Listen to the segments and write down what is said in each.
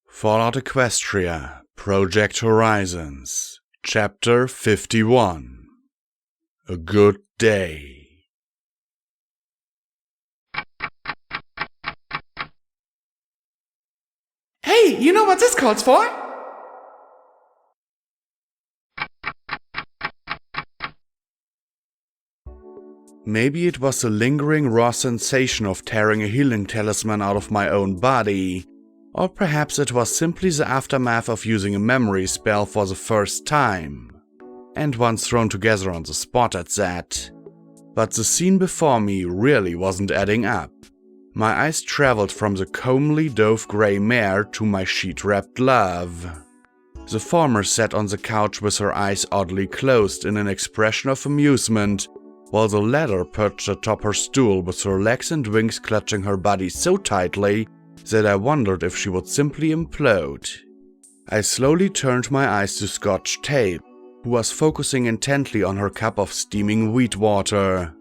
Fallout Equestria, Project Horizons, Chapter 51. A Good Day. Hey, you know what this calls for? Maybe it was the lingering raw sensation of tearing a healing talisman out of my own body, or perhaps it was simply the aftermath of using a memory spell for the first time, and once thrown together on the spot at that. But the scene before me really wasn't adding up. My eyes traveled from the comely dove-grey mare to my sheet-wrapped love. The former sat on the couch with her eyes oddly closed in an expression of amusement, while the latter perched atop her stool with her legs and wings clutching her body so tightly that I wondered if she would simply implode. I slowly turned my eyes to Scotch Tape, who was focusing intently on her cup of steaming wheat water,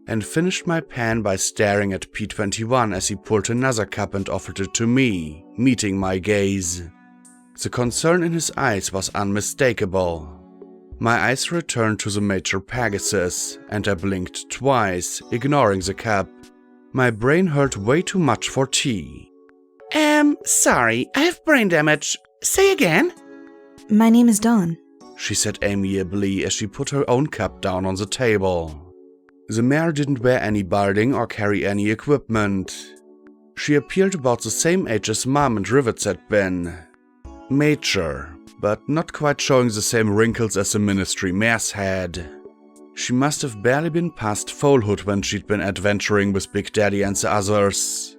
and finished my pan by staring at P21 as he pulled another cup and offered it to me, meeting my gaze. The concern in his eyes was unmistakable. My eyes returned to the Major Pegasus, and I blinked twice, ignoring the cup. My brain hurt way too much for tea. Sorry, I have brain damage. Say again? My name is Dawn, she said amiably as she put her own cup down on the table. The mare didn't wear any barding or carry any equipment. She appeared about the same age as Mom and Rivets had been. Mature, but not quite showing the same wrinkles as the ministry mare's had. She must have barely been past foalhood when she'd been adventuring with Big Daddy and the others.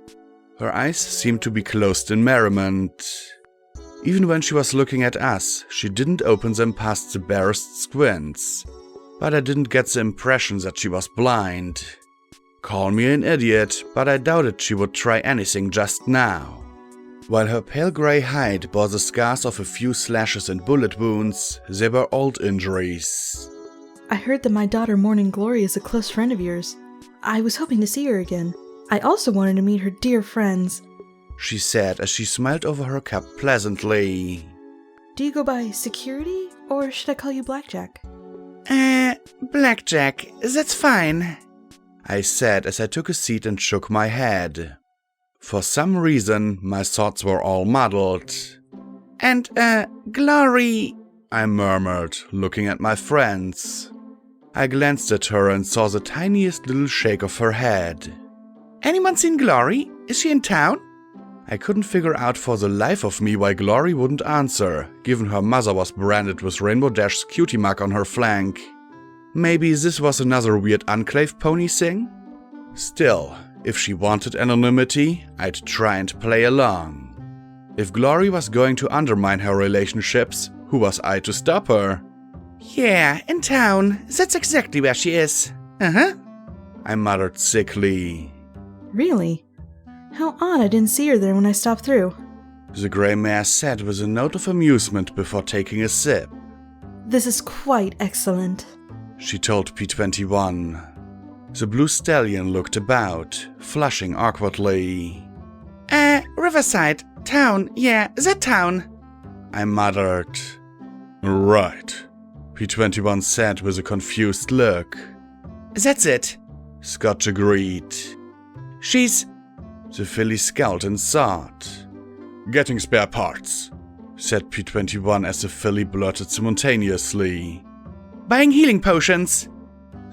Her eyes seemed to be closed in merriment. Even when she was looking at us, she didn't open them past the barest squints. But I didn't get the impression that she was blind. Call me an idiot, but I doubted she would try anything just now. While her pale grey hide bore the scars of a few slashes and bullet wounds, they were old injuries. I heard that my daughter Morning Glory is a close friend of yours. I was hoping to see her again. I also wanted to meet her dear friends, she said as she smiled over her cup pleasantly. Do you go by Security, or should I call you Blackjack? Blackjack, that's fine, I said as I took a seat and shook my head. For some reason, my thoughts were all muddled. And, Glory, I murmured, looking at my friends. I glanced at her and saw the tiniest little shake of her head. Anyone seen Glory? Is she in town? I couldn't figure out for the life of me why Glory wouldn't answer, given her mother was branded with Rainbow Dash's cutie mark on her flank. Maybe this was another weird Enclave pony thing? Still, if she wanted anonymity, I'd try and play along. If Glory was going to undermine her relationships, who was I to stop her? Yeah, in town. That's exactly where she is. Uh-huh. I muttered sickly. Really? How odd I didn't see her there when I stopped through. The grey mare said with a note of amusement before taking a sip. This is quite excellent, she told P21. The blue stallion looked about, flushing awkwardly. Riverside. Town. Yeah, that town. I muttered. Right, P21 said with a confused look. That's it, Scotch agreed. She's... The filly scowled and thought. Getting spare parts, said P21 as the filly blurted simultaneously. Buying healing potions.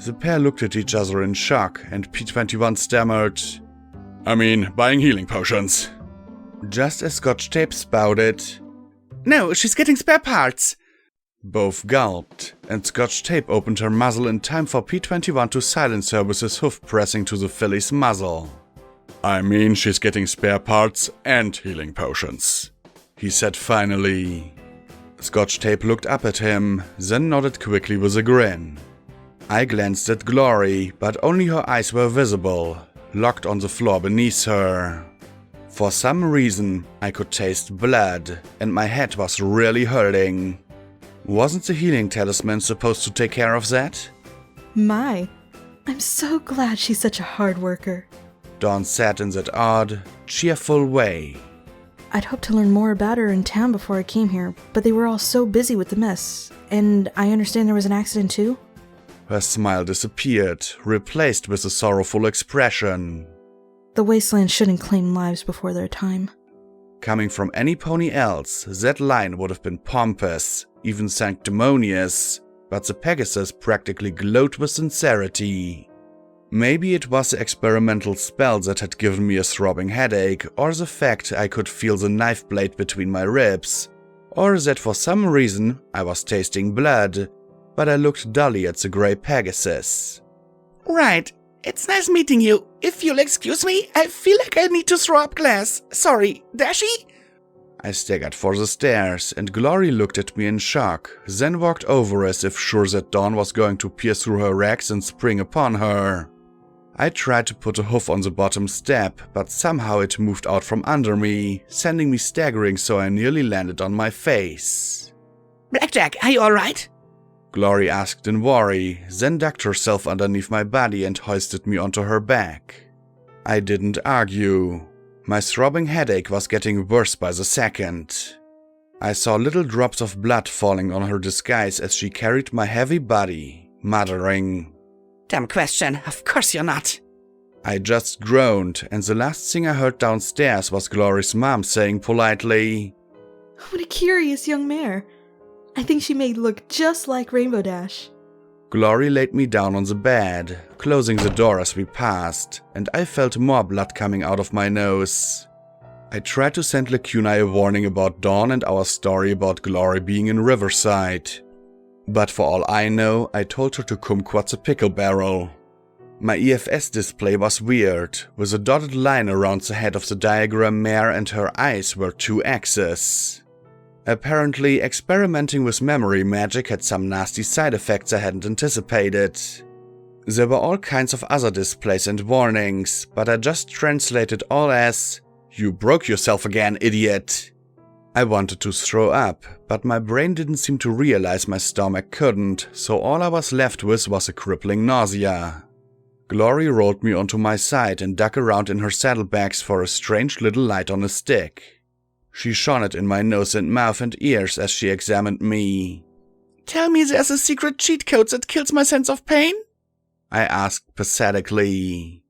The pair looked at each other in shock, and P21 stammered, buying healing potions. Just as Scotch Tape spouted, No, she's getting spare parts. Both gulped, and Scotch Tape opened her muzzle in time for P21 to silence her with his hoof pressing to the filly's muzzle. She's getting spare parts and healing potions, he said finally. Scotch Tape looked up at him, then nodded quickly with a grin. I glanced at Glory, but only her eyes were visible, locked on the floor beneath her. For some reason, I could taste blood, and my head was really hurting. Wasn't the healing talisman supposed to take care of that? My, I'm so glad she's such a hard worker, Dawn said in that odd, cheerful way. I'd hoped to learn more about her in town before I came here, but they were all so busy with the mess. And I understand there was an accident too? Her smile disappeared, replaced with a sorrowful expression. The wasteland shouldn't claim lives before their time. Coming from any pony else, that line would have been pompous, even sanctimonious, but the Pegasus practically glowed with sincerity. Maybe it was the experimental spell that had given me a throbbing headache, or the fact I could feel the knife blade between my ribs, or that for some reason I was tasting blood, but I looked dully at the grey Pegasus. Right. It's nice meeting you. If you'll excuse me, I feel like I need to throw up glass. Sorry, Dashi? I staggered for the stairs, and Glory looked at me in shock, then walked over as if sure that Dawn was going to pierce through her rags and spring upon her. I tried to put a hoof on the bottom step, but somehow it moved out from under me, sending me staggering so I nearly landed on my face. Blackjack, are you alright? Glory asked in worry, then ducked herself underneath my body and hoisted me onto her back. I didn't argue. My throbbing headache was getting worse by the second. I saw little drops of blood falling on her disguise as she carried my heavy body, muttering, Dumb question, of course you're not. I just groaned, and the last thing I heard downstairs was Glory's mom saying politely, What a curious young mare. I think she may look just like Rainbow Dash. Glory laid me down on the bed, closing the door as we passed, and I felt more blood coming out of my nose. I tried to send Lacuna a warning about Dawn and our story about Glory being in Riverside. But for all I know, I told her to kumquat the pickle barrel. My EFS display was weird, with a dotted line around the head of the diagram mare and her eyes were 2 X's. Apparently, experimenting with memory magic had some nasty side effects I hadn't anticipated. There were all kinds of other displays and warnings, but I just translated all as, "You broke yourself again, idiot." I wanted to throw up, but my brain didn't seem to realize my stomach couldn't, so all I was left with was a crippling nausea. Glory rolled me onto my side and dug around in her saddlebags for a strange little light on a stick. She shone it in my nose and mouth and ears as she examined me. Tell me there's a secret cheat code that kills my sense of pain? I asked pathetically.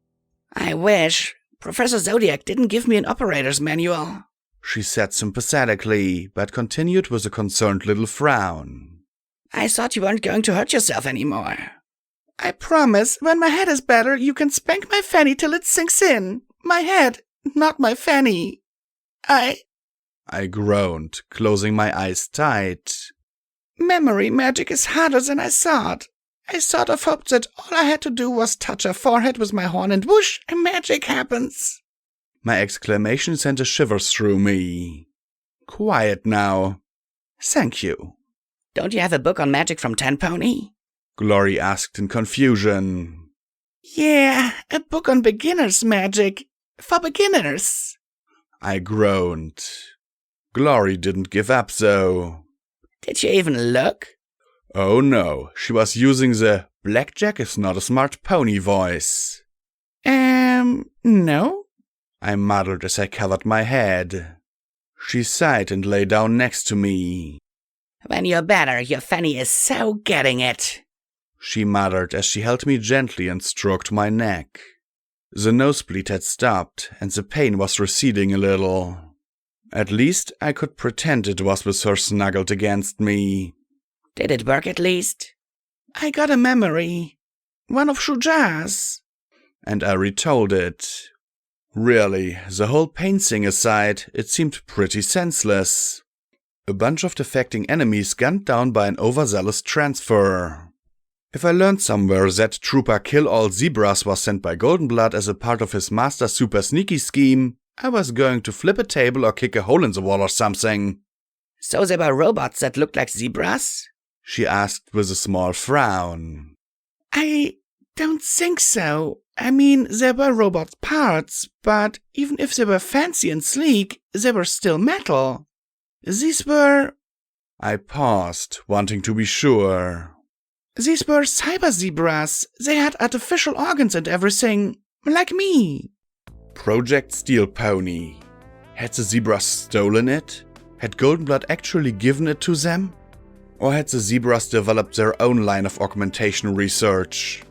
I wish. Professor Zodiac didn't give me an operator's manual. She said sympathetically, but continued with a concerned little frown. I thought you weren't going to hurt yourself anymore. I promise, when my head is better, you can spank my fanny till it sinks in. My head, not my fanny. I groaned, closing my eyes tight. Memory magic is harder than I thought. I sort of hoped that all I had to do was touch her forehead with my horn and whoosh, magic happens. My exclamation sent a shiver through me. Quiet now. Thank you. Don't you have a book on magic from Ten Pony? Glory asked in confusion. Yeah, a book on beginner's magic. For beginners. I groaned. Glory didn't give up, though. Did you even look? Oh no, she was using the "Blackjack is not a smart pony" voice. No? I muttered as I covered my head. She sighed and lay down next to me. When you're better, your fanny is so getting it. She muttered as she held me gently and stroked my neck. The nosebleed had stopped, and the pain was receding a little. At least I could pretend it was with her snuggled against me. Did it work at least? I got a memory. One of Shuja's. And I retold it. Really, the whole pain thing aside, it seemed pretty senseless. A bunch of defecting enemies gunned down by an overzealous transfer. If I learned somewhere that Trooper Kill All Zebras was sent by Goldenblood as a part of his master super sneaky scheme, I was going to flip a table or kick a hole in the wall or something. So there were robots that looked like zebras? She asked with a small frown. I don't think so. I mean, there were robot parts, but even if they were fancy and sleek, they were still metal. These were... I paused, wanting to be sure. These were cyber zebras. They had artificial organs and everything, like me. Project Steel Pony. Had the zebras stolen it? Had Goldenblood actually given it to them? Or had the zebras developed their own line of augmentation research?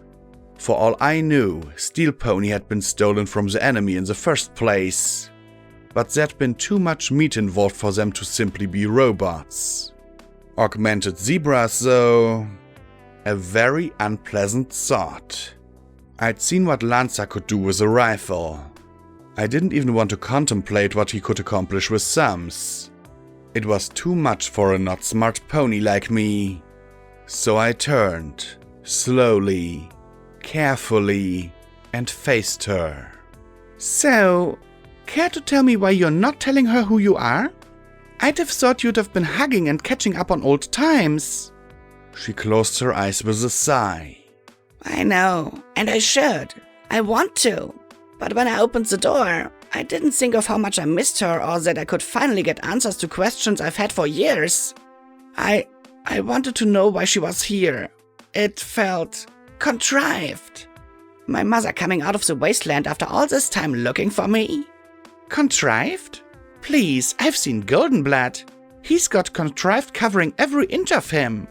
For all I knew, Steel Pony had been stolen from the enemy in the first place. But there'd been too much meat involved for them to simply be robots. Augmented zebras, though, a very unpleasant thought. I'd seen what Lanza could do with a rifle. I didn't even want to contemplate what he could accomplish with thumbs. It was too much for a not smart pony like me. So I turned, slowly, carefully, and faced her. So, care to tell me why you're not telling her who you are? I'd have thought you'd have been hugging and catching up on old times. She closed her eyes with a sigh. I know, and I should. I want to. But when I opened the door, I didn't think of how much I missed her or that I could finally get answers to questions I've had for years. I wanted to know why she was here. It felt contrived. My mother coming out of the wasteland after all this time looking for me? Contrived? Please, I've seen Goldenblood. He's got contrived covering every inch of him.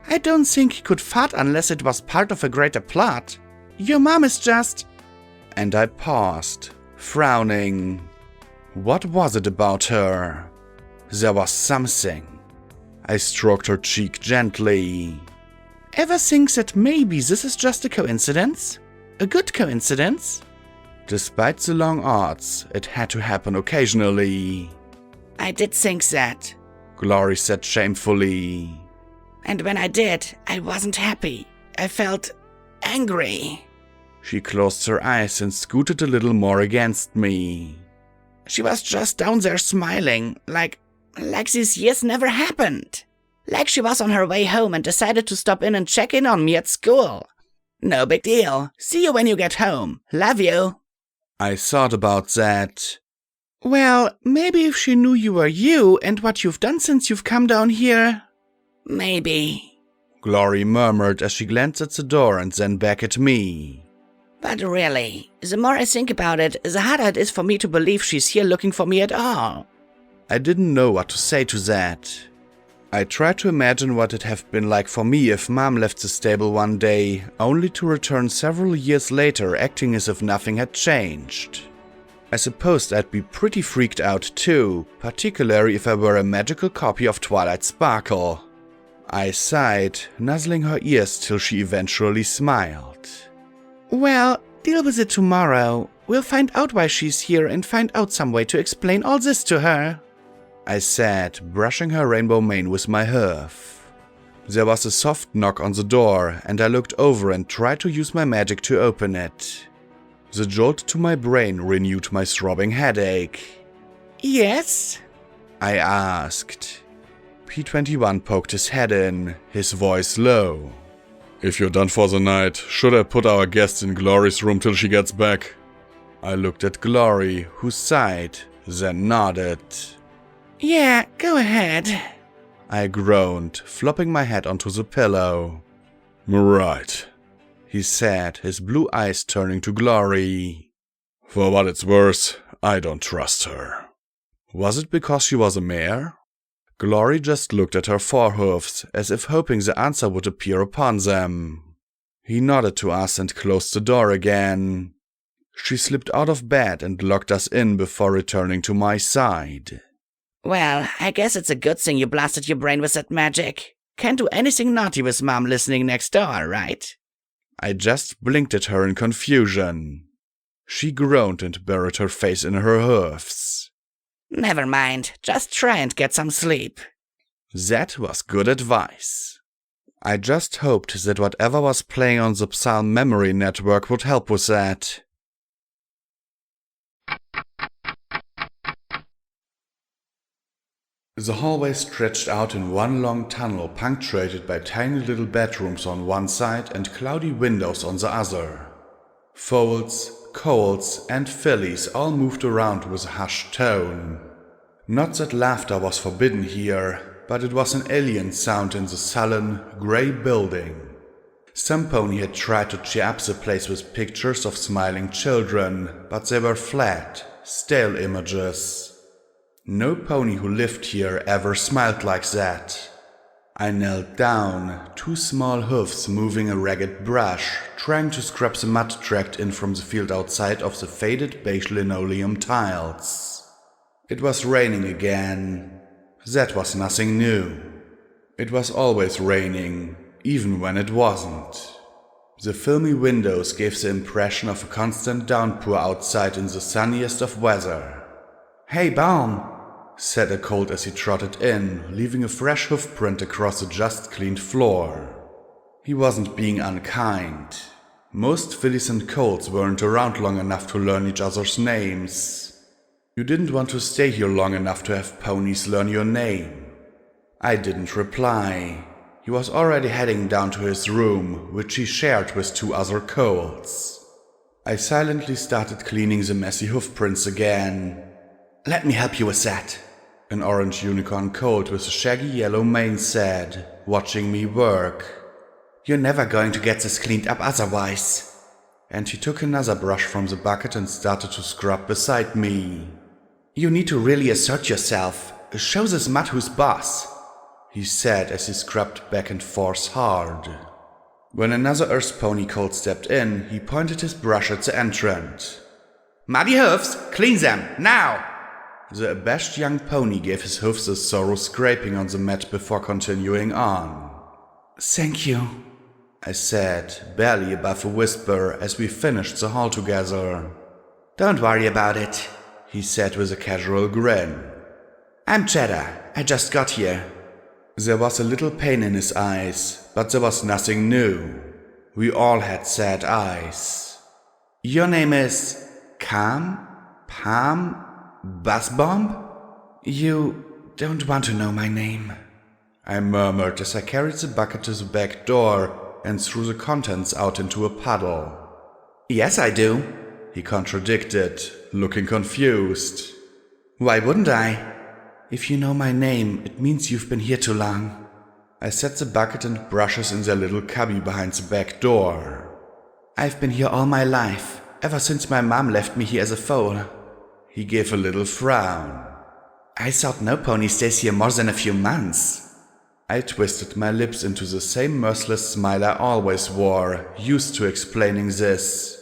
I don't think he could fart unless it was part of a greater plot. Your mom is just... And I paused, frowning. What was it about her? There was something. I stroked her cheek gently. Ever think that maybe this is just a coincidence? A good coincidence? Despite the long odds, it had to happen occasionally. I did think that, Glory said shamefully. And when I did, I wasn't happy. I felt angry. She closed her eyes and scooted a little more against me. She was just down there smiling, like these years never happened. Like she was on her way home and decided to stop in and check in on me at school. No big deal. See you when you get home. Love you. I thought about that. Well, maybe if she knew you were you and what you've done since you've come down here. Maybe. Glory murmured as she glanced at the door and then back at me. But really, the more I think about it, the harder it is for me to believe she's here looking for me at all. I didn't know what to say to that. I tried to imagine what it'd have been like for me if Mom left the stable one day, only to return several years later acting as if nothing had changed. I supposed I'd be pretty freaked out too, particularly if I were a magical copy of Twilight Sparkle. I sighed, nuzzling her ears till she eventually smiled. Well, deal with it tomorrow. We'll find out why she's here and find out some way to explain all this to her, I said, brushing her rainbow mane with my hoof. There was a soft knock on the door, and I looked over and tried to use my magic to open it. The jolt to my brain renewed my throbbing headache. Yes? I asked. P21 poked his head in, his voice low. If you're done for the night, should I put our guest in Glory's room till she gets back? I looked at Glory, who sighed, then nodded. Yeah, go ahead. I groaned, flopping my head onto the pillow. Right, he said, his blue eyes turning to Glory. For what it's worth, I don't trust her. Was it because she was a mare? Glory just looked at her forehoofs, as if hoping the answer would appear upon them. He nodded to us and closed the door again. She slipped out of bed and locked us in before returning to my side. Well, I guess it's a good thing you blasted your brain with that magic. Can't do anything naughty with Mom listening next door, right? I just blinked at her in confusion. She groaned and buried her face in her hoofs. Never mind, just try and get some sleep. That was good advice. I just hoped that whatever was playing on the Psalm memory network would help with that. The hallway stretched out in one long tunnel punctuated by tiny little bedrooms on one side and cloudy windows on the other. Foals, coals, and fillies all moved around with a hushed tone. Not that laughter was forbidden here, but it was an alien sound in the sullen, grey building. Some pony had tried to cheer up the place with pictures of smiling children, but they were flat, stale images. No pony who lived here ever smiled like that. I knelt down, 2 small hoofs moving a ragged brush, trying to scrub the mud tracked in from the field outside of the faded beige linoleum tiles. It was raining again. That was nothing new. It was always raining, even when it wasn't. The filmy windows gave the impression of a constant downpour outside in the sunniest of weather. "Hey, Baum," said a colt as he trotted in, leaving a fresh hoofprint across the just-cleaned floor. He wasn't being unkind. Most fillies and colts weren't around long enough to learn each other's names. You didn't want to stay here long enough to have ponies learn your name. I didn't reply. He was already heading down to his room, which he shared with 2 other colts. I silently started cleaning the messy hoofprints again. "Let me help you with that," an orange unicorn colt with a shaggy yellow mane said, watching me work. "You're never going to get this cleaned up otherwise." And he took another brush from the bucket and started to scrub beside me. "You need to really assert yourself. Show this mud who's boss," he said as he scrubbed back and forth hard. When another Earth pony colt stepped in, he pointed his brush at the entrant. "Muddy hoofs, clean them, now!" The abashed young pony gave his hoofs a thorough scraping on the mat before continuing on. "Thank you," I said, barely above a whisper, as we finished the haul together. "Don't worry about it," he said with a casual grin. "I'm Cheddar. I just got here." There was a little pain in his eyes, but there was nothing new. We all had sad eyes. "Your name is Calm? Palm? Buzzbomb? You don't want to know my name," I murmured as I carried the bucket to the back door and threw the contents out into a puddle. "Yes, I do," he contradicted, looking confused. "Why wouldn't I? If you know my name, it means you've been here too long." I set the bucket and brushes in their little cubby behind the back door. "I've been here all my life, ever since my mom left me here as a foal." He gave a little frown. "I thought no pony stays here more than a few months." I twisted my lips into the same merciless smile I always wore, used to explaining this.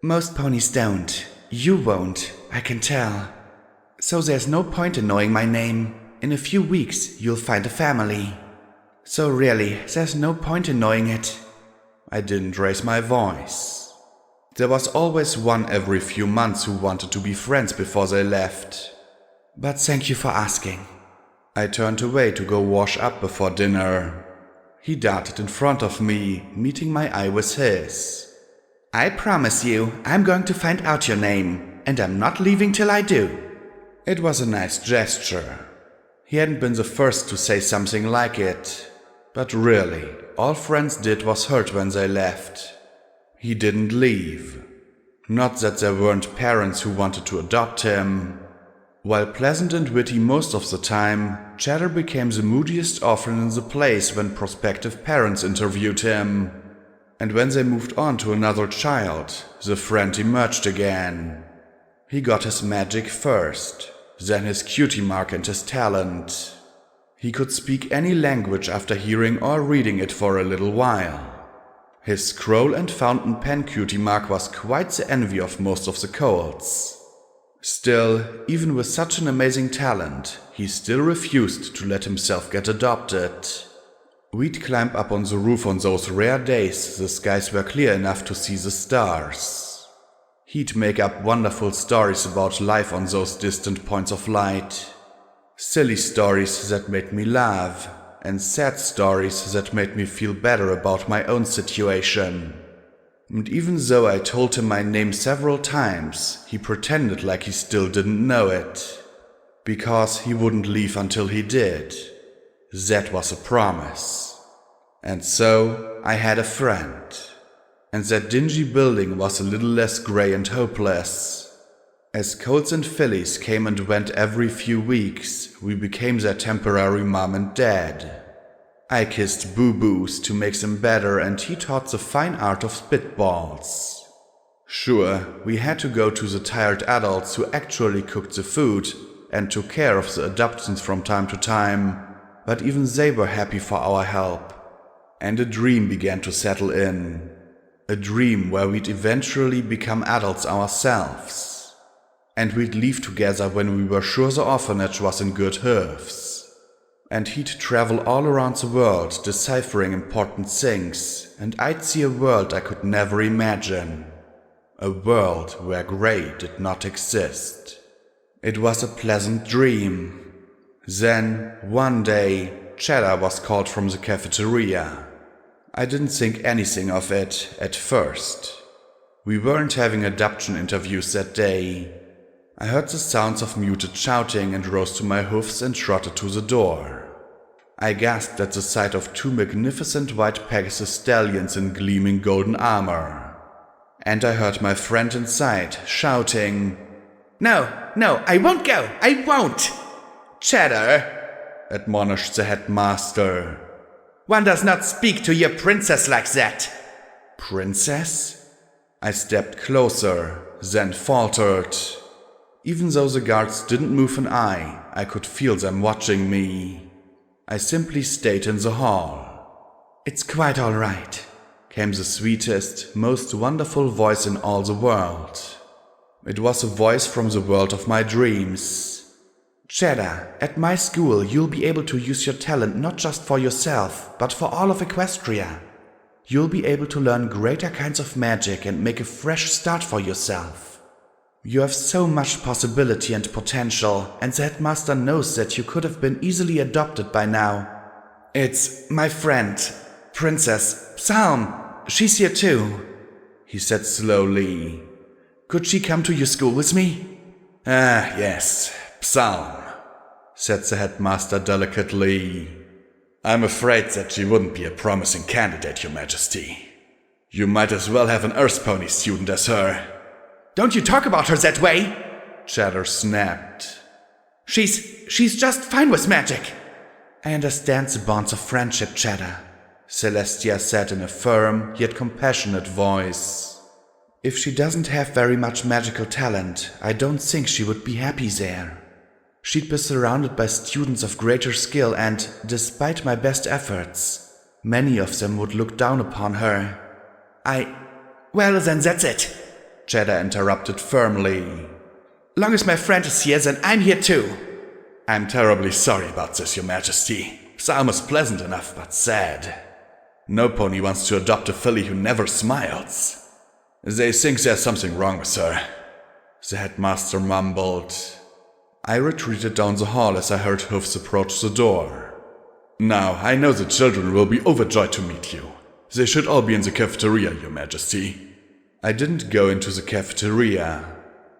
"Most ponies don't. You won't, I can tell. So there's no point in knowing my name. In a few weeks, you'll find a family. So really, there's no point in knowing it." I didn't raise my voice. There was always one every few months who wanted to be friends before they left. "But thank you for asking." I turned away to go wash up before dinner. He darted in front of me, meeting my eye with his. "I promise you, I'm going to find out your name, and I'm not leaving till I do." It was a nice gesture. He hadn't been the first to say something like it. But really, all friends did was hurt when they left. He didn't leave. Not that there weren't parents who wanted to adopt him. While pleasant and witty most of the time, Cheddar became the moodiest orphan in the place when prospective parents interviewed him. And when they moved on to another child, the friend emerged again. He got his magic first, then his cutie mark and his talent. He could speak any language after hearing or reading it for a little while. His scroll and fountain pen cutie mark was quite the envy of most of the colts. Still, even with such an amazing talent, he still refused to let himself get adopted. We'd climb up on the roof on those rare days the skies were clear enough to see the stars. He'd make up wonderful stories about life on those distant points of light. Silly stories that made me laugh, and sad stories that made me feel better about my own situation. And even though I told him my name several times, he pretended like he still didn't know it. Because he wouldn't leave until he did. That was a promise. And so I had a friend. And that dingy building was a little less grey and hopeless. As colts and fillies came and went every few weeks, we became their temporary mom and dad. I kissed boo-boos to make them better, and he taught the fine art of spitballs. Sure, we had to go to the tired adults who actually cooked the food, and took care of the adoptions from time to time, but even they were happy for our help. And a dream began to settle in. A dream where we'd eventually become adults ourselves. And we'd leave together when we were sure the orphanage was in good hands. And he'd travel all around the world deciphering important things, and I'd see a world I could never imagine. A world where grey did not exist. It was a pleasant dream. Then, one day, Cheddar was called from the cafeteria. I didn't think anything of it at first. We weren't having adoption interviews that day. I heard the sounds of muted shouting and rose to my hoofs and trotted to the door. I gasped at the sight of two magnificent white Pegasus stallions in gleaming golden armor. And I heard my friend inside shouting, "No, I won't go! I won't!" "Cheddar," admonished the headmaster. "One does not speak to your princess like that." "Princess?" I stepped closer, then faltered. Even though the guards didn't move an eye, I could feel them watching me. I simply stayed in the hall. "It's quite all right," came the sweetest, most wonderful voice in all the world. It was a voice from the world of my dreams. "Cheddar, at my school you'll be able to use your talent not just for yourself, but for all of Equestria. You'll be able to learn greater kinds of magic and make a fresh start for yourself. You have so much possibility and potential, and the headmaster knows that you could have been easily adopted by now. It's my friend, Princess Psalm. She's here too," he said slowly. "Could she come to your school with me?" "Ah, yes, Psalm," said the headmaster delicately. "I'm afraid that she wouldn't be a promising candidate, Your Majesty. You might as well have an Earth Pony student as her." "Don't you talk about her that way!" Cheddar snapped. She's just fine with magic." "I understand the bonds of friendship, Cheddar," Celestia said in a firm yet compassionate voice. "If she doesn't have very much magical talent, I don't think she would be happy there. She'd be surrounded by students of greater skill and, despite my best efforts, many of them would look down upon her." Well, then that's it," Cheddar interrupted firmly. "Long as my friend is here, then I'm here too." "I'm terribly sorry about this, Your Majesty. Psalm is pleasant enough, but sad. No pony wants to adopt a filly who never smiles. They think there's something wrong with her," the headmaster mumbled. I retreated down the hall as I heard hoofs approach the door. "Now, I know the children will be overjoyed to meet you. They should all be in the cafeteria, Your Majesty." I didn't go into the cafeteria.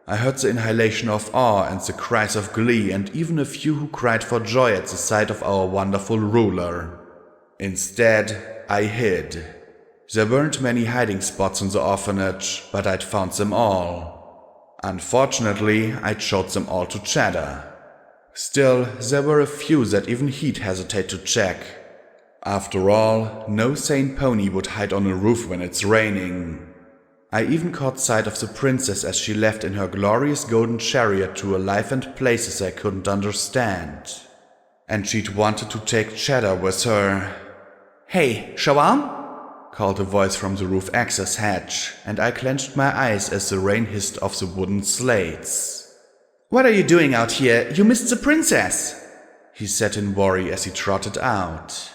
I heard the inhalation of awe and the cries of glee, and even a few who cried for joy at the sight of our wonderful ruler. Instead, I hid. There weren't many hiding spots in the orphanage, but I'd found them all. Unfortunately, I'd showed them all to Cheddar. Still, there were a few that even he'd hesitate to check. After all, no sane pony would hide on a roof when it's raining. I even caught sight of the princess as she left in her glorious golden chariot to a life and places I couldn't understand. And she'd wanted to take Cheddar with her. "Hey, Shawam?" called a voice from the roof access hatch, and I clenched my eyes as the rain hissed off the wooden slates. "What are you doing out here? You missed the princess," he said in worry as he trotted out.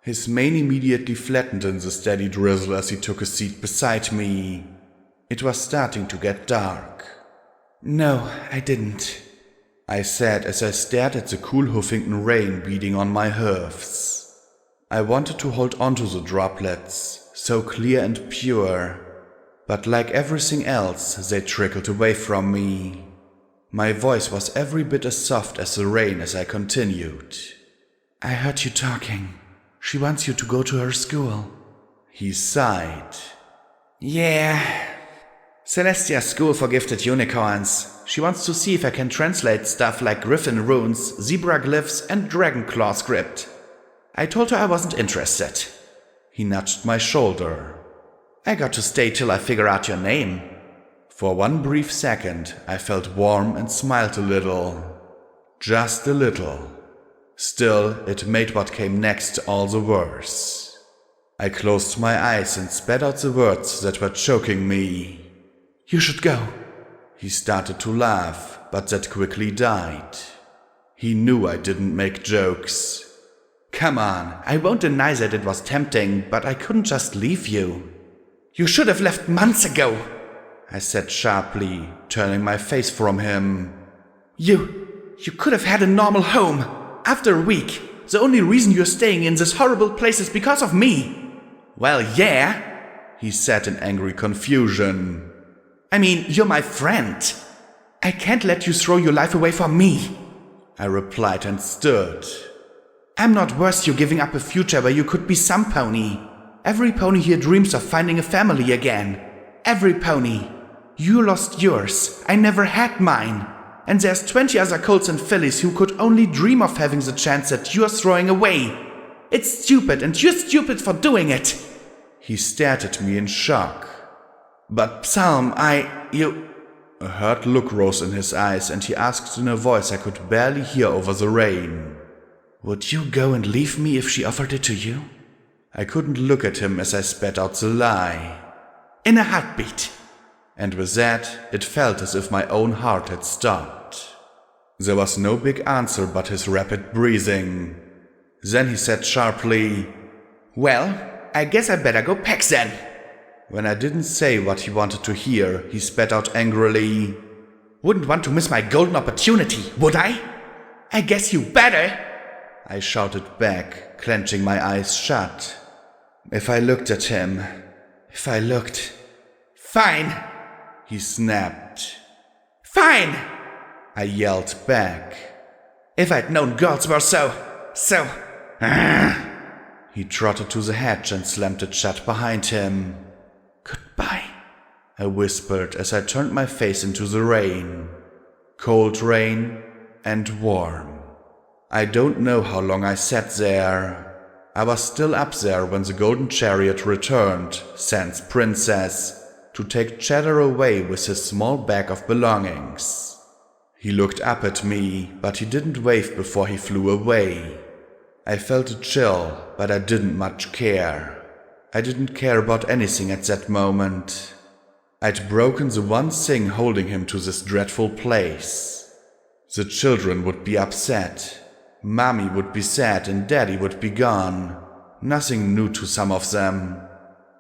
His mane immediately flattened in the steady drizzle as he took a seat beside me. It was starting to get dark. "No, I didn't," I said as I stared at the cool Huffington rain beating on my hoofs. I wanted to hold on to the droplets, so clear and pure, but like everything else, they trickled away from me. My voice was every bit as soft as the rain as I continued. "I heard you talking. She wants you to go to her school." He sighed. "Yeah. Celestia's school for gifted unicorns. She wants to see if I can translate stuff like griffin runes, zebra glyphs, and dragon claw script. I told her I wasn't interested." He nudged my shoulder. "I got to stay till I figure out your name." For one brief second, I felt warm and smiled a little. Just a little. Still, it made what came next all the worse. I closed my eyes and spat out the words that were choking me. "You should go." He started to laugh, but that quickly died. He knew I didn't make jokes. "Come on, I won't deny that it was tempting, but I couldn't just leave you." "You should have left months ago," I said sharply, turning my face from him. You could have had a normal home. After a week, the only reason you're staying in this horrible place is because of me." "Well, yeah," he said in angry confusion. "I mean, you're my friend. I can't let you throw your life away for me," I replied and stood. "I'm not worth you giving up a future where you could be some pony. Every pony here dreams of finding a family again. Every pony. You lost yours. I never had mine. And there's 20 other colts and fillies who could only dream of having the chance that you're throwing away. It's stupid, and you're stupid for doing it." He stared at me in shock. "But Psalm, you..." A hurt look rose in his eyes, and he asked in a voice I could barely hear over the rain. "Would you go and leave me if she offered it to you?" I couldn't look at him as I spat out the lie. "In a heartbeat." And with that, it felt as if my own heart had stopped. There was no big answer but his rapid breathing. Then he said sharply, "Well, I guess I better go pack then." When I didn't say what he wanted to hear, he spat out angrily, "Wouldn't want to miss my golden opportunity, would I? I guess you better," I shouted back, clenching my eyes shut. If I looked, "Fine," he snapped. "Fine," I yelled back. "If I'd known girls were so... He trotted to the hatch and slammed it shut behind him. "Goodbye," I whispered as I turned my face into the rain. Cold rain and warm. I don't know how long I sat there. I was still up there when the golden chariot returned, sans princess, to take Cheddar away with his small bag of belongings. He looked up at me, but he didn't wave before he flew away. I felt a chill, but I didn't much care. I didn't care about anything at that moment. I'd broken the one thing holding him to this dreadful place. The children would be upset. Mommy would be sad and Daddy would be gone. Nothing new to some of them.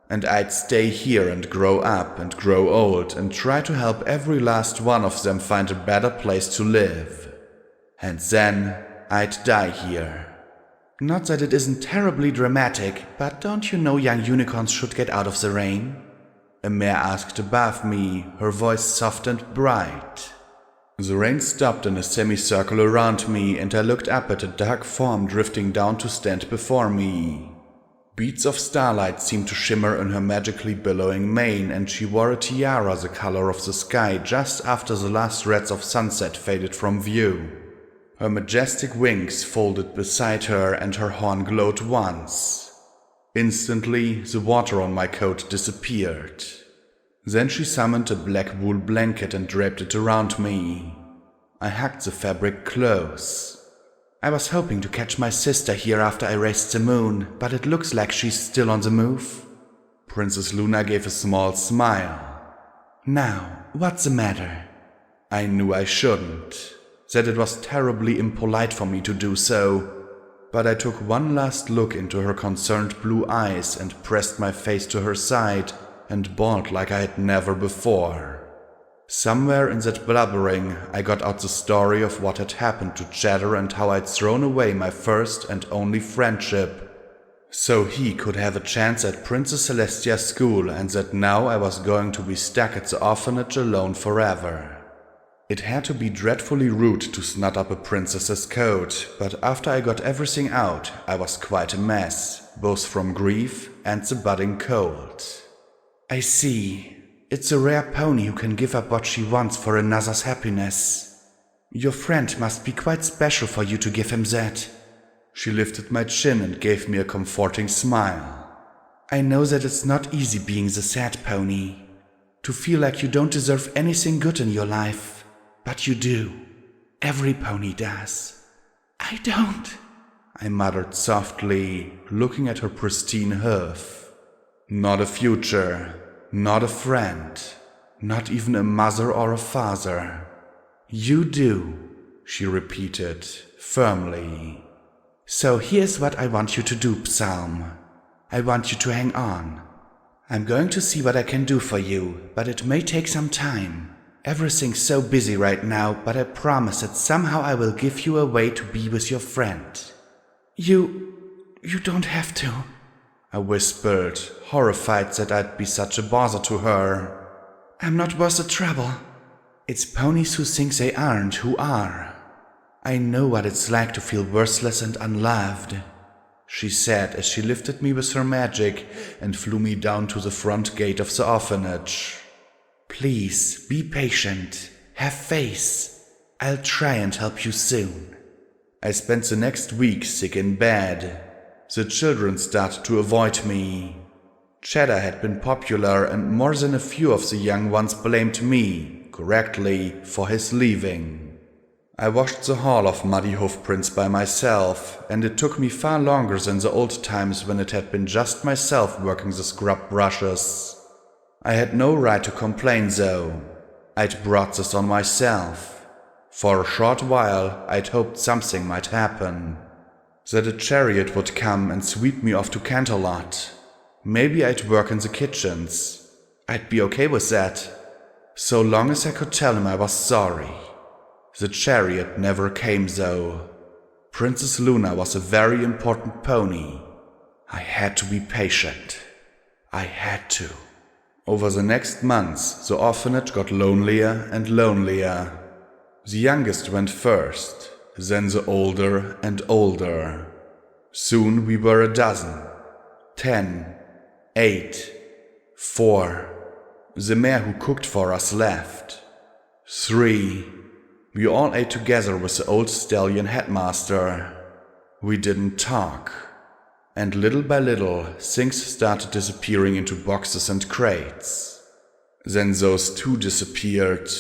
And I'd stay here and grow up and grow old and try to help every last one of them find a better place to live. And then I'd die here. Not that it isn't terribly dramatic, but don't you know young unicorns should get out of the rain? A mare asked above me, her voice soft and bright. The rain stopped in a semicircle around me, and I looked up at a dark form drifting down to stand before me. Beads of starlight seemed to shimmer in her magically billowing mane, and she wore a tiara the color of the sky just after the last reds of sunset faded from view. Her majestic wings folded beside her, and her horn glowed once. Instantly, the water on my coat disappeared. Then she summoned a black wool blanket and draped it around me. I hugged the fabric close. I was hoping to catch my sister here after I raced the moon, but it looks like she's still on the move. Princess Luna gave a small smile. "Now, what's the matter?" I knew I shouldn't, that it was terribly impolite for me to do so, but I took one last look into her concerned blue eyes and pressed my face to her side and bawled like I had never before. Somewhere in that blubbering, I got out the story of what had happened to Cheddar and how I'd thrown away my first and only friendship, so he could have a chance at Princess Celestia's school, and that now I was going to be stuck at the orphanage alone forever. It had to be dreadfully rude to snot up a princess's coat, but after I got everything out, I was quite a mess, both from grief and the budding cold. "I see. It's a rare pony who can give up what she wants for another's happiness. Your friend must be quite special for you to give him that." She lifted my chin and gave me a comforting smile. "I know that it's not easy being the sad pony, to feel like you don't deserve anything good in your life, but you do. Every pony does. I don't, I muttered softly, looking at her pristine hoof. Not a future, not a friend, not even a mother or a father. You do, she repeated, firmly. So here's what I want you to do, Psalm. I want you to hang on. I'm going to see what I can do for you, but it may take some time. Everything's so busy right now, but I promise that somehow I will give you a way to be with your friend. You don't have to, I whispered, horrified that I'd be such a bother to her. I'm not worth the trouble. It's ponies who think they aren't who are. I know what it's like to feel worthless and unloved, she said as she lifted me with her magic and flew me down to the front gate of the orphanage. Please, be patient. Have faith. I'll try and help you soon. I spent the next week sick in bed. The children started to avoid me. Cheddar had been popular, and more than a few of the young ones blamed me, correctly, for his leaving. I washed the hall of muddy hoofprints by myself, and it took me far longer than the old times when it had been just myself working the scrub brushes. I had no right to complain though. I'd brought this on myself. For a short while I'd hoped something might happen. That a chariot would come and sweep me off to Canterlot. Maybe I'd work in the kitchens. I'd be okay with that, so long as I could tell him I was sorry. The chariot never came though. Princess Luna was a very important pony. I had to be patient. I had to. Over the next months, the orphanage got lonelier and lonelier. The youngest went first, then the older and older. Soon we were a dozen. 10, 8, 4. The mare who cooked for us left. 3. We all ate together with the old stallion headmaster. We didn't talk. And little by little, things started disappearing into boxes and crates. Then those too disappeared.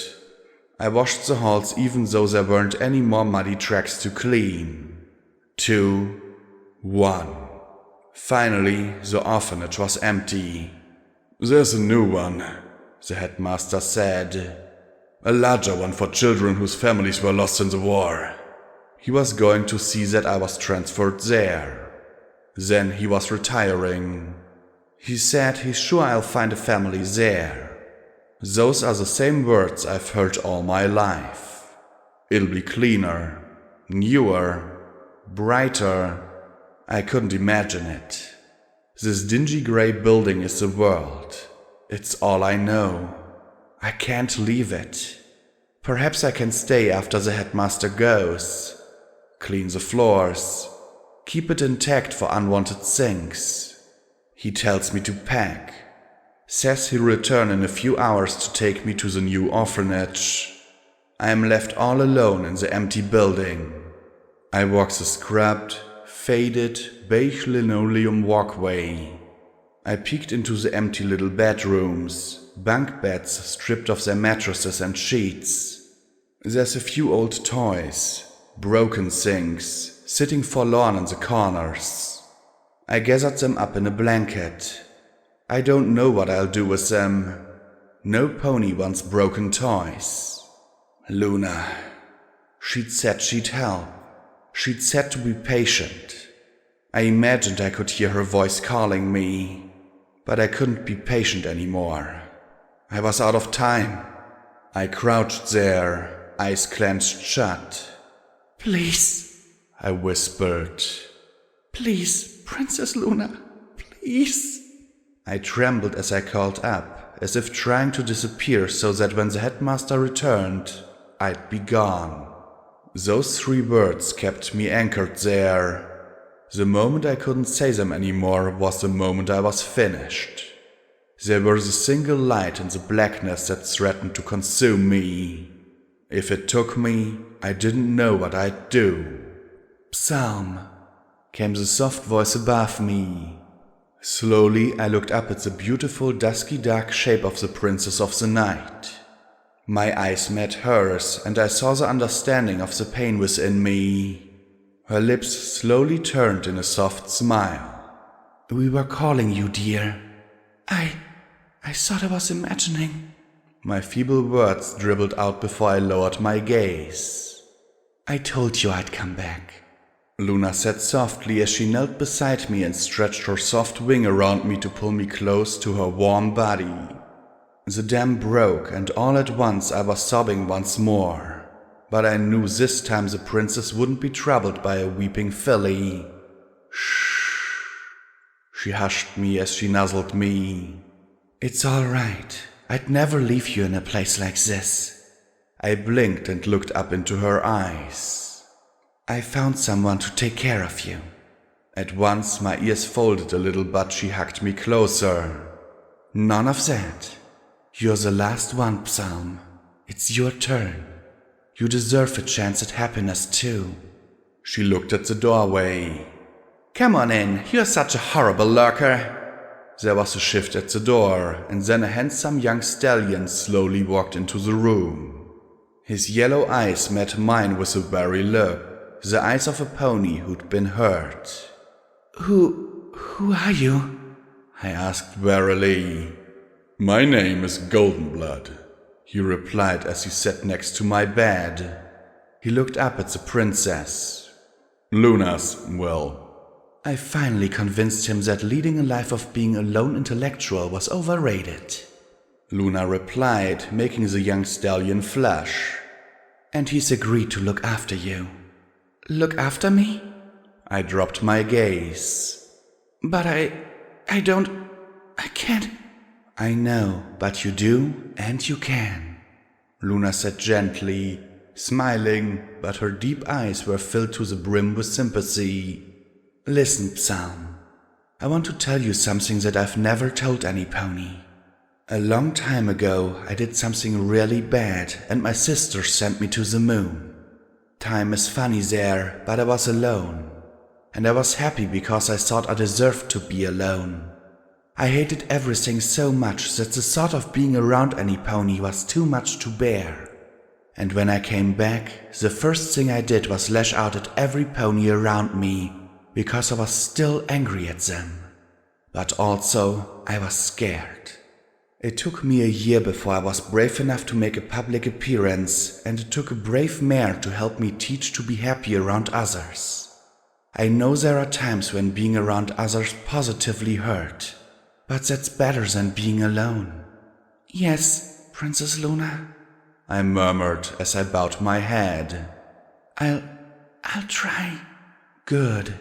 I washed the halls even though there weren't any more muddy tracks to clean. 2, 1. Finally, the orphanage was empty. There's a new one, the headmaster said. A larger one for children whose families were lost in the war. He was going to see that I was transferred there. Then he was retiring. He said he's sure I'll find a family there. Those are the same words I've heard all my life. It'll be cleaner, newer, brighter. I couldn't imagine it. This dingy grey building is the world. It's all I know. I can't leave it. Perhaps I can stay after the headmaster goes. Clean the floors. Keep it intact for unwanted things. He tells me to pack. Says he'll return in a few hours to take me to the new orphanage. I am left all alone in the empty building. I walk the scrubbed, faded, beige linoleum walkway. I peeked into the empty little bedrooms, bunk beds stripped of their mattresses and sheets. There's a few old toys, broken things, sitting forlorn in the corners. I gathered them up in a blanket. I don't know what I'll do with them. No pony wants broken toys. Luna. She'd said she'd help. She'd said to be patient. I imagined I could hear her voice calling me, but I couldn't be patient anymore. I was out of time. I crouched there, eyes clenched shut. Please, I whispered. Please, Princess Luna, please. I trembled as I called up, as if trying to disappear so that when the headmaster returned, I'd be gone. Those 3 words kept me anchored there. The moment I couldn't say them anymore was the moment I was finished. They were the single light in the blackness that threatened to consume me. If it took me, I didn't know what I'd do. Psalm, came the soft voice above me. Slowly I looked up at the beautiful dusky dark shape of the Princess of the Night. My eyes met hers, and I saw the understanding of the pain within me. Her lips slowly turned in a soft smile. "We were calling you, dear." I thought I was imagining." My feeble words dribbled out before I lowered my gaze. "I told you I'd come back," Luna said softly as she knelt beside me and stretched her soft wing around me to pull me close to her warm body. The dam broke, and all at once I was sobbing once more. But I knew this time the princess wouldn't be troubled by a weeping filly. "Shh," she hushed me as she nuzzled me. "It's all right. I'd never leave you in a place like this." I blinked and looked up into her eyes. "I found someone to take care of you." At once my ears folded a little, but she hugged me closer. "None of that. You're the last one, Psalm. It's your turn. You deserve a chance at happiness too." She looked at the doorway. "Come on in, you're such a horrible lurker." There was a shift at the door, and then a handsome young stallion slowly walked into the room. His yellow eyes met mine with a wary look, the eyes of a pony who'd been hurt. Who are you?" I asked warily. "My name is Goldenblood," he replied as he sat next to my bed. He looked up at the princess. "Luna's, well..." I finally convinced him that leading a life of being a lone intellectual was overrated, Luna replied, making the young stallion flush. "And he's agreed to look after you." "Look after me?" I dropped my gaze. "But I can't." "I know, but you do, and you can," Luna said gently, smiling, but her deep eyes were filled to the brim with sympathy. "Listen, Psalm. I want to tell you something that I've never told any pony. A long time ago, I did something really bad, and my sister sent me to the moon. Time is funny there, but I was alone. And I was happy because I thought I deserved to be alone. I hated everything so much that the thought of being around any pony was too much to bear. And when I came back, the first thing I did was lash out at every pony around me, because I was still angry at them. But also, I was scared. It took me a year before I was brave enough to make a public appearance, and it took a brave mare to help me teach to be happy around others. I know there are times when being around others positively hurt, but that's better than being alone." "Yes, Princess Luna," I murmured as I bowed my head. I'll try." "Good."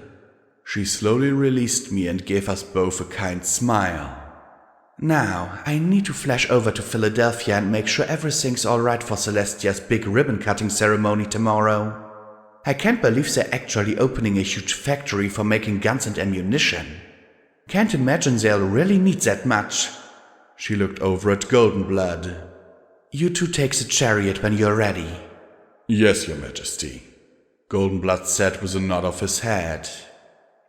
She slowly released me and gave us both a kind smile. "Now, I need to flash over to Philadelphia and make sure everything's alright for Celestia's big ribbon-cutting ceremony tomorrow. I can't believe they're actually opening a huge factory for making guns and ammunition. Can't imagine they'll really need that much." She looked over at Goldenblood. "You two take the chariot when you're ready." "Yes, Your Majesty," Goldenblood said with a nod of his head.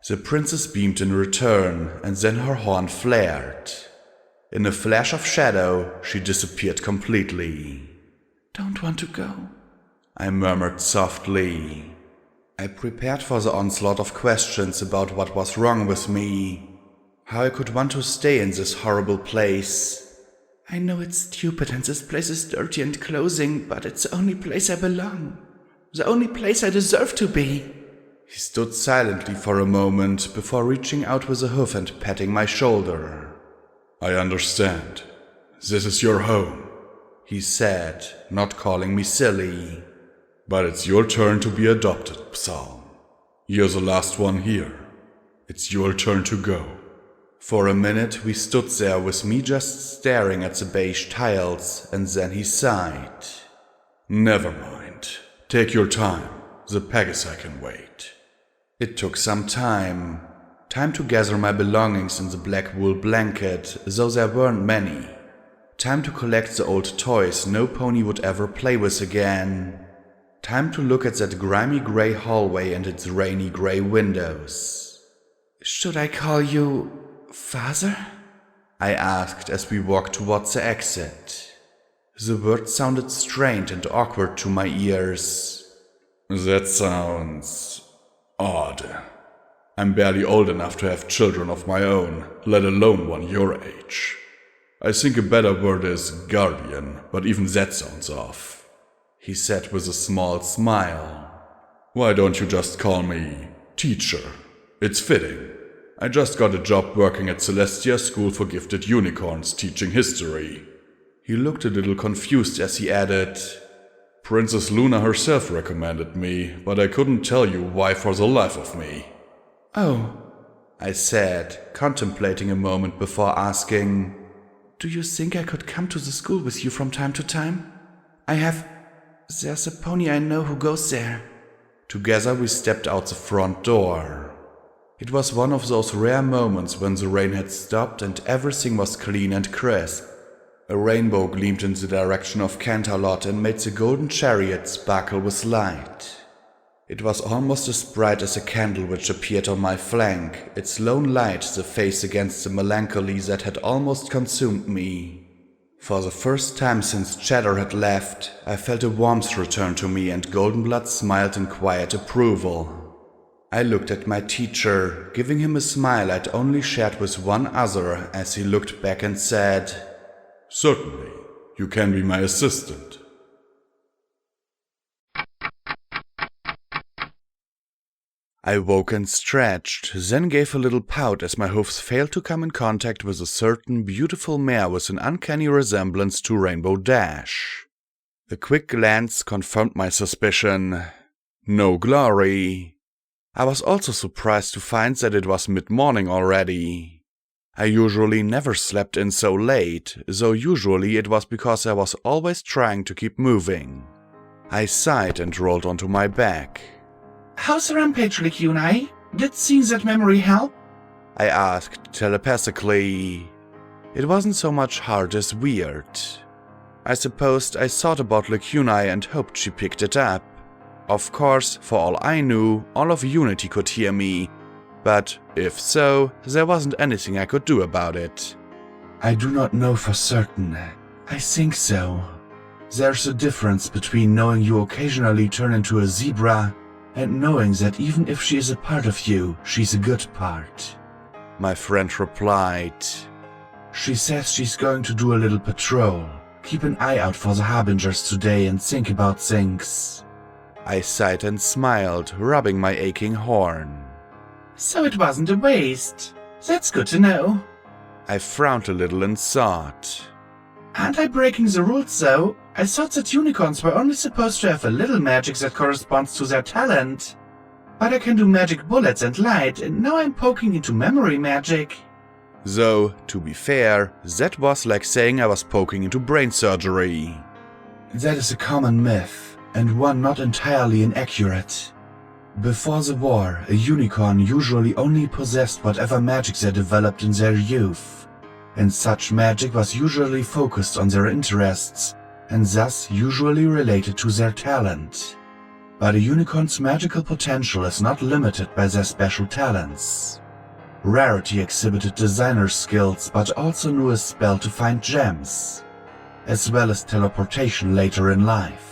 The princess beamed in return, and then her horn flared. In a flash of shadow, she disappeared completely. "Don't want to go," I murmured softly. I prepared for the onslaught of questions about what was wrong with me, how I could want to stay in this horrible place. "I know it's stupid and this place is dirty and closing, but it's the only place I belong. The only place I deserve to be." He stood silently for a moment before reaching out with a hoof and patting my shoulder. "I understand. This is your home," he said, not calling me silly. "But it's your turn to be adopted, Psalm. You're the last one here. It's your turn to go." For a minute we stood there with me just staring at the beige tiles, and then he sighed. "Never mind. Take your time. The Pegasus can wait." It took some time to gather my belongings in the black wool blanket, though there weren't many. Time to collect the old toys no pony would ever play with again. Time to look at that grimy grey hallway and its rainy grey windows. "Should I call you Father?" I asked as we walked towards the exit. The words sounded strained and awkward to my ears. That sounds odd. I'm barely old enough to have children of my own, let alone one your age. I think a better word is guardian, but even that sounds off, he said with a small smile. Why don't you just call me teacher? It's fitting. I just got a job working at Celestia School for Gifted Unicorns teaching history. He looked a little confused as he added, Princess Luna herself recommended me, but I couldn't tell you why for the life of me. Oh, I said, contemplating a moment before asking, do you think I could come to the school with you from time to time? There's a pony I know who goes there. Together we stepped out the front door. It was one of those rare moments when the rain had stopped and everything was clean and crisp. A rainbow gleamed in the direction of Canterlot and made the golden chariot sparkle with light. It was almost as bright as a candle which appeared on my flank, its lone light the face against the melancholy that had almost consumed me. For the first time since Cheddar had left, I felt a warmth return to me and Goldenblood smiled in quiet approval. I looked at my teacher, giving him a smile I'd only shared with one other as he looked back and said, Certainly, you can be my assistant. I woke and stretched, then gave a little pout as my hooves failed to come in contact with a certain beautiful mare with an uncanny resemblance to Rainbow Dash. A quick glance confirmed my suspicion. No glory. I was also surprised to find that it was mid-morning already. I usually never slept in so late, though usually it was because I was always trying to keep moving. I sighed and rolled onto my back. How's the rampage, Lycunai? Did seeing that memory help? I asked telepathically. It wasn't so much hard as weird. I supposed I thought about Lycunai and hoped she picked it up. Of course, for all I knew, all of Unity could hear me, but if so, there wasn't anything I could do about it. I do not know for certain. I think so. There's a difference between knowing you occasionally turn into a zebra and knowing that even if she is a part of you, she's a good part. My friend replied. She says she's going to do a little patrol. Keep an eye out for the Harbingers today and think about things. I sighed and smiled, rubbing my aching horn. So it wasn't a waste. That's good to know. I frowned a little in thought. Aren't I breaking the rules though? I thought that unicorns were only supposed to have a little magic that corresponds to their talent. But I can do magic bullets and light, and now I'm poking into memory magic. Though, to be fair, that was like saying I was poking into brain surgery. That is a common myth, and one not entirely inaccurate. Before the war, a unicorn usually only possessed whatever magic they developed in their youth, and such magic was usually focused on their interests, and thus usually related to their talent. But a unicorn's magical potential is not limited by their special talents. Rarity exhibited designer skills but also knew a spell to find gems, as well as teleportation later in life.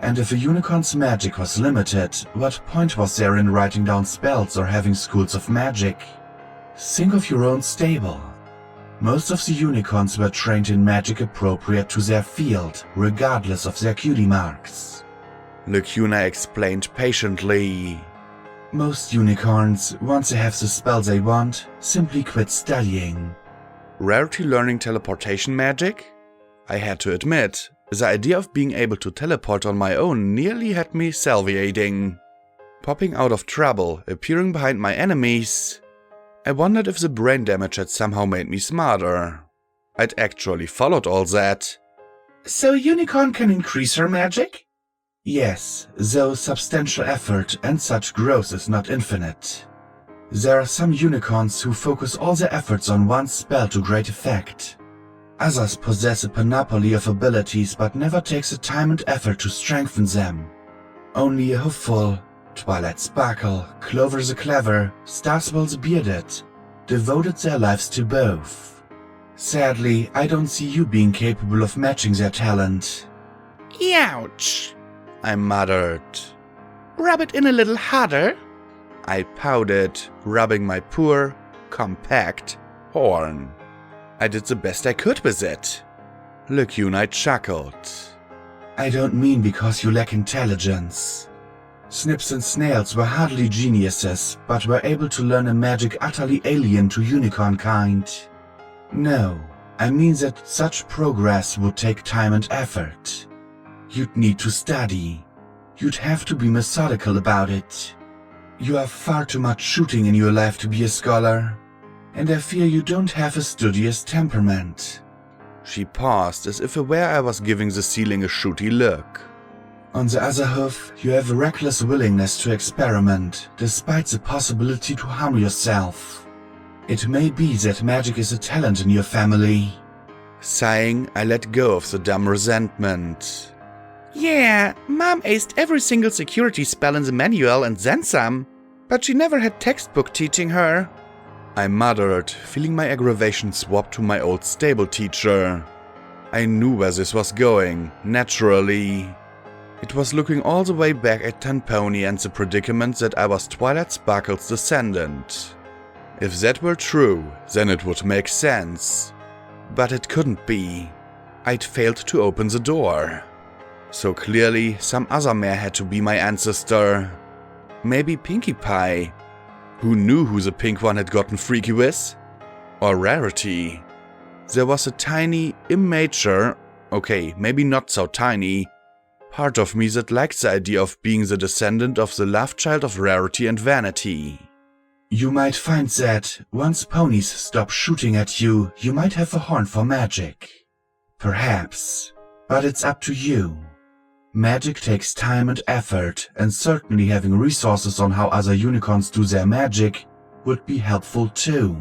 And if a unicorn's magic was limited, what point was there in writing down spells or having schools of magic? Think of your own stable. Most of the unicorns were trained in magic appropriate to their field, regardless of their cutie marks. Lycuna explained patiently. Most unicorns, once they have the spell they want, simply quit studying. Rarity learning teleportation magic? I had to admit, the idea of being able to teleport on my own nearly had me salivating. Popping out of trouble, appearing behind my enemies. I wondered if the brain damage had somehow made me smarter. I'd actually followed all that. So a unicorn can increase her magic? Yes, though substantial effort and such growth is not infinite. There are some unicorns who focus all their efforts on one spell to great effect. Others possess a panoply of abilities but never takes the time and effort to strengthen them. Only a Hoofful, Twilight Sparkle, Clover the Clever, Starswell the Bearded devoted their lives to both. Sadly, I don't see you being capable of matching their talent. Ouch, I muttered. Rub it in a little harder. I pouted, rubbing my poor, compact horn. I did the best I could with it. Lycunai chuckled. I don't mean because you lack intelligence. Snips and snails were hardly geniuses, but were able to learn a magic utterly alien to unicorn kind. No, I mean that such progress would take time and effort. You'd need to study. You'd have to be methodical about it. You have far too much shooting in your life to be a scholar, and I fear you don't have a studious temperament. She paused as if aware I was giving the ceiling a shooty look. On the other hand, you have a reckless willingness to experiment, despite the possibility to harm yourself. It may be that magic is a talent in your family. Sighing, I let go of the dumb resentment. Yeah, Mom aced every single security spell in the manual and then some, but she never had textbook teaching her. I muttered, feeling my aggravation swap to my old stable teacher. I knew where this was going, naturally. It was looking all the way back at Tanpony and the predicament that I was Twilight Sparkle's descendant. If that were true, then it would make sense. But it couldn't be. I'd failed to open the door. So clearly, some other mare had to be my ancestor. Maybe Pinkie Pie. Who knew who the pink one had gotten freaky with? Or Rarity. There was a tiny, immature, okay, maybe not so tiny, part of me that liked the idea of being the descendant of the love child of Rarity and Vanity. You might find that, once ponies stop shooting at you, you might have a horn for magic. Perhaps. But it's up to you. Magic takes time and effort, and certainly having resources on how other unicorns do their magic would be helpful too.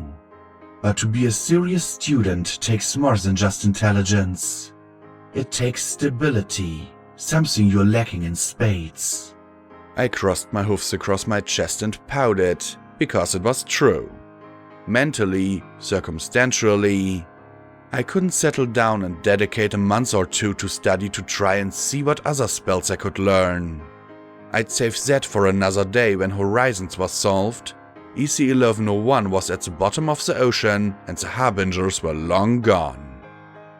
But to be a serious student takes more than just intelligence. It takes stability, something you're lacking in spades. I crossed my hoofs across my chest and pouted, because it was true. Mentally, circumstantially, I couldn't settle down and dedicate a month or two to study to try and see what other spells I could learn. I'd save that for another day when Horizons was solved, EC 1101 was at the bottom of the ocean, and the Harbingers were long gone.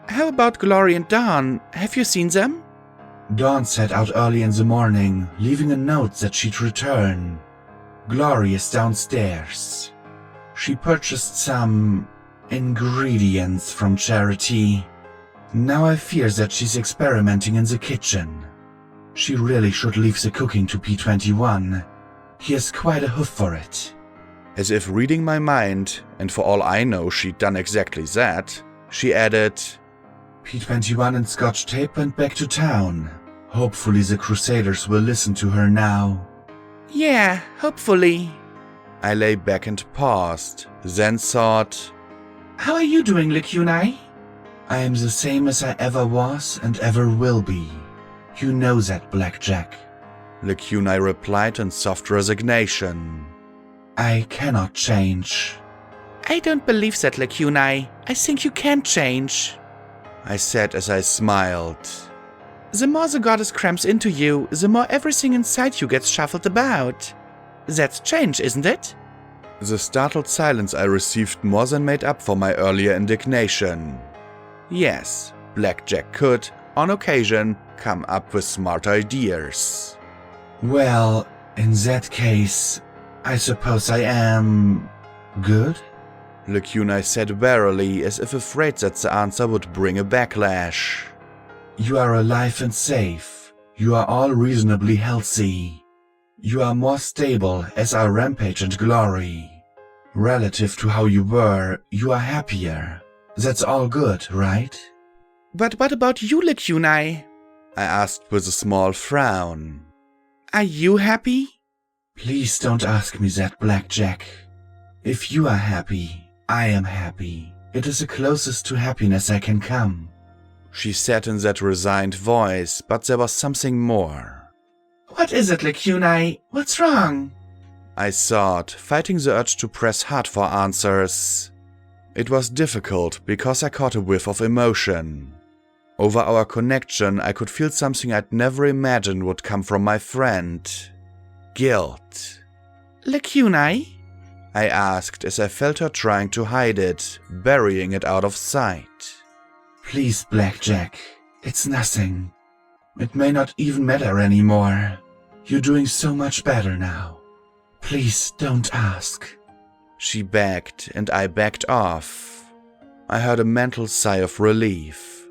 How about Glory and Dawn? Have you seen them? Dawn set out early in the morning, leaving a note that she'd return. Glory is downstairs. She purchased some ingredients from Charity. Now I fear that she's experimenting in the kitchen. She really should leave the cooking to P21. He has quite a hoof for it. As if reading my mind, and for all I know she'd done exactly that, she added, P21 and Scotch tape went back to town. Hopefully the Crusaders will listen to her now. Yeah, hopefully. I lay back and paused, then thought, How are you doing, Lycunai? I am the same as I ever was and ever will be. You know that, Blackjack. Lycunai replied in soft resignation. I cannot change. I don't believe that, Lycunai. I think you can change, I said as I smiled. The more the goddess cramps into you, the more everything inside you gets shuffled about. That's change, isn't it? The startled silence I received more than made up for my earlier indignation. Yes, Blackjack could, on occasion, come up with smart ideas. Well, in that case, I suppose I am good? Lycunai said warily, as if afraid that the answer would bring a backlash. You are alive and safe. You are all reasonably healthy. You are more stable, as are Rampage and Glory. Relative to how you were, you are happier. That's all good, right? But what about you, Lycunai? I asked with a small frown. Are you happy? Please don't ask me that, Blackjack. If you are happy, I am happy. It is the closest to happiness I can come. She said in that resigned voice, but there was something more. What is it, Lycunai? What's wrong? I thought, fighting the urge to press hard for answers. It was difficult because I caught a whiff of emotion. Over our connection, I could feel something I'd never imagined would come from my friend. Guilt. Lacunai? I asked as I felt her trying to hide it, burying it out of sight. Please, Blackjack. It's nothing. It may not even matter anymore. You're doing so much better now. Please don't ask. She begged, and I backed off. I heard a mental sigh of relief.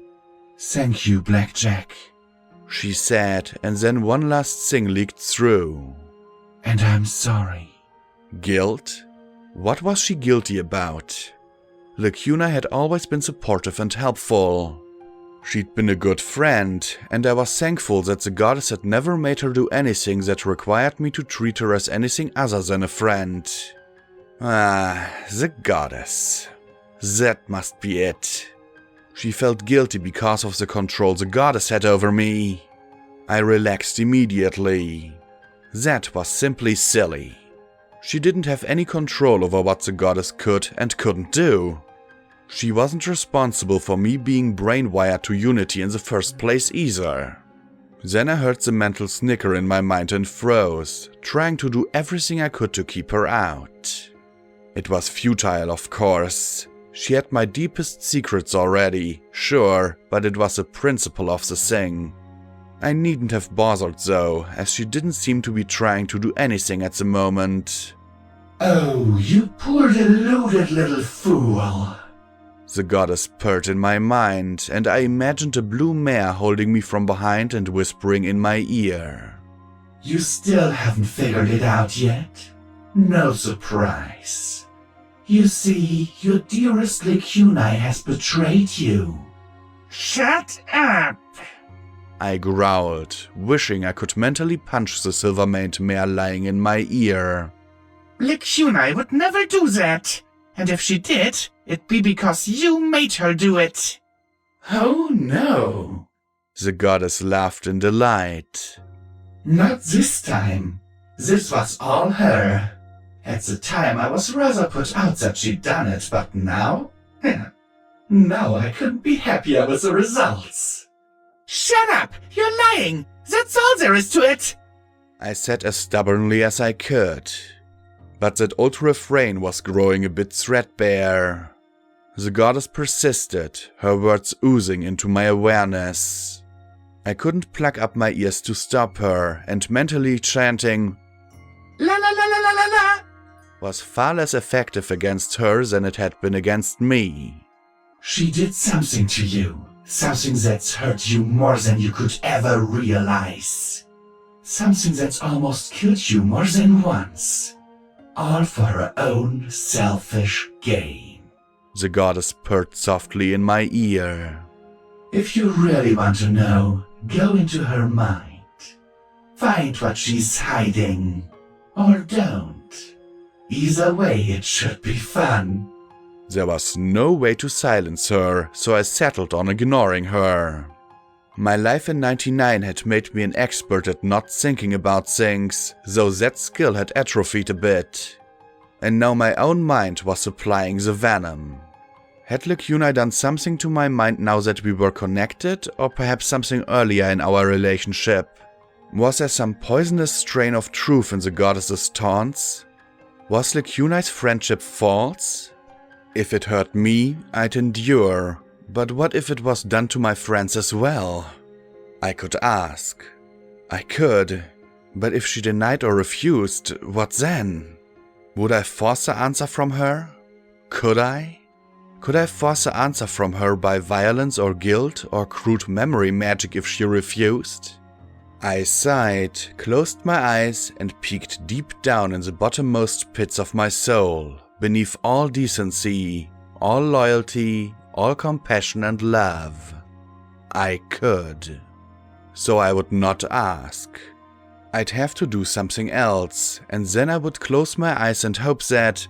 Thank you, Blackjack. She said, and then one last thing leaked through. And I'm sorry. Guilt? What was she guilty about? Lacuna had always been supportive and helpful. She'd been a good friend, and I was thankful that the goddess had never made her do anything that required me to treat her as anything other than a friend. Ah, the goddess. That must be it. She felt guilty because of the control the goddess had over me. I relaxed immediately. That was simply silly. She didn't have any control over what the goddess could and couldn't do. She wasn't responsible for me being brainwired to Unity in the first place either. Then I heard the mental snicker in my mind and froze, trying to do everything I could to keep her out. It was futile, of course. She had my deepest secrets already, sure, but it was the principle of the thing. I needn't have bothered though, as she didn't seem to be trying to do anything at the moment. Oh, you poor deluded little fool. The goddess purred in my mind, and I imagined a blue mare holding me from behind and whispering in my ear. You still haven't figured it out yet? No surprise. You see, your dearest Lacunai has betrayed you. Shut up! I growled, wishing I could mentally punch the silver-maned mare lying in my ear. Lacunai would never do that. And if she did, it'd be because you made her do it. Oh no. The goddess laughed in delight. Not this time. This was all her. At the time I was rather put out that she'd done it, but now? Now I couldn't be happier with the results. Shut up! You're lying! That's all there is to it! I said as stubbornly as I could. But that old refrain was growing a bit threadbare. The goddess persisted, her words oozing into my awareness. I couldn't plug up my ears to stop her, and mentally chanting, La la la la la la la, was far less effective against her than it had been against me. She did something to you. Something that's hurt you more than you could ever realize. Something that's almost killed you more than once. All for her own selfish gain. The goddess purred softly in my ear. If you really want to know, go into her mind. Find what she's hiding. Or don't. Either way, it should be fun. There was no way to silence her, so I settled on ignoring her. My life in 99 had made me an expert at not thinking about things, though that skill had atrophied a bit. And now my own mind was supplying the venom. Had Lacunai done something to my mind now that we were connected, or perhaps something earlier in our relationship? Was there some poisonous strain of truth in the goddess's taunts? Was Lacunai's friendship false? If it hurt me, I'd endure. But what if it was done to my friends as well? I could ask. I could. But if she denied or refused, what then? Would I force the answer from her? Could I? Could I force the answer from her by violence or guilt or crude memory magic if she refused? I sighed, closed my eyes, and peeked deep down in the bottommost pits of my soul, beneath all decency, all loyalty, all compassion and love. I could. So I would not ask. I'd have to do something else, and then I would close my eyes and hope that,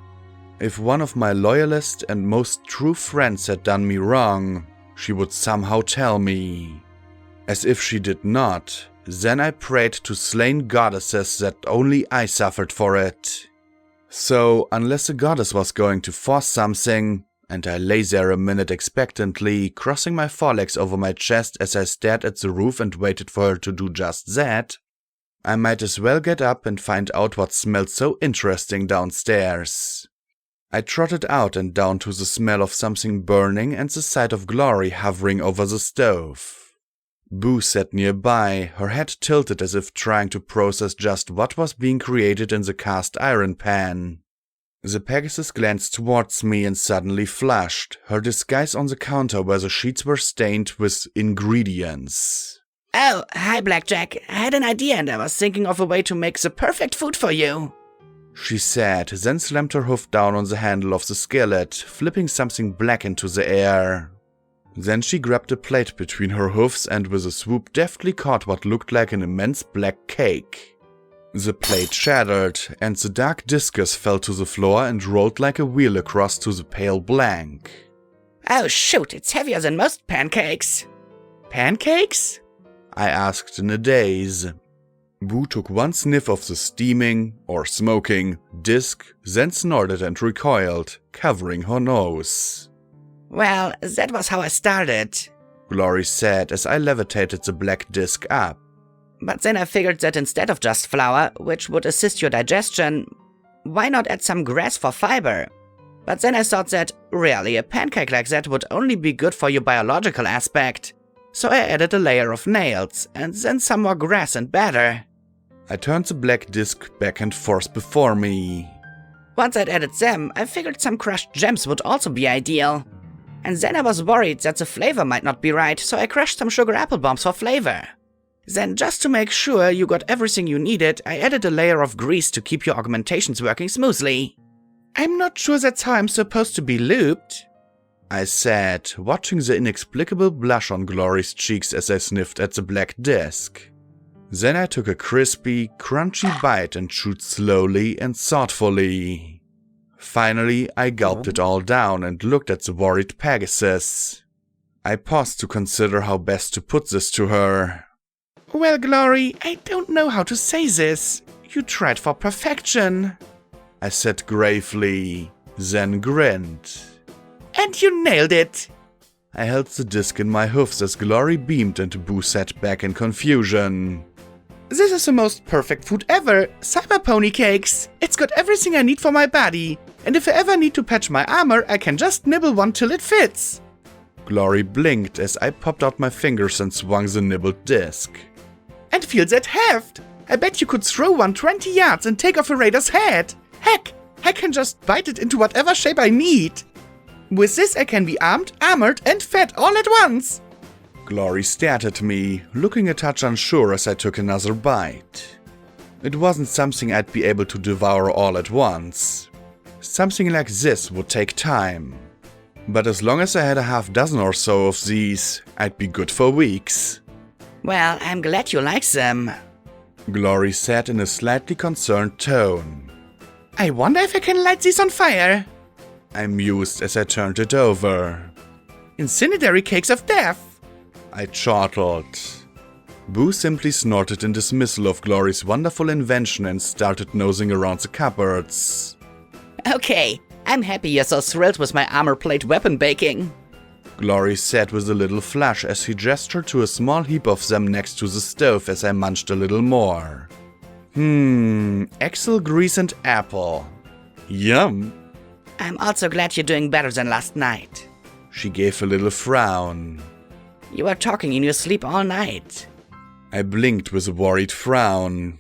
if one of my loyalest and most true friends had done me wrong, she would somehow tell me. As if she did not, then I prayed to slain goddesses that only I suffered for it. So, unless the goddess was going to force something, and I lay there a minute expectantly, crossing my forelegs over my chest as I stared at the roof and waited for her to do just that. I might as well get up and find out what smelled so interesting downstairs. I trotted out and down to the smell of something burning and the sight of Glory hovering over the stove. Boo sat nearby, her head tilted as if trying to process just what was being created in the cast iron pan. The Pegasus glanced towards me and suddenly flushed, her disguise on the counter where the sheets were stained with ingredients. Oh, hi Blackjack. I had an idea and I was thinking of a way to make the perfect food for you, she said, then slammed her hoof down on the handle of the skillet, flipping something black into the air. Then she grabbed a plate between her hoofs and with a swoop deftly caught what looked like an immense black cake. The plate shattered, and the dark discus fell to the floor and rolled like a wheel across to the pale blank. Oh shoot, it's heavier than most pancakes. Pancakes? I asked in a daze. Boo took one sniff of the steaming, or smoking, disc, then snorted and recoiled, covering her nose. Well, that was how I started, Glory said as I levitated the black disc up. But then I figured that instead of just flour, which would assist your digestion, why not add some grass for fiber? But then I thought that, really, a pancake like that would only be good for your biological aspect. So I added a layer of nails, and then some more grass and batter. I turned the black disc back and forth before me. Once I'd added them, I figured some crushed gems would also be ideal. And then I was worried that the flavor might not be right, so I crushed some sugar apple bombs for flavor. Then, just to make sure you got everything you needed, I added a layer of grease to keep your augmentations working smoothly. I'm not sure that's how I'm supposed to be looped, I said, watching the inexplicable blush on Glory's cheeks as I sniffed at the black disc. Then I took a crispy, crunchy bite and chewed slowly and thoughtfully. Finally, I gulped it all down and looked at the worried Pegasus. I paused to consider how best to put this to her. Well, Glory, I don't know how to say this. You tried for perfection, I said gravely, then grinned. And you nailed it! I held the disc in my hoofs as Glory beamed and Boo sat back in confusion. This is the most perfect food ever, Cyber Pony Cakes! It's got everything I need for my body, and if I ever need to patch my armor, I can just nibble one till it fits. Glory blinked as I popped out my fingers and swung the nibbled disc. And feel that heft! I bet you could throw one 20 yards and take off a raider's head! Heck, I can just bite it into whatever shape I need! With this I can be armed, armored, and fed all at once! Glory stared at me, looking a touch unsure as I took another bite. It wasn't something I'd be able to devour all at once. Something like this would take time. But as long as I had a half dozen or so of these, I'd be good for weeks. Well, I'm glad you like them, Glory said in a slightly concerned tone. I wonder if I can light these on fire, I mused as I turned it over. Incendiary cakes of death, I chortled. Boo simply snorted in dismissal of Glory's wonderful invention and started nosing around the cupboards. Okay, I'm happy you're so thrilled with my armor plate weapon baking, Glory said with a little flush as he gestured to a small heap of them next to the stove as I munched a little more. Axle grease and apple. Yum. I'm also glad you're doing better than last night. She gave a little frown. You were talking in your sleep all night. I blinked with a worried frown.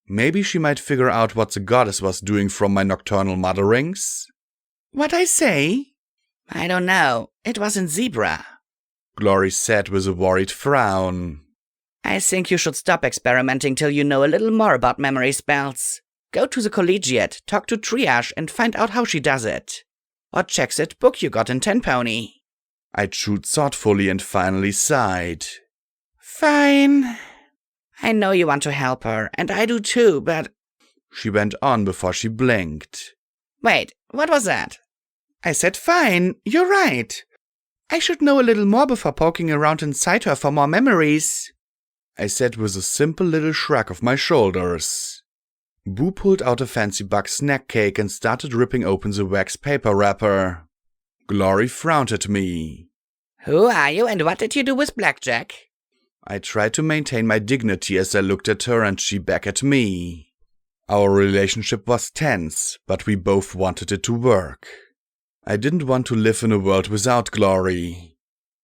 Maybe she might figure out what the goddess was doing from my nocturnal mutterings? What'd I say? I don't know. It was in zebra, Glory said with a worried frown. I think you should stop experimenting till you know a little more about memory spells. Go to the collegiate, talk to Triage, and find out how she does it. Or check that book you got in Tenpony. I chewed thoughtfully and finally sighed. Fine. I know you want to help her, and I do too, but... She went on before she blinked. Wait, what was that? I said fine, you're right. I should know a little more before poking around inside her for more memories, I said with a simple little shrug of my shoulders. Boo pulled out a fancy bug snack cake and started ripping open the wax paper wrapper. Glory frowned at me. Who are you and what did you do with Blackjack? I tried to maintain my dignity as I looked at her and she back at me. Our relationship was tense, but we both wanted it to work. I didn't want to live in a world without Glory.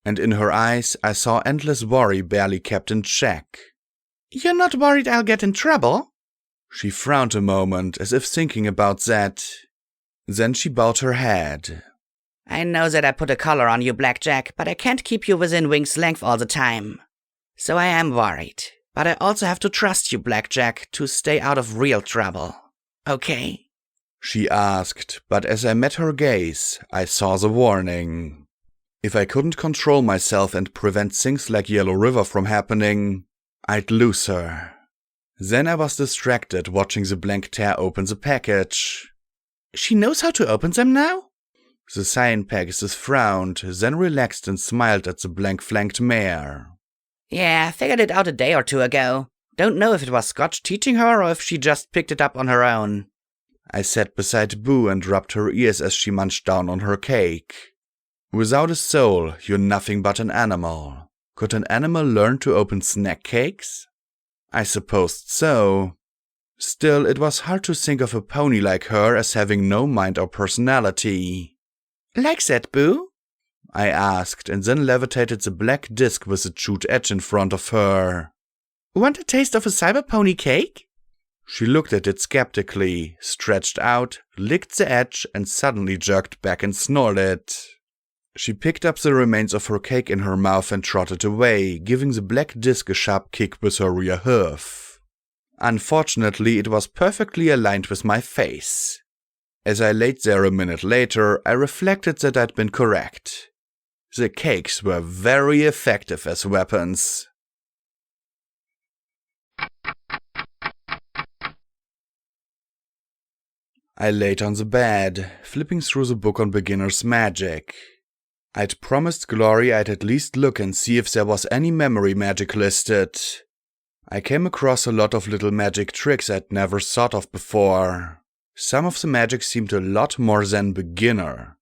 And in her eyes, I saw endless worry barely kept in check. You're not worried I'll get in trouble? She frowned a moment, as if thinking about that. Then she bowed her head. I know that I put a collar on you, Blackjack, but I can't keep you within wing's length all the time. So I am worried. But I also have to trust you, Blackjack, to stay out of real trouble. Okay? She asked, but as I met her gaze, I saw the warning. If I couldn't control myself and prevent things like Yellow River from happening, I'd lose her. Then I was distracted watching the blank tear open the package. She knows how to open them now? The cyan Pegasus frowned, then relaxed and smiled at the blank-flanked mare. Yeah, I figured it out a day or two ago. Don't know if it was Scotch teaching her or if she just picked it up on her own. I sat beside Boo and rubbed her ears as she munched down on her cake. Without a soul, you're nothing but an animal. Could an animal learn to open snack cakes? I supposed so. Still, it was hard to think of a pony like her as having no mind or personality. Like that, Boo? I asked, and then levitated the black disc with the chewed edge in front of her. Want a taste of a cyber pony cake? She looked at it skeptically, stretched out, licked the edge, and suddenly jerked back and snorted. She picked up the remains of her cake in her mouth and trotted away, giving the black disc a sharp kick with her rear hoof. Unfortunately, it was perfectly aligned with my face. As I laid there a minute later, I reflected that I'd been correct. The cakes were very effective as weapons. I laid on the bed, flipping through the book on beginner's magic. I'd promised Glory I'd at least look and see if there was any memory magic listed. I came across a lot of little magic tricks I'd never thought of before. Some of the magic seemed a lot more than beginner.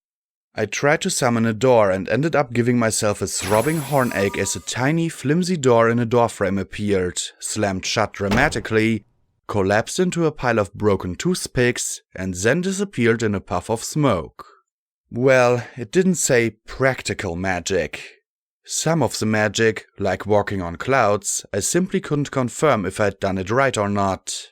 I tried to summon a door and ended up giving myself a throbbing hornache as a tiny, flimsy door in a doorframe appeared, slammed shut dramatically, collapsed into a pile of broken toothpicks, and then disappeared in a puff of smoke. Well, it didn't say practical magic. Some of the magic, like walking on clouds, I simply couldn't confirm if I'd done it right or not.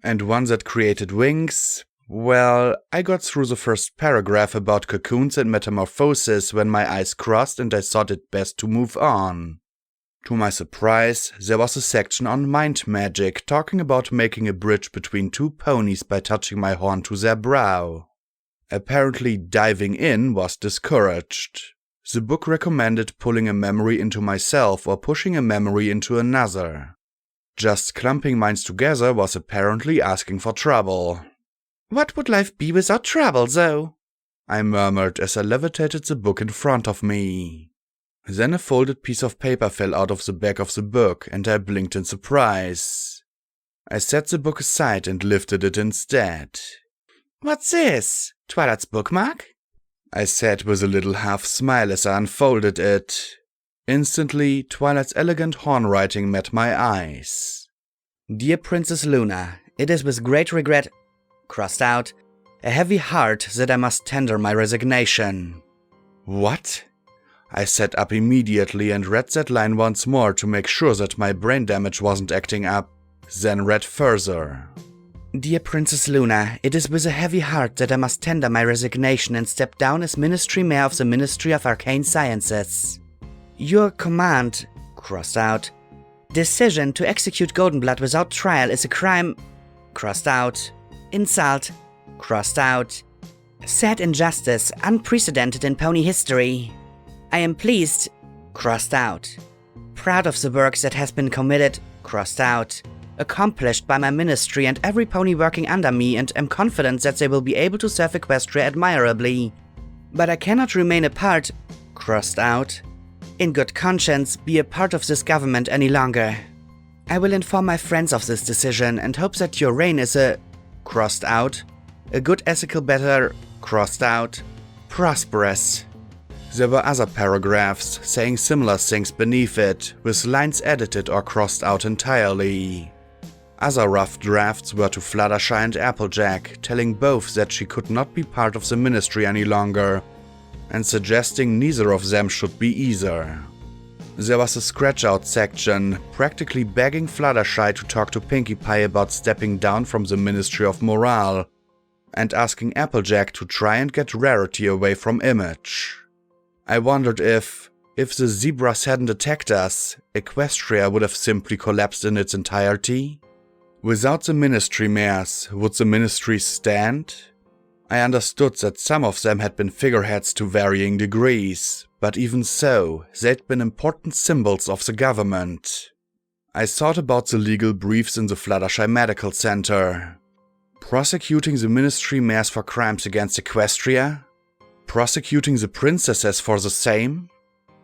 And one that created wings, well, I got through the first paragraph about cocoons and metamorphosis when my eyes crossed and I thought it best to move on. To my surprise, there was a section on mind magic talking about making a bridge between two ponies by touching my horn to their brow. Apparently diving in was discouraged. The book recommended pulling a memory into myself or pushing a memory into another. Just clumping minds together was apparently asking for trouble. What would life be without trouble, though? I murmured as I levitated the book in front of me. Then a folded piece of paper fell out of the back of the book and I blinked in surprise. I set the book aside and lifted it instead. What's this? Twilight's bookmark? I said with a little half smile as I unfolded it. Instantly, Twilight's elegant horn writing met my eyes. Dear Princess Luna, it is with great regret, crossed out, a heavy heart that I must tender my resignation. What? I sat up immediately and read that line once more to make sure that my brain damage wasn't acting up, then read further. Dear Princess Luna, it is with a heavy heart that I must tender my resignation and step down as Ministry Mayor of the Ministry of Arcane Sciences. Your command, crossed out, decision to execute Goldenblood without trial is a crime, crossed out, insult, crossed out, sad injustice, unprecedented in pony history. I am pleased, crossed out, proud of the work that has been committed, crossed out, accomplished by my ministry and every pony working under me, and am confident that they will be able to serve Equestria admirably. But I cannot remain apart, crossed out, in good conscience be a part of this government any longer. I will inform my friends of this decision and hope that your reign is a, crossed out, a good ethical better, crossed out, prosperous. There were other paragraphs saying similar things beneath it, with lines edited or crossed out entirely. Other rough drafts were to Fluttershy and Applejack, telling both that she could not be part of the ministry any longer, and suggesting neither of them should be either. There was a scratch-out section, practically begging Fluttershy to talk to Pinkie Pie about stepping down from the Ministry of Morale, and asking Applejack to try and get Rarity away from Image. I wondered if the zebras hadn't attacked us, Equestria would have simply collapsed in its entirety. Without the ministry mares, would the ministry stand? I understood that some of them had been figureheads to varying degrees, but even so, they'd been important symbols of the government. I thought about the legal briefs in the Fluttershy Medical Center. Prosecuting the ministry mares for crimes against Equestria? Prosecuting the princesses for the same?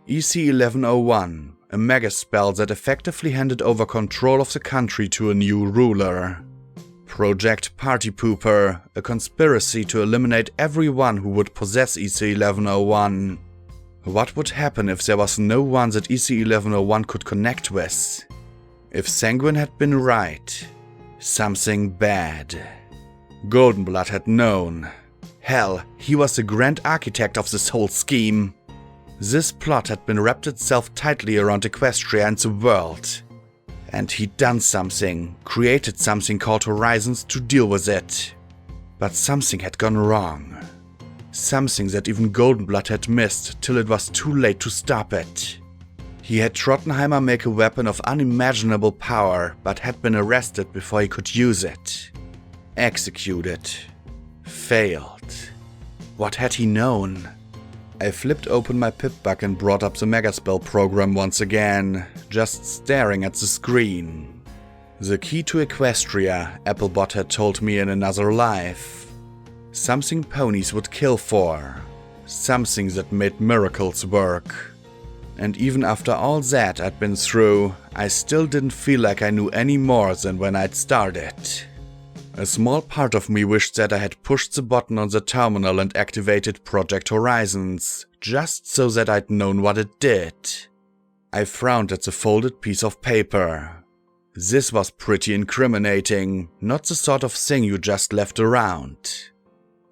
EC-1101, a mega-spell that effectively handed over control of the country to a new ruler. Project Party Pooper, a conspiracy to eliminate everyone who would possess EC-1101. What would happen if there was no one that EC-1101 could connect with? If Sanguine had been right, something bad. Goldenblood had known. Hell, he was the grand architect of this whole scheme. This plot had been wrapped itself tightly around Equestria and the world. And he'd done something, created something called Horizons to deal with it. But something had gone wrong. Something that even Goldenblood had missed till it was too late to stop it. He had Trottenheimer make a weapon of unimaginable power, but had been arrested before he could use it. Executed. Failed. What had he known? I flipped open my pip-buck and brought up the Megaspell program once again, just staring at the screen. The key to Equestria, Applebot had told me in another life. Something ponies would kill for. Something that made miracles work. And even after all that I'd been through, I still didn't feel like I knew any more than when I'd started. A small part of me wished that I had pushed the button on the terminal and activated Project Horizons, just so that I'd known what it did. I frowned at the folded piece of paper. This was pretty incriminating, not the sort of thing you just left around.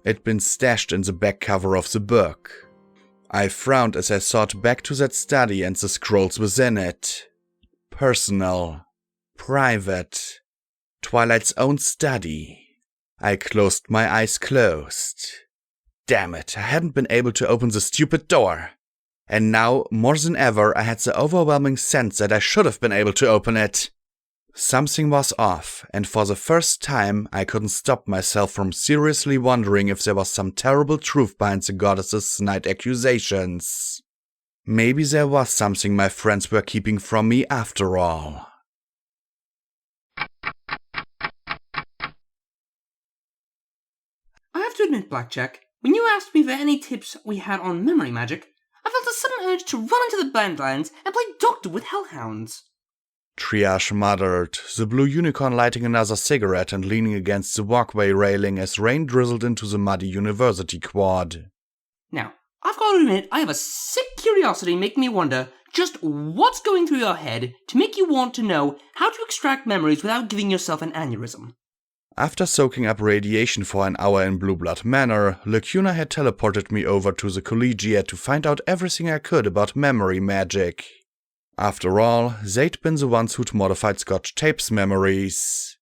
It'd been stashed in the back cover of the book. I frowned as I thought back to that study and the scrolls within it. Personal. Private. Twilight's own study. I closed my eyes closed. Damn it, I hadn't been able to open the stupid door. And now, more than ever, I had the overwhelming sense that I should have been able to open it. Something was off, and for the first time, I couldn't stop myself from seriously wondering if there was some terrible truth behind the goddess's snide accusations. Maybe there was something my friends were keeping from me after all. I have to admit, Blackjack, when you asked me for any tips we had on memory magic, I felt a sudden urge to run into the Badlands and play doctor with hellhounds. Triage muttered, the blue unicorn lighting another cigarette and leaning against the walkway railing as rain drizzled into the muddy university quad. Now, I've got to admit, I have a sick curiosity making me wonder just what's going through your head to make you want to know how to extract memories without giving yourself an aneurysm. After soaking up radiation for an hour in Blue Blood Manor, Lacuna had teleported me over to the Collegiate to find out everything I could about memory magic. After all, they'd been the ones who'd modified Scotch Tape's memories.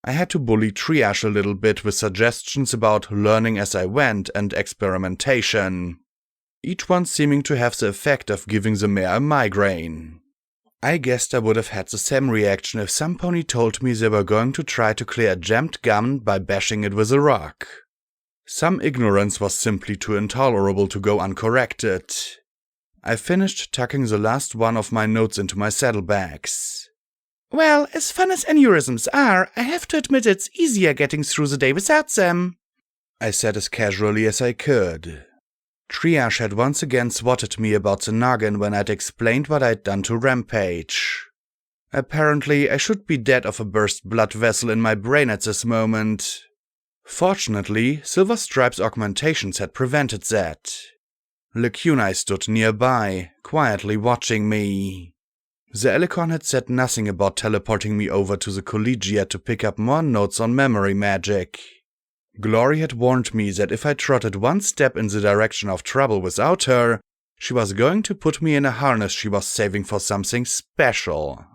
I had to bully Triage a little bit with suggestions about learning as I went and experimentation. Each one seeming to have the effect of giving the mare a migraine. I guessed I would have had the same reaction if some pony told me they were going to try to clear a jammed gum by bashing it with a rock. Some ignorance was simply too intolerable to go uncorrected. I finished tucking the last one of my notes into my saddlebags. Well, as fun as aneurysms are, I have to admit it's easier getting through the day without them, I said as casually as I could. Triage had once again swatted me about the noggin when I'd explained what I'd done to Rampage. Apparently, I should be dead of a burst blood vessel in my brain at this moment. Fortunately, Silver Stripe's augmentations had prevented that. Lacunai stood nearby, quietly watching me. The Alicorn had said nothing about teleporting me over to the Collegiate to pick up more notes on memory magic. Glory had warned me that if I trotted one step in the direction of trouble without her, she was going to put me in a harness she was saving for something special.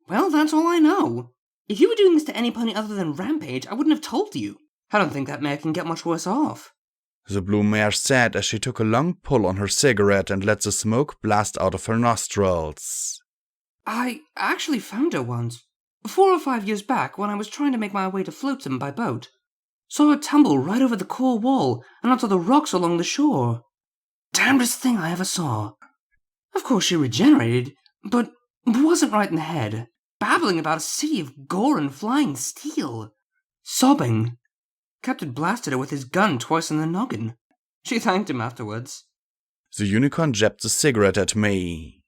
Well, that's all I know. If you were doing this to any pony other than Rampage, I wouldn't have told you. I don't think that mare can get much worse off. The blue mare said as she took a long pull on her cigarette and let the smoke blast out of her nostrils. I actually found her once. 4 or 5 years back when I was trying to make my way to Flotsam by boat. Saw her tumble right over the core wall and onto the rocks along the shore. Damnedest thing I ever saw. Of course she regenerated, but wasn't right in the head. Babbling about a city of gore and flying steel. Sobbing. Captain blasted her with his gun twice in the noggin. She thanked him afterwards. The unicorn jabbed the cigarette at me.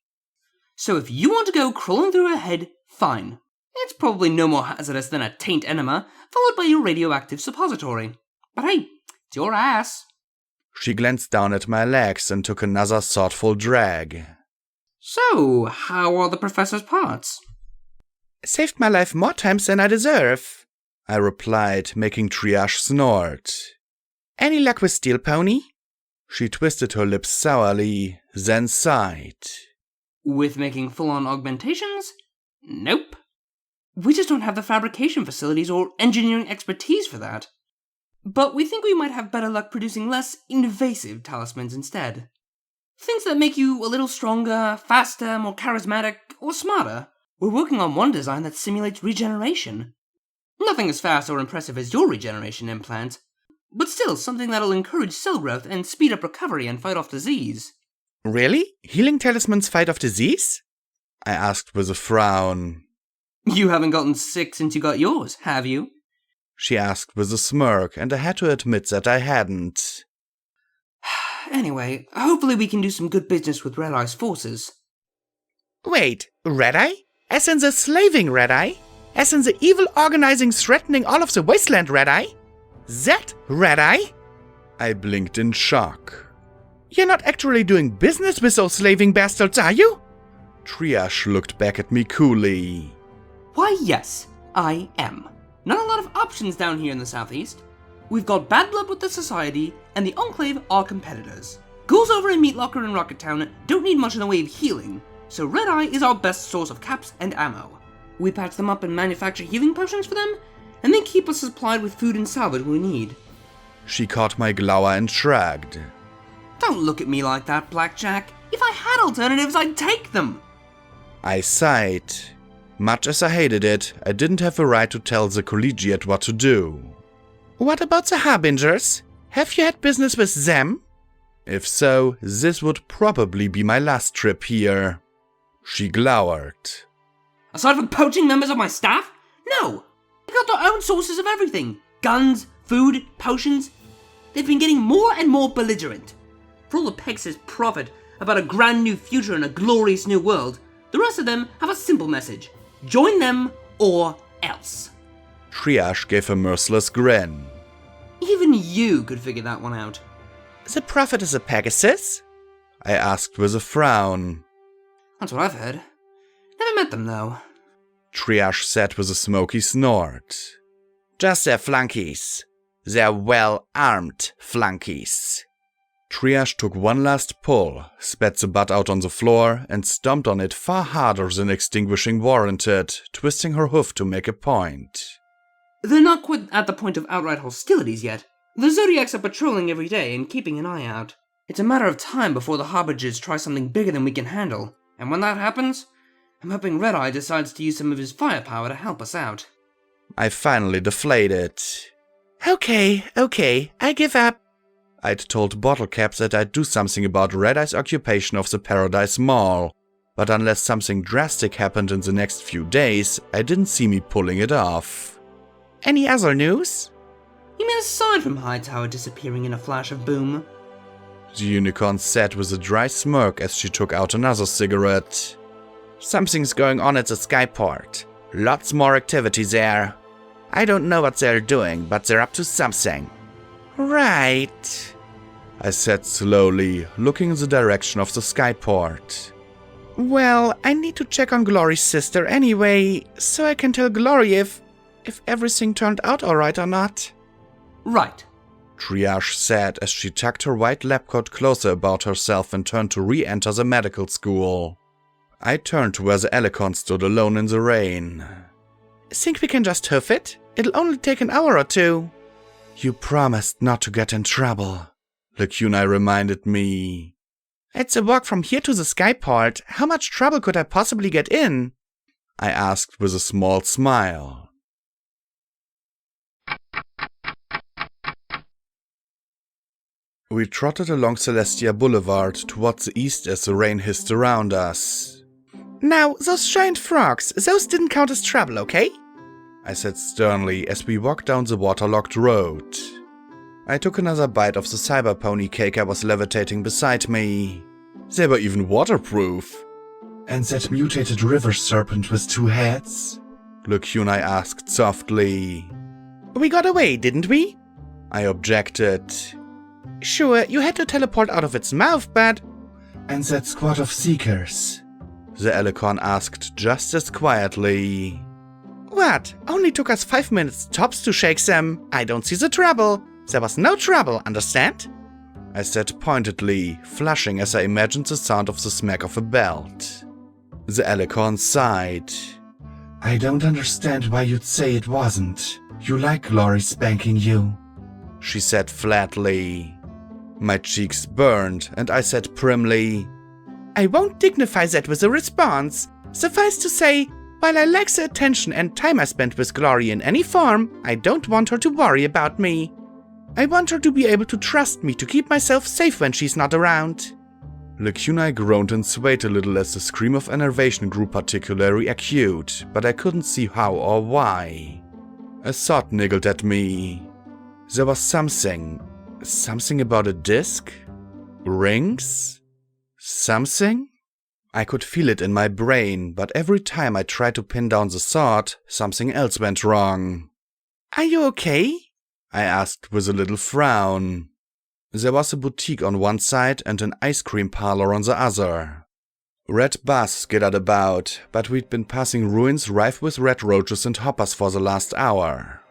So if you want to go crawling through her head, fine. It's probably no more hazardous than a taint enema, followed by your radioactive suppository. But hey, it's your ass. She glanced down at my legs and took another thoughtful drag. So, how are the professor's parts? Saved my life more times than I deserve, I replied, making Triage snort. Any luck with Steel Pony? She twisted her lips sourly, then sighed. With making full-on augmentations? Nope. We just don't have the fabrication facilities or engineering expertise for that. But we think we might have better luck producing less invasive talismans instead. Things that make you a little stronger, faster, more charismatic, or smarter. We're working on one design that simulates regeneration. Nothing as fast or impressive as your regeneration implant, but still something that'll encourage cell growth and speed up recovery and fight off disease. Really? Healing talismans fight off disease? I asked with a frown. You haven't gotten sick since you got yours, have you? She asked with a smirk, and I had to admit that I hadn't. Anyway, hopefully we can do some good business with Red Eye's forces. Wait, Red Eye? As in the slaving Red Eye? As in the evil organizing threatening all of the wasteland Red Eye? That Red Eye? I blinked in shock. You're not actually doing business with those slaving bastards, are you? Triage looked back at me coolly. Why, yes, I am. Not a lot of options down here in the southeast. We've got bad blood with the Society, and the Enclave are competitors. Ghouls over in Meat Locker and Rocket Town don't need much in the way of healing, so Red Eye is our best source of caps and ammo. We patch them up and manufacture healing potions for them, and they keep us supplied with food and salvage we need. She caught my glower and shrugged. Don't look at me like that, Blackjack. If I had alternatives, I'd take them. I sighed. Much as I hated it, I didn't have a right to tell the Collegiate what to do. What about the Harbingers? Have you had business with them? If so, this would probably be my last trip here. She glowered. Aside from poaching members of my staff? No! They've got their own sources of everything. Guns, food, potions. They've been getting more and more belligerent. For all the Pegasus profit about a grand new future and a glorious new world, the rest of them have a simple message. Join them or else. Triage gave a merciless grin. Even you could figure that one out. The Prophet is a Pegasus? I asked with a frown. That's what I've heard. Never met them, though. Triage said with a smoky snort. Just their flunkies. They're well-armed flunkies. Triage took one last pull, spat the butt out on the floor, and stomped on it far harder than extinguishing warranted, twisting her hoof to make a point. They're not quite at the point of outright hostilities yet. The Zodiacs are patrolling every day and keeping an eye out. It's a matter of time before the Harbingers try something bigger than we can handle. And when that happens, I'm hoping Red Eye decides to use some of his firepower to help us out. I finally deflated. Okay, I give up. I'd told Bottlecap that I'd do something about Red Eye's occupation of the Paradise Mall, but unless something drastic happened in the next few days, I didn't see me pulling it off. Any other news? You mean aside from Hightower disappearing in a flash of boom? The unicorn said with a dry smirk as she took out another cigarette. Something's going on at the Skyport. Lots more activity there. I don't know what they're doing, but they're up to something. Right, I said slowly, looking in the direction of the skyport. well, I need to check on Glory's sister anyway, so I can tell Glory if everything turned out alright or not. Right. Triage said as she tucked her white lab coat closer about herself and turned to re-enter the medical school. I turned to where the Elecon stood alone in the rain. Think we can just hoof it? It'll only take an hour or two. You promised not to get in trouble, Lacuna reminded me. It's a walk from here to the skyport. How much trouble could I possibly get in? I asked with a small smile. We trotted along Celestia Boulevard towards the east as the rain hissed around us. Now, those giant frogs, those didn't count as trouble, okay? I said sternly as we walked down the waterlogged road. I took another bite of the cyber pony cake I was levitating beside me. They were even waterproof. And that mutated river serpent with 2 heads? Lacuna asked softly. We got away, didn't we? I objected. Sure, you had to teleport out of its mouth, but... And that squad of seekers? The Elecon asked just as quietly. What? Only took us 5 minutes tops to shake them. I don't see the trouble. There was no trouble, understand? I said pointedly, flushing as I imagined the sound of the smack of a belt. The Elecon sighed. I don't understand why you'd say it wasn't. You like Glory spanking you, she said flatly. My cheeks burned, and I said primly, I won't dignify that with a response. Suffice to say, while I lack the attention and time I spent with Glory in any form, I don't want her to worry about me. I want her to be able to trust me to keep myself safe when she's not around. Lacuna groaned and swayed a little as the scream of enervation grew particularly acute, but I couldn't see how or why. A thought niggled at me. There was something about a disc? Rings? Something? I could feel it in my brain, but every time I tried to pin down the thought, something else went wrong. Are you okay? I asked with a little frown. There was a boutique on one side and an ice cream parlor on the other. Red bus skittered about, but we'd been passing ruins rife with red roaches and hoppers for the last hour.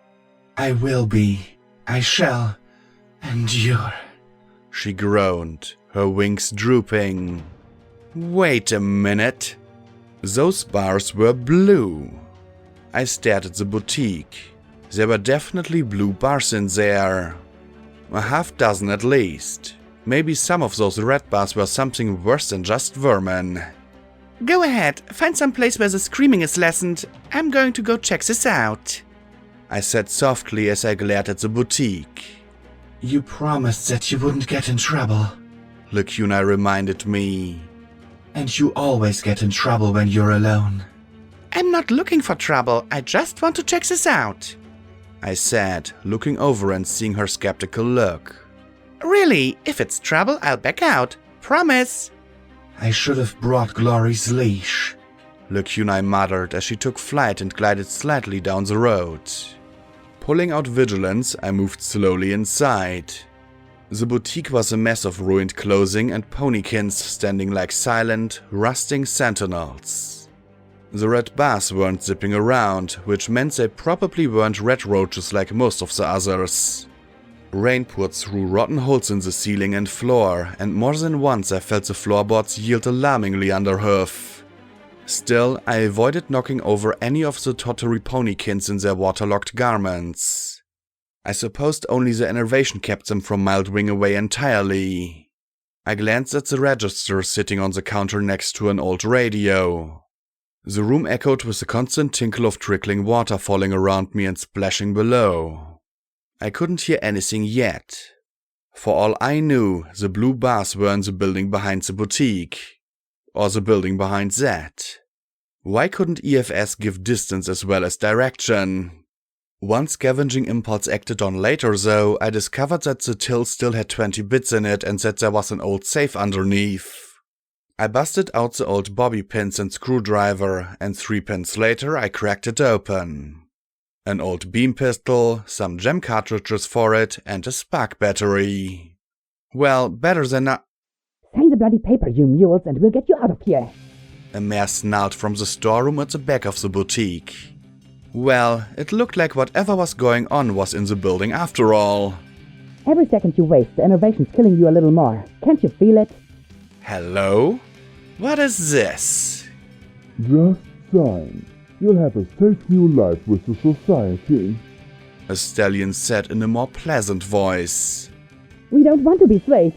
I will be. I shall endure, she groaned, her wings drooping. Wait a minute. Those bars were blue. I stared at the boutique. There were definitely blue bars in there. A half dozen at least. Maybe some of those red bars were something worse than just vermin. Go ahead, find some place where the screaming is lessened. I'm going to go check this out, I said softly as I glared at the boutique. You promised that you wouldn't get in trouble, Lacuna reminded me. And you always get in trouble when you're alone. I'm not looking for trouble, I just want to check this out, I said, looking over and seeing her skeptical look. Really, if it's trouble, I'll back out. Promise. I should have brought Glory's leash, Lacuna muttered as she took flight and glided slightly down the road. Pulling out Vigilance, I moved slowly inside. The boutique was a mess of ruined clothing and ponykins standing like silent, rusting sentinels. The red bars weren't zipping around, which meant they probably weren't red roaches like most of the others. Rain poured through rotten holes in the ceiling and floor, and more than once I felt the floorboards yield alarmingly under hoof. Still, I avoided knocking over any of the tottery ponykins in their waterlogged garments. I supposed only the enervation kept them from mildewing away entirely. I glanced at the register sitting on the counter next to an old radio. The room echoed with the constant tinkle of trickling water falling around me and splashing below. I couldn't hear anything yet. For all I knew, the blue bars were in the building behind the boutique. Or the building behind that. Why couldn't EFS give distance as well as direction? One scavenging impulse acted on later though, I discovered that the till still had 20 bits in it and that there was an old safe underneath. I busted out the old bobby pins and screwdriver, and 3 pins later I cracked it open. An old beam pistol, some gem cartridges for it, and a spark battery. Well, better than not. Sign the bloody paper, you mules, and we'll get you out of here. A mare snarled from the storeroom at the back of the boutique. Well, it looked like whatever was going on was in the building after all. Every second you waste, the innovation's killing you a little more. Can't you feel it? Hello? What is this? Just sign. You'll have a safe new life with the society. A stallion said in a more pleasant voice. We don't want to be slaves.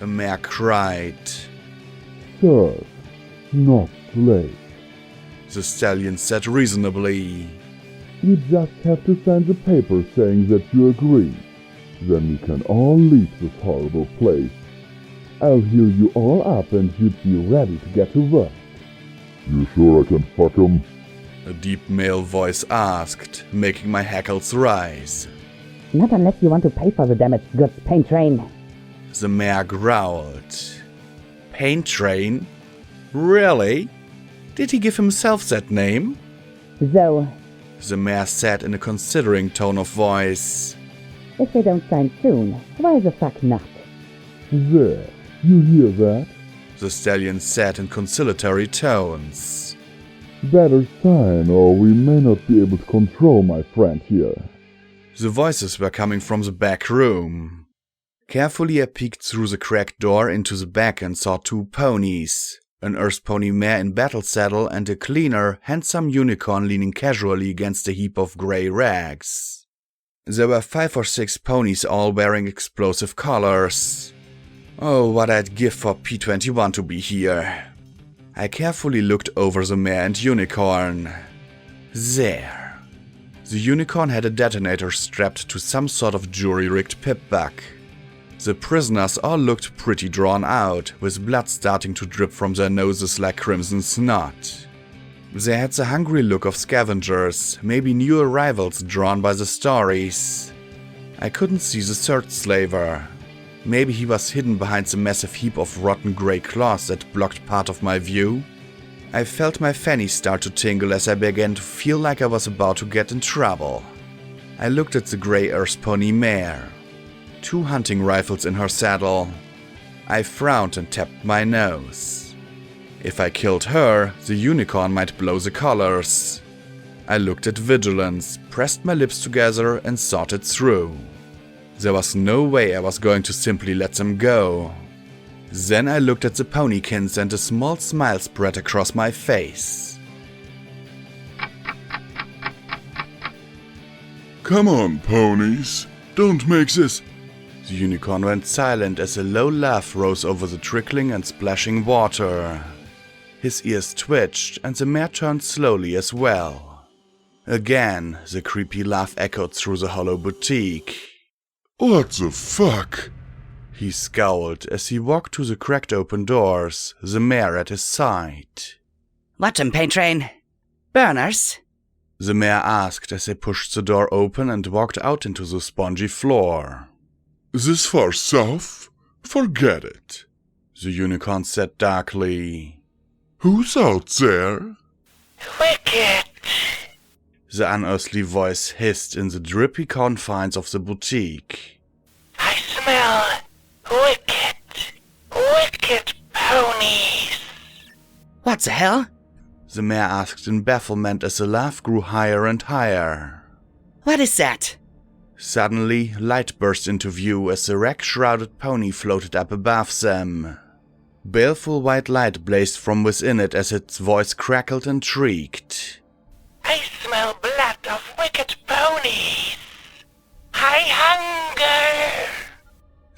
A mare cried. Serve, not slave. The stallion said reasonably. You just have to sign the paper saying that you agree. Then we can all leave this horrible place. I'll heal you all up and you'd be ready to get to work. You sure I can fuck 'em? A deep male voice asked, making my hackles rise. Not unless you want to pay for the damaged goods, Pain Train. The mare growled. Pain Train? Really? Did he give himself that name? So, The mare said in a considering tone of voice. if they don't sign soon, why the fuck not? There, you hear that? The stallion said in conciliatory tones. Better sign or we may not be able to control my friend here. The voices were coming from the back room. Carefully I peeked through the cracked door into the back and saw two ponies. An Earth pony mare in battle saddle and a cleaner, handsome unicorn leaning casually against a heap of grey rags. There were 5 or 6 ponies all wearing explosive collars. Oh, what I'd give for P21 to be here. I carefully looked over the mare and unicorn. There. The unicorn had a detonator strapped to some sort of jury-rigged pip-buck. The prisoners all looked pretty drawn out, with blood starting to drip from their noses like crimson snot. They had the hungry look of scavengers, maybe new arrivals drawn by the stories. I couldn't see the third slaver. Maybe he was hidden behind the massive heap of rotten grey cloths that blocked part of my view. I felt my fanny start to tingle as I began to feel like I was about to get in trouble. I looked at the grey Earth pony mare. 2 hunting rifles in her saddle. I frowned and tapped my nose. If I killed her, the unicorn might blow the collars. I looked at Vigilance, pressed my lips together and thought it through. There was no way I was going to simply let them go. Then I looked at the ponykins and a small smile spread across my face. Come on, ponies. Don't make this. The unicorn went silent as a low laugh rose over the trickling and splashing water. His ears twitched and the mare turned slowly as well. Again, the creepy laugh echoed through the hollow boutique. What the fuck? He scowled as he walked to the cracked open doors, the mare at his side. What in, Pain Train? Burners? The mare asked as they pushed the door open and walked out into the spongy floor. This far south? Forget it. The unicorn said darkly. Who's out there? Wicked! The unearthly voice hissed in the drippy confines of the boutique. I smell wicked ponies. What the hell? The mare asked in bafflement as the laugh grew higher and higher. What is that? Suddenly, light burst into view as the wreck-shrouded pony floated up above them. Baleful white light blazed from within it as its voice crackled and shrieked. I smell blood of wicked ponies. I hunger.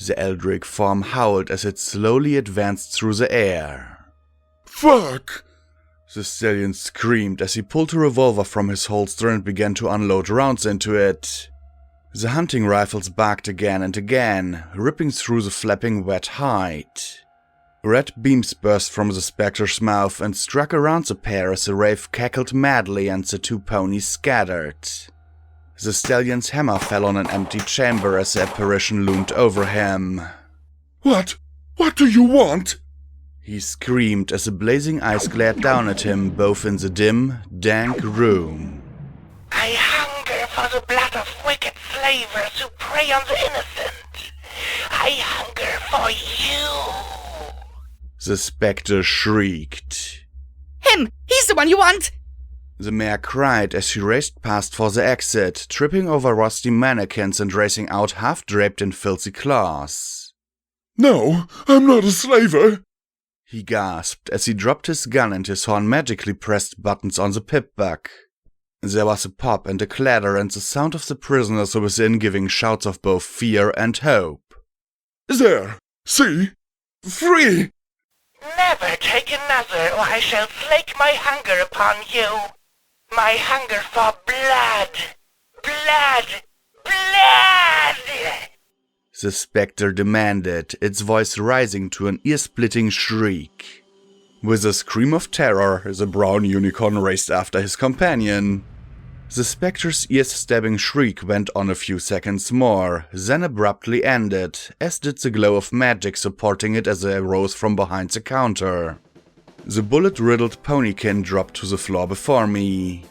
The eldritch form howled as it slowly advanced through the air. Fuck! The stallion screamed as he pulled a revolver from his holster and began to unload rounds into it. The hunting rifles barked again and again, ripping through the flapping wet hide. Red beams burst from the spectre's mouth and struck around the pair as the rave cackled madly and the 2 ponies scattered. The stallion's hammer fell on an empty chamber as the apparition loomed over him. What? What do you want? He screamed as the blazing eyes glared down at him, both in the dim, dank room. I hunger. the blood of wicked slavers who prey on the innocent. I hunger for you. The spectre shrieked. Him! He's the one you want! The mare cried as she raced past for the exit, tripping over rusty mannequins and racing out half-draped in filthy claws. No, I'm not a slaver! He gasped as he dropped his gun and his horn magically pressed buttons on the pip-buck. There was a pop and a clatter and the sound of the prisoners within giving shouts of both fear and hope. There! See? Free! Never take another, or I shall slake my hunger upon you. My hunger for blood! Blood! Blood! The spectre demanded, its voice rising to an ear-splitting shriek. With a scream of terror, the brown unicorn raced after his companion. The spectre's ear-stabbing shriek went on a few seconds more, then abruptly ended, as did the glow of magic supporting it as it arose from behind the counter. The bullet-riddled ponykin dropped to the floor before me.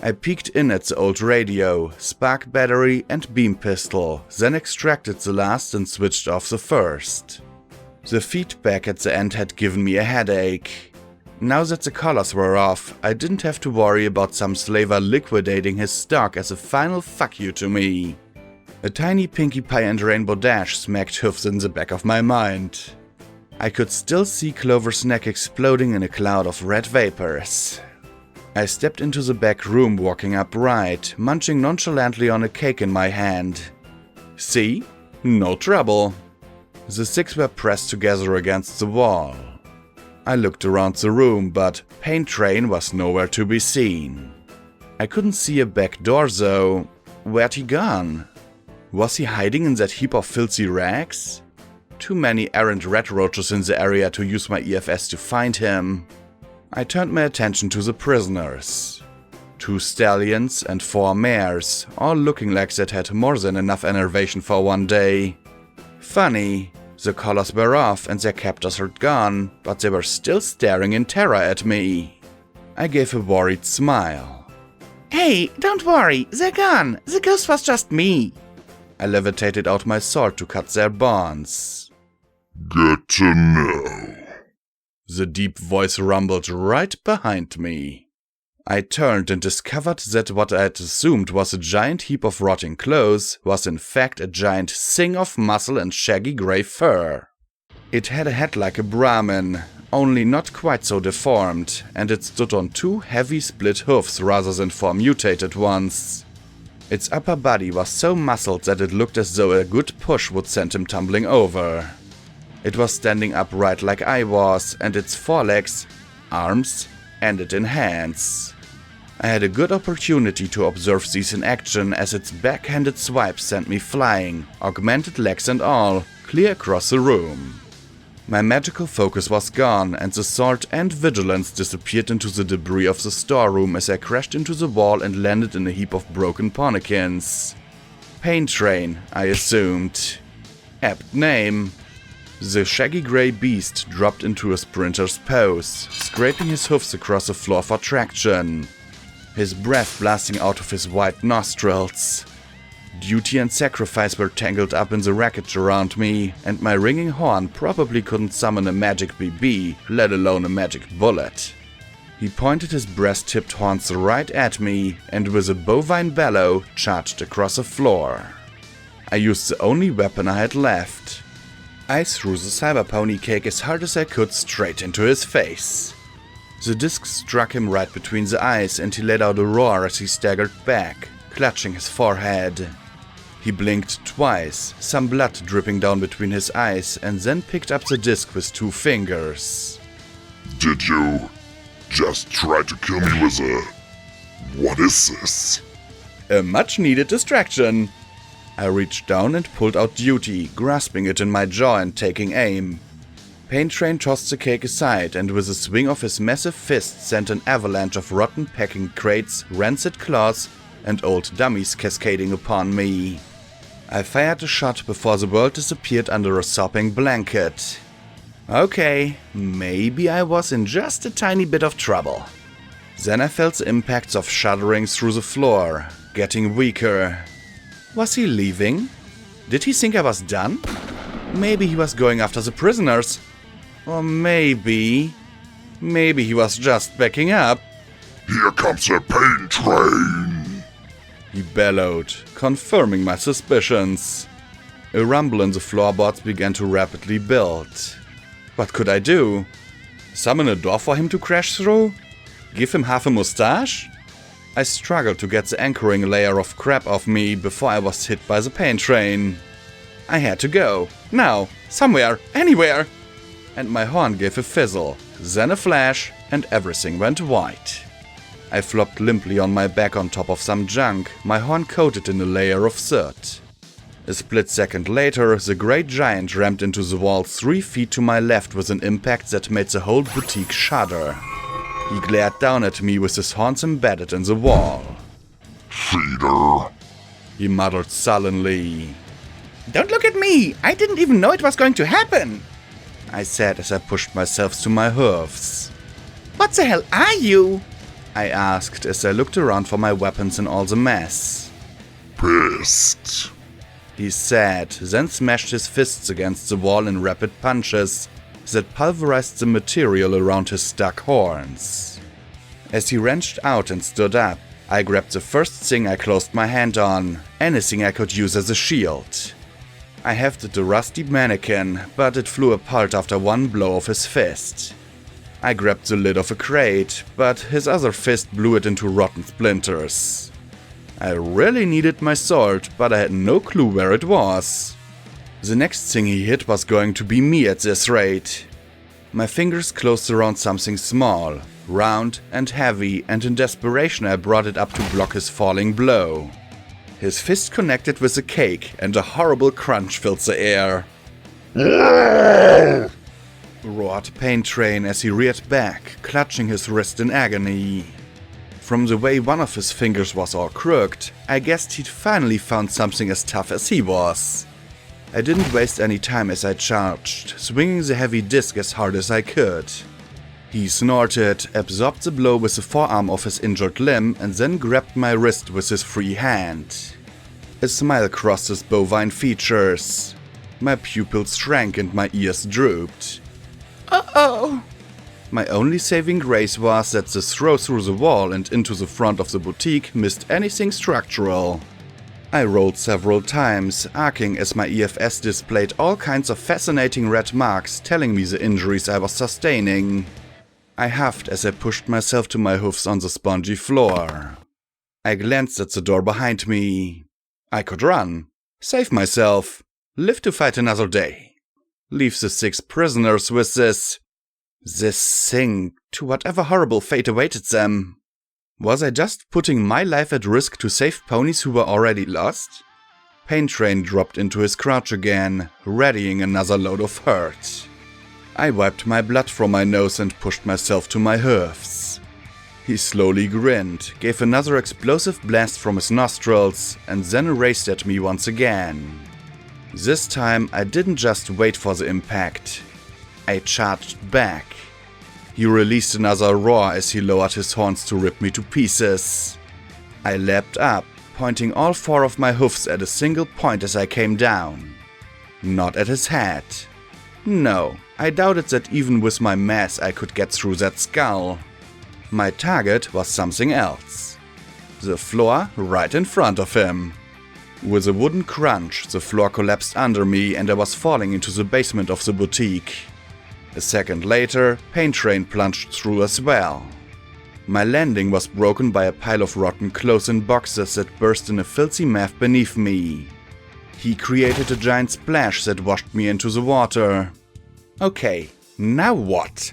I peeked in at the old radio, spark battery and beam pistol, then extracted the last and switched off the first. The feedback at the end had given me a headache. Now that the colors were off, I didn't have to worry about some slaver liquidating his stock as a final fuck you to me. A tiny Pinkie Pie and Rainbow Dash smacked hoofs in the back of my mind. I could still see Clover's neck exploding in a cloud of red vapors. I stepped into the back room walking upright, munching nonchalantly on a cake in my hand. See? No trouble. The six were pressed together against the wall. I looked around the room, but Pain Train was nowhere to be seen. I couldn't see a back door though. Where'd he gone? Was he hiding in that heap of filthy rags? Too many errant rat roaches in the area to use my EFS to find him. I turned my attention to the prisoners. 2 stallions and 4 mares, all looking like they'd had more than enough enervation for one day. Funny, the collars were off and their captors were gone, but they were still staring in terror at me. I gave a worried smile. Hey, don't worry, they're gone. The ghost was just me. I levitated out my sword to cut their bonds. Good to know. The deep voice rumbled right behind me. I turned and discovered that what I had assumed was a giant heap of rotting clothes was in fact a giant thing of muscle and shaggy grey fur. It had a head like a Brahmin, only not quite so deformed, and it stood on 2 heavy split hoofs rather than 4 mutated ones. Its upper body was so muscled that it looked as though a good push would send him tumbling over. It was standing upright like I was, and its forelegs, arms, ended in hands. I had a good opportunity to observe these in action as its backhanded swipe sent me flying, augmented legs and all, clear across the room. My magical focus was gone, and the sword and vigilance disappeared into the debris of the storeroom as I crashed into the wall and landed in a heap of broken ponykins. Pain Train, I assumed. Apt name. The shaggy grey beast dropped into a sprinter's pose, scraping his hoofs across the floor for traction. His breath blasting out of his wide nostrils. Duty and sacrifice were tangled up in the wreckage around me, and my ringing horn probably couldn't summon a magic BB, let alone a magic bullet. He pointed his breast-tipped horns right at me, and with a bovine bellow, charged across the floor. I used the only weapon I had left. I threw the cyber pony cake as hard as I could straight into his face. The disc struck him right between the eyes and he let out a roar as he staggered back, clutching his forehead. He blinked twice, some blood dripping down between his eyes, and then picked up the disc with 2 fingers. Did you just try to kill me with a... What is this? A much-needed distraction. I reached down and pulled out Duty, grasping it in my jaw and taking aim. Pain Train tossed the cake aside and with a swing of his massive fist sent an avalanche of rotten packing crates, rancid claws, and old dummies cascading upon me. I fired a shot before the world disappeared under a sopping blanket. Okay, maybe I was in just a tiny bit of trouble. Then I felt the impacts of shuddering through the floor. getting weaker. Was he leaving? Did he think I was done? Maybe he was going after the prisoners. Or maybe he was just backing up. Here comes a pain train! He bellowed, confirming my suspicions. A rumble in the floorboards began to rapidly build. What could I do? Summon a door for him to crash through? Give him half a mustache? I struggled to get the anchoring layer of crap off me before I was hit by the pain train. I had to go. Now. Somewhere. Anywhere. And my horn gave a fizzle, then a flash, and everything went white. I flopped limply on my back on top of some junk, my horn coated in a layer of soot. A split second later, the great giant rammed into the wall 3 feet to my left with an impact that made the whole boutique shudder. He glared down at me with his horns embedded in the wall. Feeder, He muttered sullenly. Don't look at me! I didn't even know it was going to happen! I said as I pushed myself to my hoofs. What the hell are you? I asked as I looked around for my weapons in all the mess. pissed. He said, then smashed his fists against the wall in rapid punches that pulverized the material around his stuck horns. As he wrenched out and stood up, I grabbed the first thing I closed my hand on, anything I could use as a shield. I hefted the rusty mannequin, but it flew apart after one blow of his fist. I grabbed the lid of a crate, but his other fist blew it into rotten splinters. I really needed my sword, but I had no clue where it was. The next thing he hit was going to be me at this rate. My fingers closed around something small, round and heavy, and in desperation I brought it up to block his falling blow. His fist connected with a cake, and a horrible crunch filled the air. Roared Pain Train as he reared back, clutching his wrist in agony. From the way one of his fingers was all crooked, I guessed he'd finally found something as tough as he was. I didn't waste any time as I charged, swinging the heavy disc as hard as I could. He snorted, absorbed the blow with the forearm of his injured limb, and then grabbed my wrist with his free hand. A smile crossed his bovine features. My pupils shrank and my ears drooped. Uh-oh. My only saving grace was that the throw through the wall and into the front of the boutique missed anything structural. I rolled several times, arcing as my EFS displayed all kinds of fascinating red marks telling me the injuries I was sustaining. I huffed as I pushed myself to my hoofs on the spongy floor. I glanced at the door behind me. I could run, save myself, live to fight another day. Leave the 6 prisoners with this thing to whatever horrible fate awaited them. Was I just putting my life at risk to save ponies who were already lost? Pain Train dropped into his crouch again, readying another load of hurt. I wiped my blood from my nose and pushed myself to my hoofs. He slowly grinned, gave another explosive blast from his nostrils, and then raced at me once again. This time I didn't just wait for the impact. I charged back. He released another roar as he lowered his horns to rip me to pieces. I leapt up, pointing all 4 of my hoofs at a single point as I came down. Not at his head. No, I doubted that even with my mass I could get through that skull. My target was something else. The floor right in front of him. With a wooden crunch, the floor collapsed under me and I was falling into the basement of the boutique. A second later, Pain Train plunged through as well. My landing was broken by a pile of rotten clothes and boxes that burst in a filthy mass beneath me. He created a giant splash that washed me into the water. Okay, now what?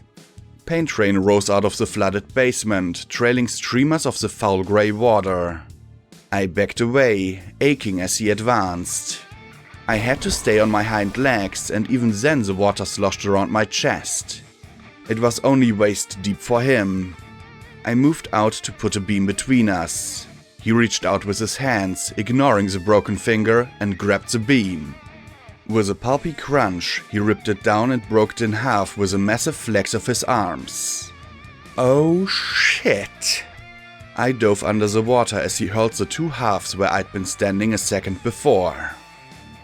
Pain Train rose out of the flooded basement, trailing streamers of the foul grey water. I backed away, aching as he advanced. I had to stay on my hind legs, and even then the water sloshed around my chest. It was only waist deep for him. I moved out to put a beam between us. He reached out with his hands, ignoring the broken finger, and grabbed the beam. With a pulpy crunch, he ripped it down and broke it in half with a massive flex of his arms. Oh shit! I dove under the water as he hurled the two halves where I'd been standing a second before.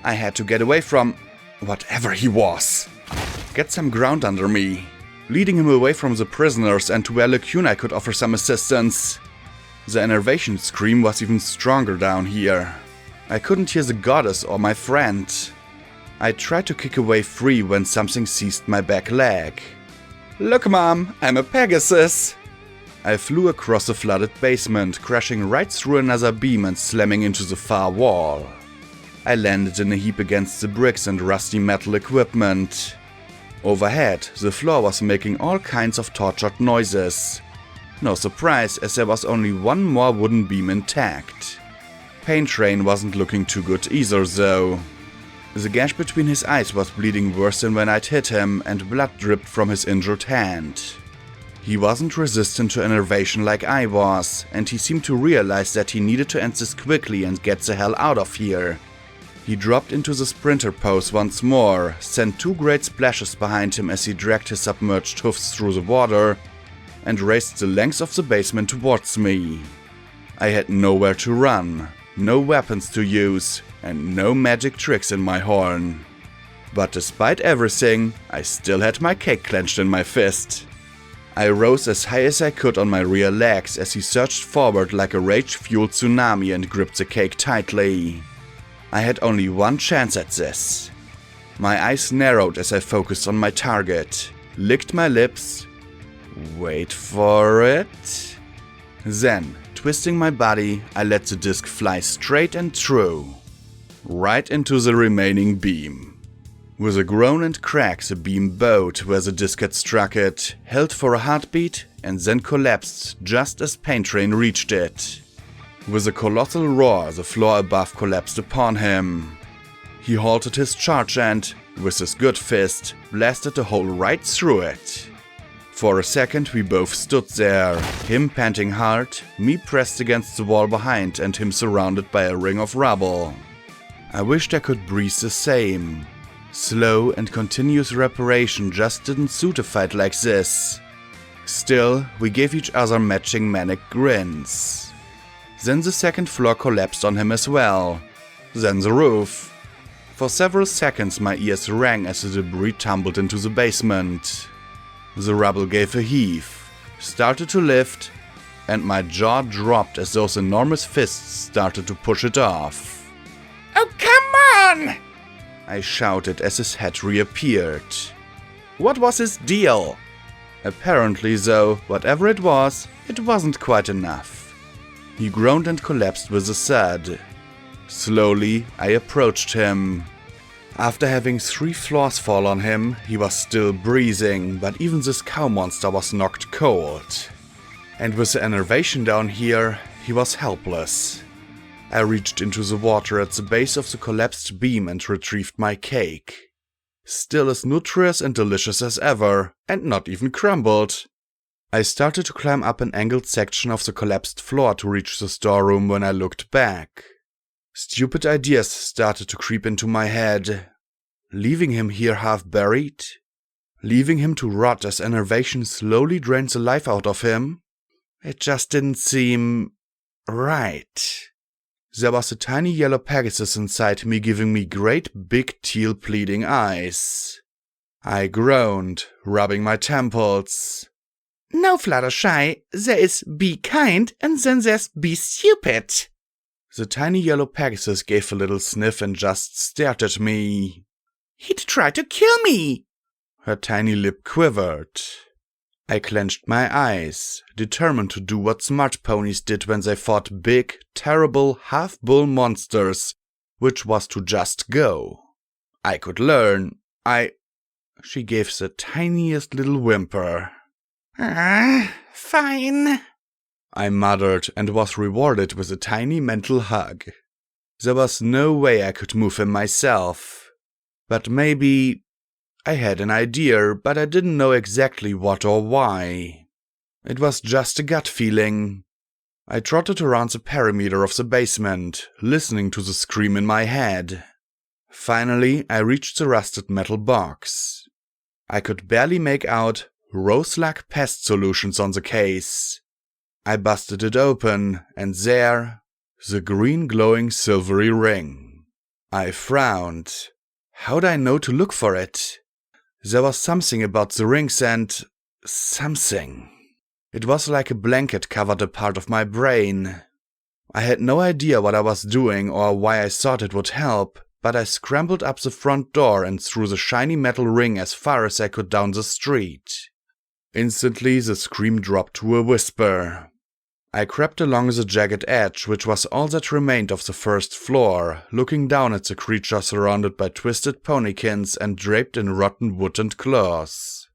I had to get away from whatever he was. Get some ground under me, leading him away from the prisoners and to where Lacuna could offer some assistance. The enervation scream was even stronger down here. I couldn't hear the goddess or my friend. I tried to kick away free when something seized my back leg. Look, Mom, I'm a Pegasus! I flew across the flooded basement, crashing right through another beam and slamming into the far wall. I landed in a heap against the bricks and rusty metal equipment. Overhead, the floor was making all kinds of tortured noises. No surprise, as there was only one more wooden beam intact. Pain Train wasn't looking too good either, though. The gash between his eyes was bleeding worse than when I'd hit him, and blood dripped from his injured hand. He wasn't resistant to enervation like I was, and he seemed to realize that he needed to end this quickly and get the hell out of here. He dropped into the sprinter pose once more, sent two great splashes behind him as he dragged his submerged hoofs through the water, and raced the length of the basement towards me. I had nowhere to run, no weapons to use, and no magic tricks in my horn. But despite everything, I still had my cake clenched in my fist. I rose as high as I could on my rear legs as he surged forward like a rage-fueled tsunami and gripped the cake tightly. I had only one chance at this. My eyes narrowed as I focused on my target, licked my lips, wait for it. Then, twisting my body, I let the disc fly straight and true, right into the remaining beam. With a groan and crack, the beam bowed where the disc had struck it, held for a heartbeat, and then collapsed just as Pain Train reached it. With a colossal roar, the floor above collapsed upon him. He halted his charge and, with his good fist, blasted a hole right through it. For a second we both stood there, him panting hard, me pressed against the wall behind and him surrounded by a ring of rubble. I wished I could breathe the same. Slow and continuous reparation just didn't suit a fight like this. Still, we gave each other matching manic grins. Then the second floor collapsed on him as well. Then the roof. For several seconds my ears rang as the debris tumbled into the basement. The rubble gave a heave, started to lift, and my jaw dropped as those enormous fists started to push it off. Oh, come on! I shouted as his head reappeared. What was his deal? Apparently, though, whatever it wasn't quite enough. He groaned and collapsed with a thud. Slowly, I approached him. After having 3 floors fall on him, he was still breathing, but even this cow monster was knocked cold. And with the enervation down here, he was helpless. I reached into the water at the base of the collapsed beam and retrieved my cake. Still as nutritious and delicious as ever, and not even crumbled. I started to climb up an angled section of the collapsed floor to reach the storeroom when I looked back. Stupid ideas started to creep into my head. Leaving him here half buried? Leaving him to rot as enervation slowly drains the life out of him? It just didn't seem right. There was a tiny yellow Pegasus inside me giving me great big teal pleading eyes. I groaned, rubbing my temples. No, Fluttershy, there is be kind and then there's be stupid. The tiny yellow Pegasus gave a little sniff and just stared at me. He'd try to kill me. Her tiny lip quivered. I clenched my eyes, determined to do what smart ponies did when they fought big, terrible, half-bull monsters, which was to just go. I could learn. She gave the tiniest little whimper. Fine. I muttered and was rewarded with a tiny mental hug. There was no way I could move him myself. But maybe I had an idea, but I didn't know exactly what or why. It was just a gut feeling. I trotted around the perimeter of the basement, listening to the scream in my head. Finally, I reached the rusted metal box. I could barely make out Rose-like pest solutions on the case. I busted it open, and there, the green glowing silvery ring. I frowned. How'd I know to look for it? There was something about the rings and something. It was like a blanket covered a part of my brain. I had no idea what I was doing or why I thought it would help, but I scrambled up the front door and threw the shiny metal ring as far as I could down the street. Instantly, the scream dropped to a whisper. I crept along the jagged edge, which was all that remained of the first floor, looking down at the creature surrounded by twisted ponykins and draped in rotten wood and claws.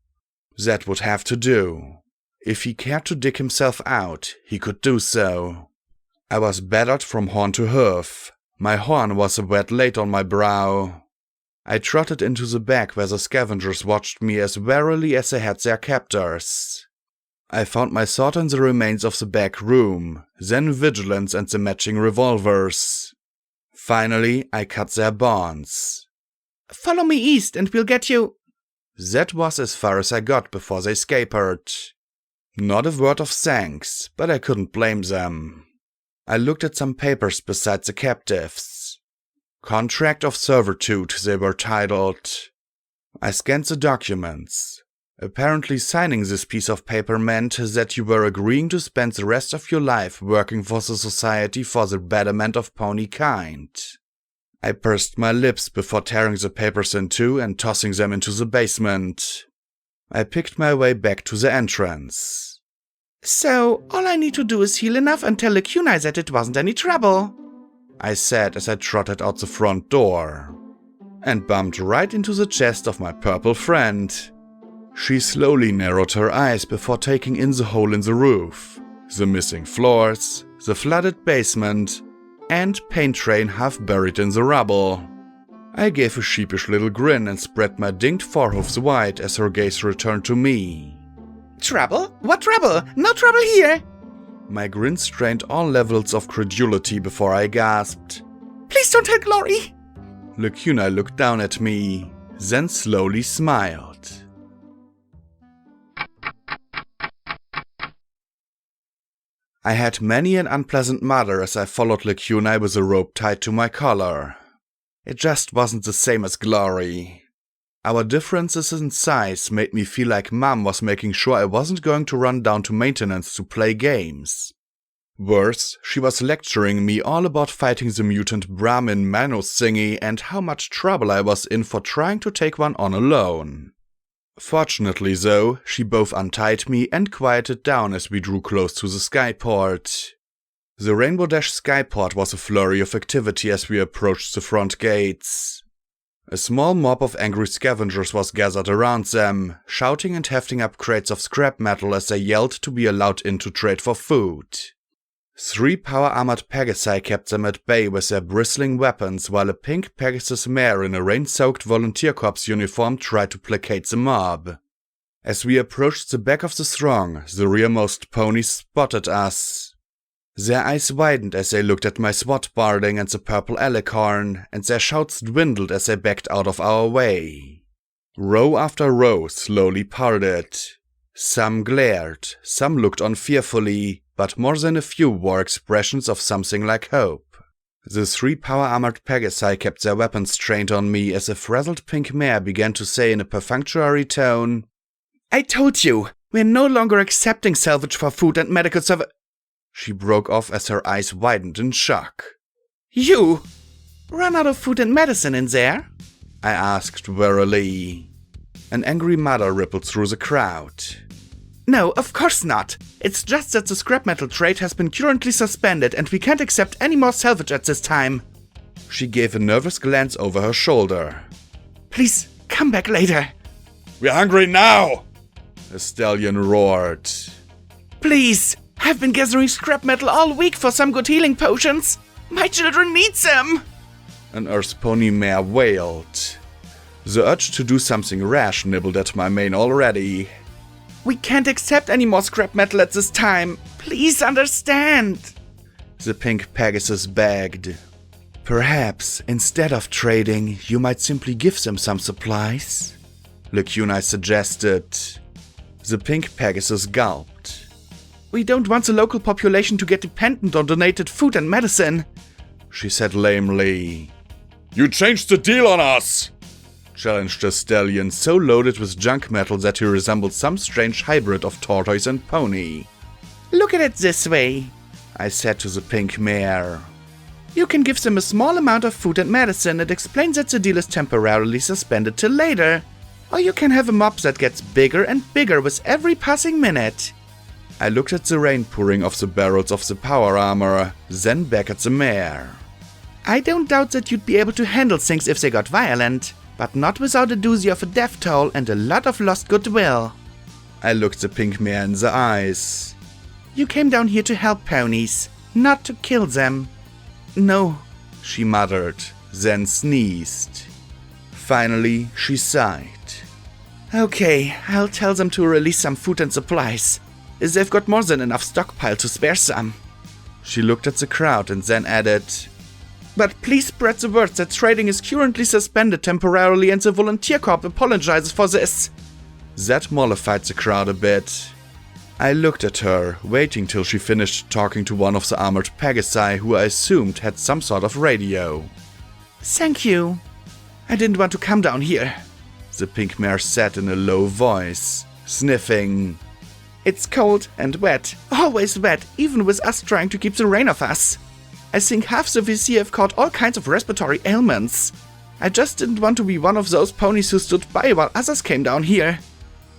That would have to do. If he cared to dig himself out, he could do so. I was battered from horn to hoof. My horn was a wet late on my brow. I trotted into the back where the scavengers watched me as warily as they had their captors. I found my sword in the remains of the back room, then vigilance and the matching revolvers. Finally, I cut their bonds. Follow me east and we'll get you. That was as far as I got before they scapered. Not a word of thanks, but I couldn't blame them. I looked at some papers beside the captives. Contract of servitude, they were titled. I scanned the documents. Apparently signing this piece of paper meant that you were agreeing to spend the rest of your life working for the Society for the Betterment of Pony Kind. I pursed my lips before tearing the papers in two and tossing them into the basement. I picked my way back to the entrance. So, all I need to do is heal enough and tell Lacuna that it wasn't any trouble, I said as I trotted out the front door. And bumped right into the chest of my purple friend. She slowly narrowed her eyes before taking in the hole in the roof, the missing floors, the flooded basement, and paint train half buried in the rubble. I gave a sheepish little grin and spread my dinged forehoofs wide as her gaze returned to me. Trouble? What trouble? No trouble here! My grin strained all levels of credulity before I gasped. Please don't tell Glory! Lacuna looked down at me, then slowly smiled. I had many an unpleasant mutter as I followed Lacuna with a rope tied to my collar. It just wasn't the same as Glory. Our differences in size made me feel like Mom was making sure I wasn't going to run down to maintenance to play games. Worse, she was lecturing me all about fighting the mutant Brahmin Manos thingy and how much trouble I was in for trying to take one on alone. Fortunately though, she both untied me and quieted down as we drew close to the skyport. The Rainbow Dash skyport was a flurry of activity as we approached the front gates. A small mob of angry scavengers was gathered around them, shouting and hefting up crates of scrap metal as they yelled to be allowed in to trade for food. 3 power-armored Pegasi kept them at bay with their bristling weapons, while a pink Pegasus mare in a rain-soaked volunteer corps uniform tried to placate the mob. As we approached the back of the throng, the rearmost ponies spotted us. Their eyes widened as they looked at my SWAT barding and the purple alicorn, and their shouts dwindled as they backed out of our way. Row after row slowly parted. Some glared, some looked on fearfully, but more than a few wore expressions of something like hope. The 3 power-armored Pegasi kept their weapons trained on me as a frazzled pink mare began to say in a perfunctory tone, I told you, we're no longer accepting salvage for food and medical service. She broke off as her eyes widened in shock. You! Run out of food and medicine in there? I asked wearily. An angry mutter rippled through the crowd. No, of course not. It's just that the scrap metal trade has been currently suspended and we can't accept any more salvage at this time. She gave a nervous glance over her shoulder. Please, come back later. We're hungry now! A stallion roared. Please! I've been gathering scrap metal all week for some good healing potions. My children need them! An Earth pony mare wailed. The urge to do something rash nibbled at my mane already. We can't accept any more scrap metal at this time. Please understand. The pink Pegasus begged. Perhaps, instead of trading, you might simply give them some supplies? Lacuna suggested. The pink Pegasus gulped. We don't want the local population to get dependent on donated food and medicine, she said lamely. You changed the deal on us, challenged the stallion, so loaded with junk metal that he resembled some strange hybrid of tortoise and pony. Look at it this way, I said to the pink mare. You can give them a small amount of food and medicine and explain that the deal is temporarily suspended till later. Or you can have a mob that gets bigger and bigger with every passing minute. I looked at the rain pouring off the barrels of the power armor, then back at the mare. I don't doubt that you'd be able to handle things if they got violent, but not without a doozy of a death toll and a lot of lost goodwill. I looked the pink mare in the eyes. You came down here to help ponies, not to kill them. No, she muttered, then sneezed. Finally, she sighed. Okay, I'll tell them to release some food and supplies. They've got more than enough stockpile to spare some. She looked at the crowd and then added, But please spread the word that trading is currently suspended temporarily and the Volunteer Corps apologizes for this. That mollified the crowd a bit. I looked at her, waiting till she finished talking to one of the armored Pegasi who I assumed had some sort of radio. Thank you. I didn't want to come down here, the pink mare said in a low voice, sniffing. It's cold and wet, always wet, even with us trying to keep the rain off us. I think half the VC have caught all kinds of respiratory ailments. I just didn't want to be one of those ponies who stood by while others came down here.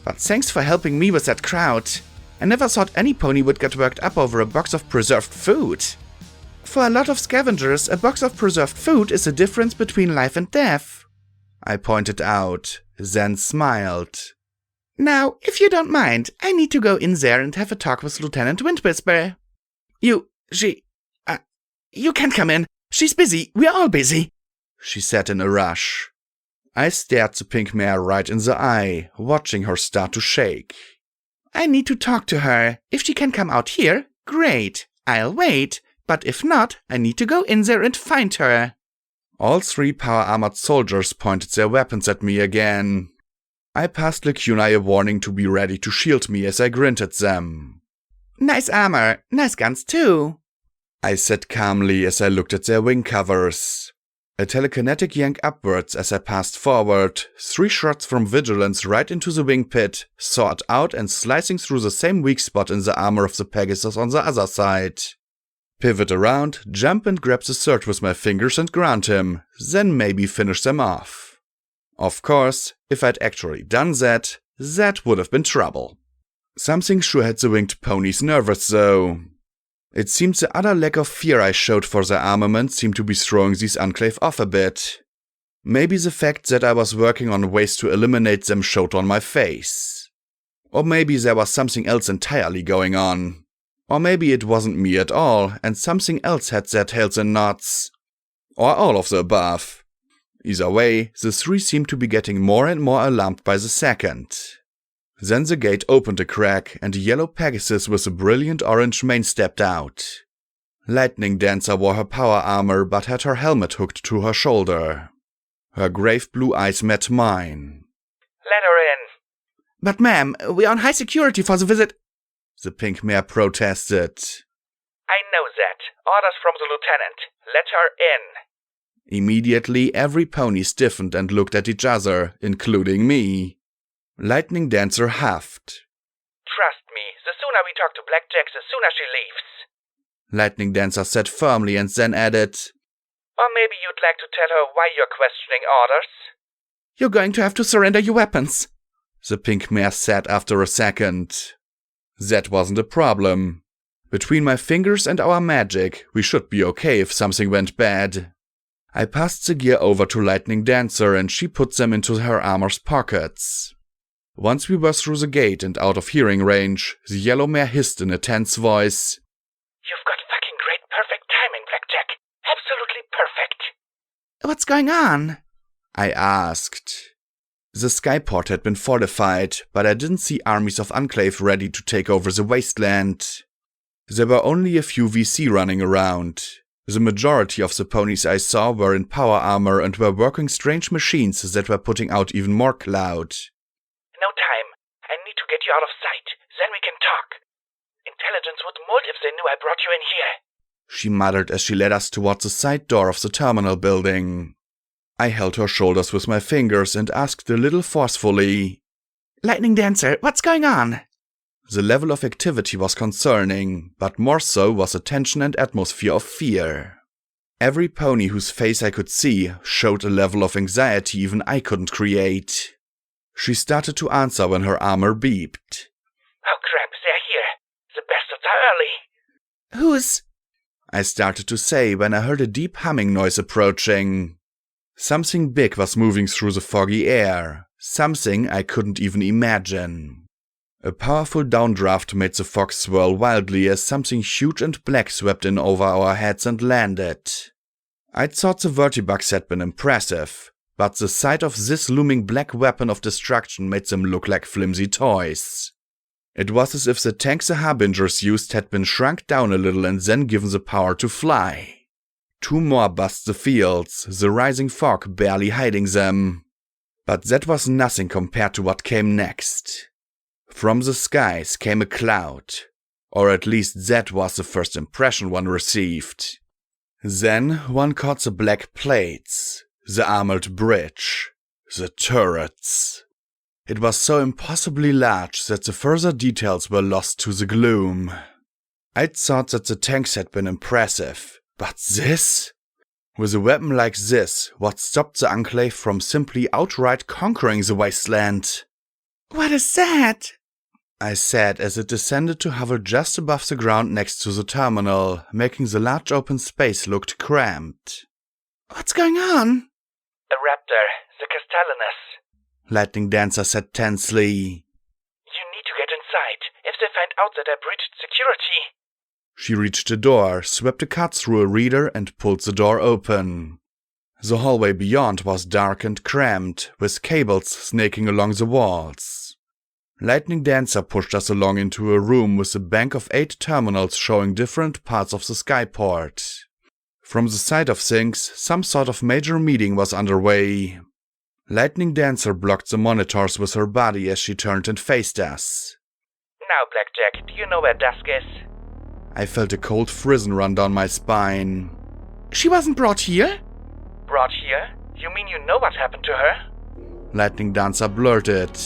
But thanks for helping me with that crowd. I never thought any pony would get worked up over a box of preserved food. For a lot of scavengers, a box of preserved food is the difference between life and death, I pointed out, then smiled. Now, if you don't mind, I need to go in there and have a talk with Lieutenant Windwhisper. You can't come in. She's busy. We're all busy, she said in a rush. I stared the pink mare right in the eye, watching her start to shake. I need to talk to her. If she can come out here, great. I'll wait. But if not, I need to go in there and find her. All 3 power-armored soldiers pointed their weapons at me again. I passed Lacunai a warning to be ready to shield me as I grinned at them. Nice armor. Nice guns too, I said calmly as I looked at their wing covers. A telekinetic yank upwards as I passed forward, 3 shots from Vigilance right into the wing pit, sawed out and slicing through the same weak spot in the armor of the Pegasus on the other side. Pivot around, jump and grab the third with my fingers and ground him, then maybe finish them off. Of course, if I'd actually done that, that would have been trouble. Something sure had the winged ponies nervous though. It seemed the utter lack of fear I showed for their armament seemed to be throwing these Enclave off a bit. Maybe the fact that I was working on ways to eliminate them showed on my face. Or maybe there was something else entirely going on. Or maybe it wasn't me at all, and something else had their tails in knots. Or all of the above. Either way, the 3 seemed to be getting more and more alarmed by the second. Then the gate opened a crack, and a yellow Pegasus with a brilliant orange mane stepped out. Lightning Dancer wore her power armor but had her helmet hooked to her shoulder. Her grave blue eyes met mine. Let her in. But ma'am, we're on high security for the visit, the pink mare protested. I know that. Orders from the lieutenant. Let her in. Immediately, every pony stiffened and looked at each other, including me. Lightning Dancer huffed. Trust me, the sooner we talk to Blackjack, the sooner she leaves. Lightning Dancer said firmly and then added, Or maybe you'd like to tell her why you're questioning orders? You're going to have to surrender your weapons, the pink mare said after a second. That wasn't a problem. Between my fingers and our magic, we should be okay if something went bad. I passed the gear over to Lightning Dancer and she put them into her armor's pockets. Once we were through the gate and out of hearing range, the yellow mare hissed in a tense voice. You've got fucking great perfect timing, Blackjack. Absolutely perfect. What's going on? I asked. The skyport had been fortified, but I didn't see armies of Enclave ready to take over the wasteland. There were only a few VC running around. The majority of the ponies I saw were in power armor and were working strange machines that were putting out even more cloud. No time. I need to get you out of sight. Then we can talk. In intelligence would mold if they knew I brought you in here. She muttered as she led us towards the side door of the terminal building. I held her shoulders with my fingers and asked a little forcefully, Lightning Dancer, what's going on? The level of activity was concerning, but more so was the tension and atmosphere of fear. Every pony whose face I could see showed a level of anxiety even I couldn't create. She started to answer when her armor beeped. Oh crap, they're here. The bastards are early. Who's... I started to say when I heard a deep humming noise approaching. Something big was moving through the foggy air, something I couldn't even imagine. A powerful downdraft made the fog swirl wildly as something huge and black swept in over our heads and landed. I'd thought the vertibugs had been impressive, but the sight of this looming black weapon of destruction made them look like flimsy toys. It was as if the tanks the harbingers used had been shrunk down a little and then given the power to fly. 2 more bust the fields, the rising fog barely hiding them. But that was nothing compared to what came next. From the skies came a cloud, or at least that was the first impression one received. Then one caught the black plates, the armored bridge, the turrets. It was so impossibly large that the further details were lost to the gloom. I'd thought that the tanks had been impressive, but this? With a weapon like this, what stopped the Enclave from simply outright conquering the wasteland? What is that? I said as it descended to hover just above the ground next to the terminal, making the large open space look cramped. What's going on? A raptor, the Castellanus. Lightning Dancer said tensely. You need to get inside. If they find out that I breached security... She reached the door, swept a cut through a reader and pulled the door open. The hallway beyond was dark and cramped, with cables snaking along the walls. Lightning Dancer pushed us along into a room with a bank of 8 terminals showing different parts of the skyport. From the side of things, some sort of major meeting was underway. Lightning Dancer blocked the monitors with her body as she turned and faced us. Now, Blackjack, do you know where Dusk is? I felt a cold frisson run down my spine. She wasn't brought here? Brought here? You mean you know what happened to her? Lightning Dancer blurted.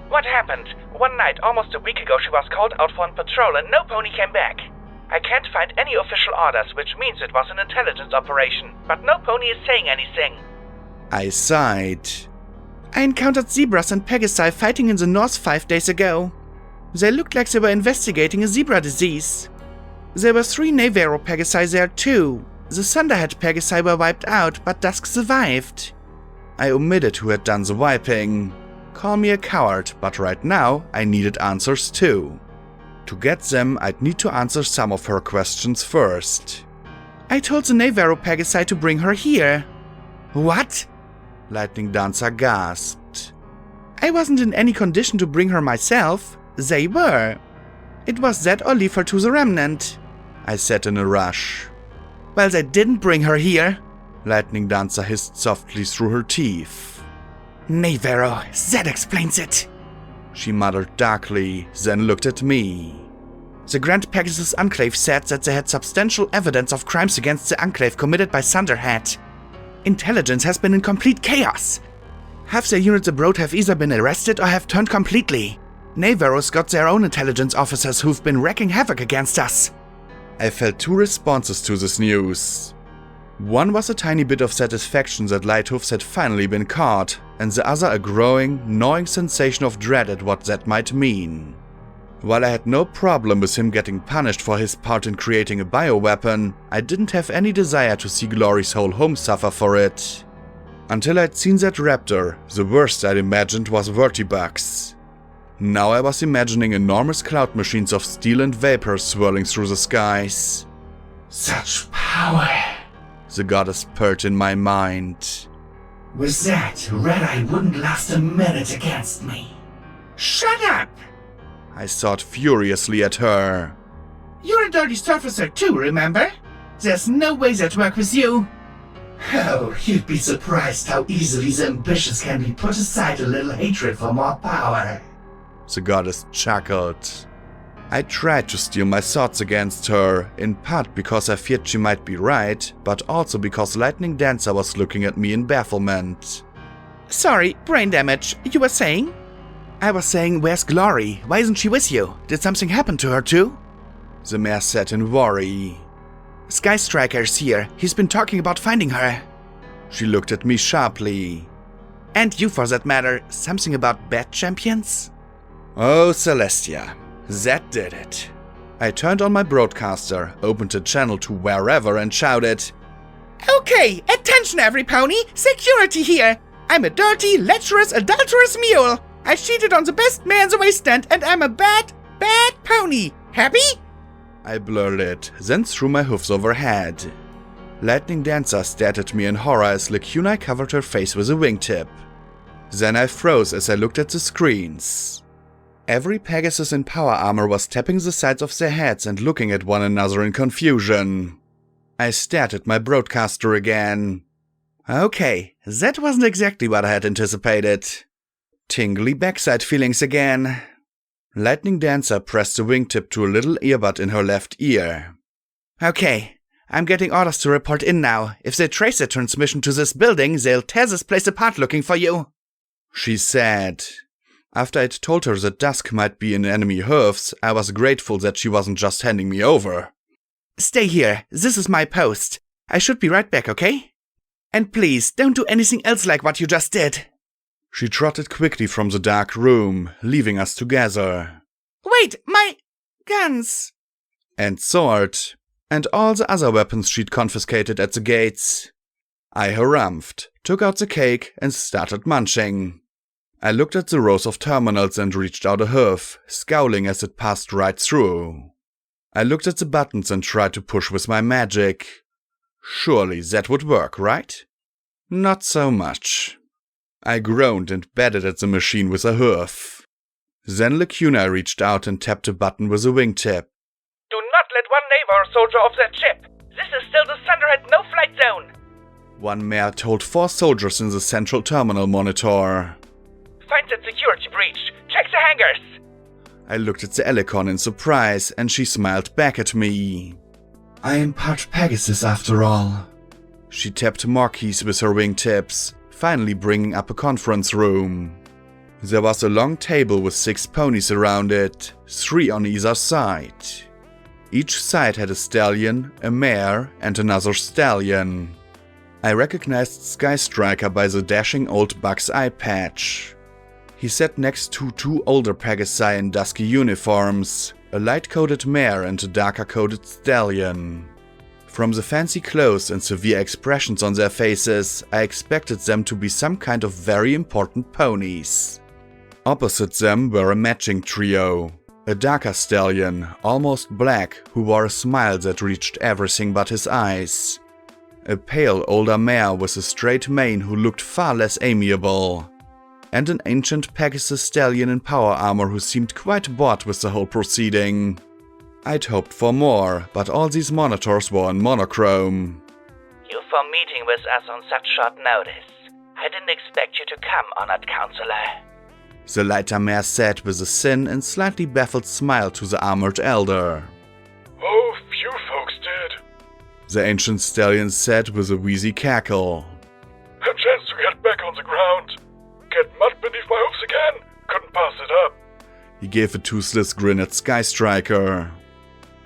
What happened? One night, almost a week ago, she was called out for on patrol and no pony came back. I can't find any official orders, which means it was an intelligence operation, but no pony is saying anything. I sighed. I encountered zebras and pegasi fighting in the north 5 days ago. They looked like they were investigating a zebra disease. There were 3 Navarro pegasi there too. The Thunderhead pegasi were wiped out, but Dusk survived. I omitted who had done the wiping. Call me a coward, but right now I needed answers too. To get them, I'd need to answer some of her questions first. I told the Navarro pegasi to bring her here. What? Lightning Dancer gasped. I wasn't in any condition to bring her myself. They were. It was that or leave her to the Remnant, I said in a rush. Well, they didn't bring her here, Lightning Dancer hissed softly through her teeth. Navarro, that explains it, she muttered darkly, then looked at me. The Grand Pegasus Enclave said that they had substantial evidence of crimes against the Enclave committed by Thunderhead. Intelligence has been in complete chaos. Half their units abroad have either been arrested or have turned completely. Navarro's got their own intelligence officers who've been wreaking havoc against us. I felt 2 responses to this news. One was a tiny bit of satisfaction that Lighthoofs had finally been caught, and the other a growing, gnawing sensation of dread at what that might mean. While I had no problem with him getting punished for his part in creating a bioweapon, I didn't have any desire to see Glory's whole home suffer for it. Until I'd seen that raptor, the worst I'd imagined was vertibugs. Now I was imagining enormous cloud machines of steel and vapor swirling through the skies. Such power! The goddess purred in my mind. With that, Red-Eye wouldn't last a minute against me. Shut up! I thought furiously at her. You're a dirty surfacer too, remember? There's no way that work with you. Oh, you'd be surprised how easily the ambitious can be put aside a little hatred for more power. The goddess chuckled. I tried to steel my thoughts against her, in part because I feared she might be right, but also because Lightning Dancer was looking at me in bafflement. Sorry, brain damage. You were saying? I was saying, where's Glory? Why isn't she with you? Did something happen to her too? The mayor said in worry. Sky Striker's here. He's been talking about finding her. She looked at me sharply. And you, for that matter. Something about bad champions? Oh, Celestia. That did it. I turned on my broadcaster, opened a channel to wherever and shouted, Okay, attention every pony! Security here! I'm a dirty, lecherous, adulterous mule! I cheated on the best mare in the wasteland and I'm a bad pony! Happy? I blurted, then threw my hoofs overhead. Lightning Dancer stared at me in horror as Lacuna covered her face with a wingtip. Then I froze as I looked at the screens. Every Pegasus in power armor was tapping the sides of their heads and looking at one another in confusion. I stared at my broadcaster again. Okay, that wasn't exactly what I had anticipated. Tingly backside feelings again. Lightning Dancer pressed the wingtip to a little earbud in her left ear. Okay, I'm getting orders to report in now. If they trace their transmission to this building, they'll tear this place apart looking for you. She said. After I'd told her that Dusk might be in enemy hooves, I was grateful that she wasn't just handing me over. Stay here. This is my post. I should be right back, okay? And please, don't do anything else like what you just did. She trotted quickly from the dark room, leaving us together. Wait, my guns! And sword, and all the other weapons she'd confiscated at the gates. I harumphed, took out the cake, and started munching. I looked at the rows of terminals and reached out a hoof, scowling as it passed right through. I looked at the buttons and tried to push with my magic. Surely that would work, right? Not so much. I groaned and batted at the machine with a hoof. Then Lacuna reached out and tapped a button with a wingtip. Do not let one neighbor soldier off that ship. This is still the Thunderhead no-flight zone. One mare told 4 soldiers in the central terminal monitor. Find that security breach. Check the hangars. I looked at the Elicon in surprise, and she smiled back at me. I am part Pegasus after all. She tapped marquees with her wingtips, finally bringing up a conference room. There was a long table with 6 ponies around it, 3 on either side. Each side had a stallion, a mare, and another stallion. I recognized Sky Striker by the dashing old Buck's eye patch. He sat next to 2 older Pegasi in dusky uniforms, a light-coated mare and a darker-coated stallion. From the fancy clothes and severe expressions on their faces, I expected them to be some kind of very important ponies. Opposite them were a matching trio, a darker stallion, almost black, who wore a smile that reached everything but his eyes. A pale older mare with a straight mane who looked far less amiable. And an ancient Pegasus stallion in power armor who seemed quite bored with the whole proceeding. I'd hoped for more, but all these monitors were in monochrome. You for meeting with us on such short notice. I didn't expect you to come, honored counselor. The lighter mare said with a thin and slightly baffled smile to the armored elder. Oh, few folks did. The ancient stallion said with a wheezy cackle. A chance to get back on the ground. Get mud beneath my hoofs again? Couldn't pass it up. He gave a toothless grin at Sky Striker.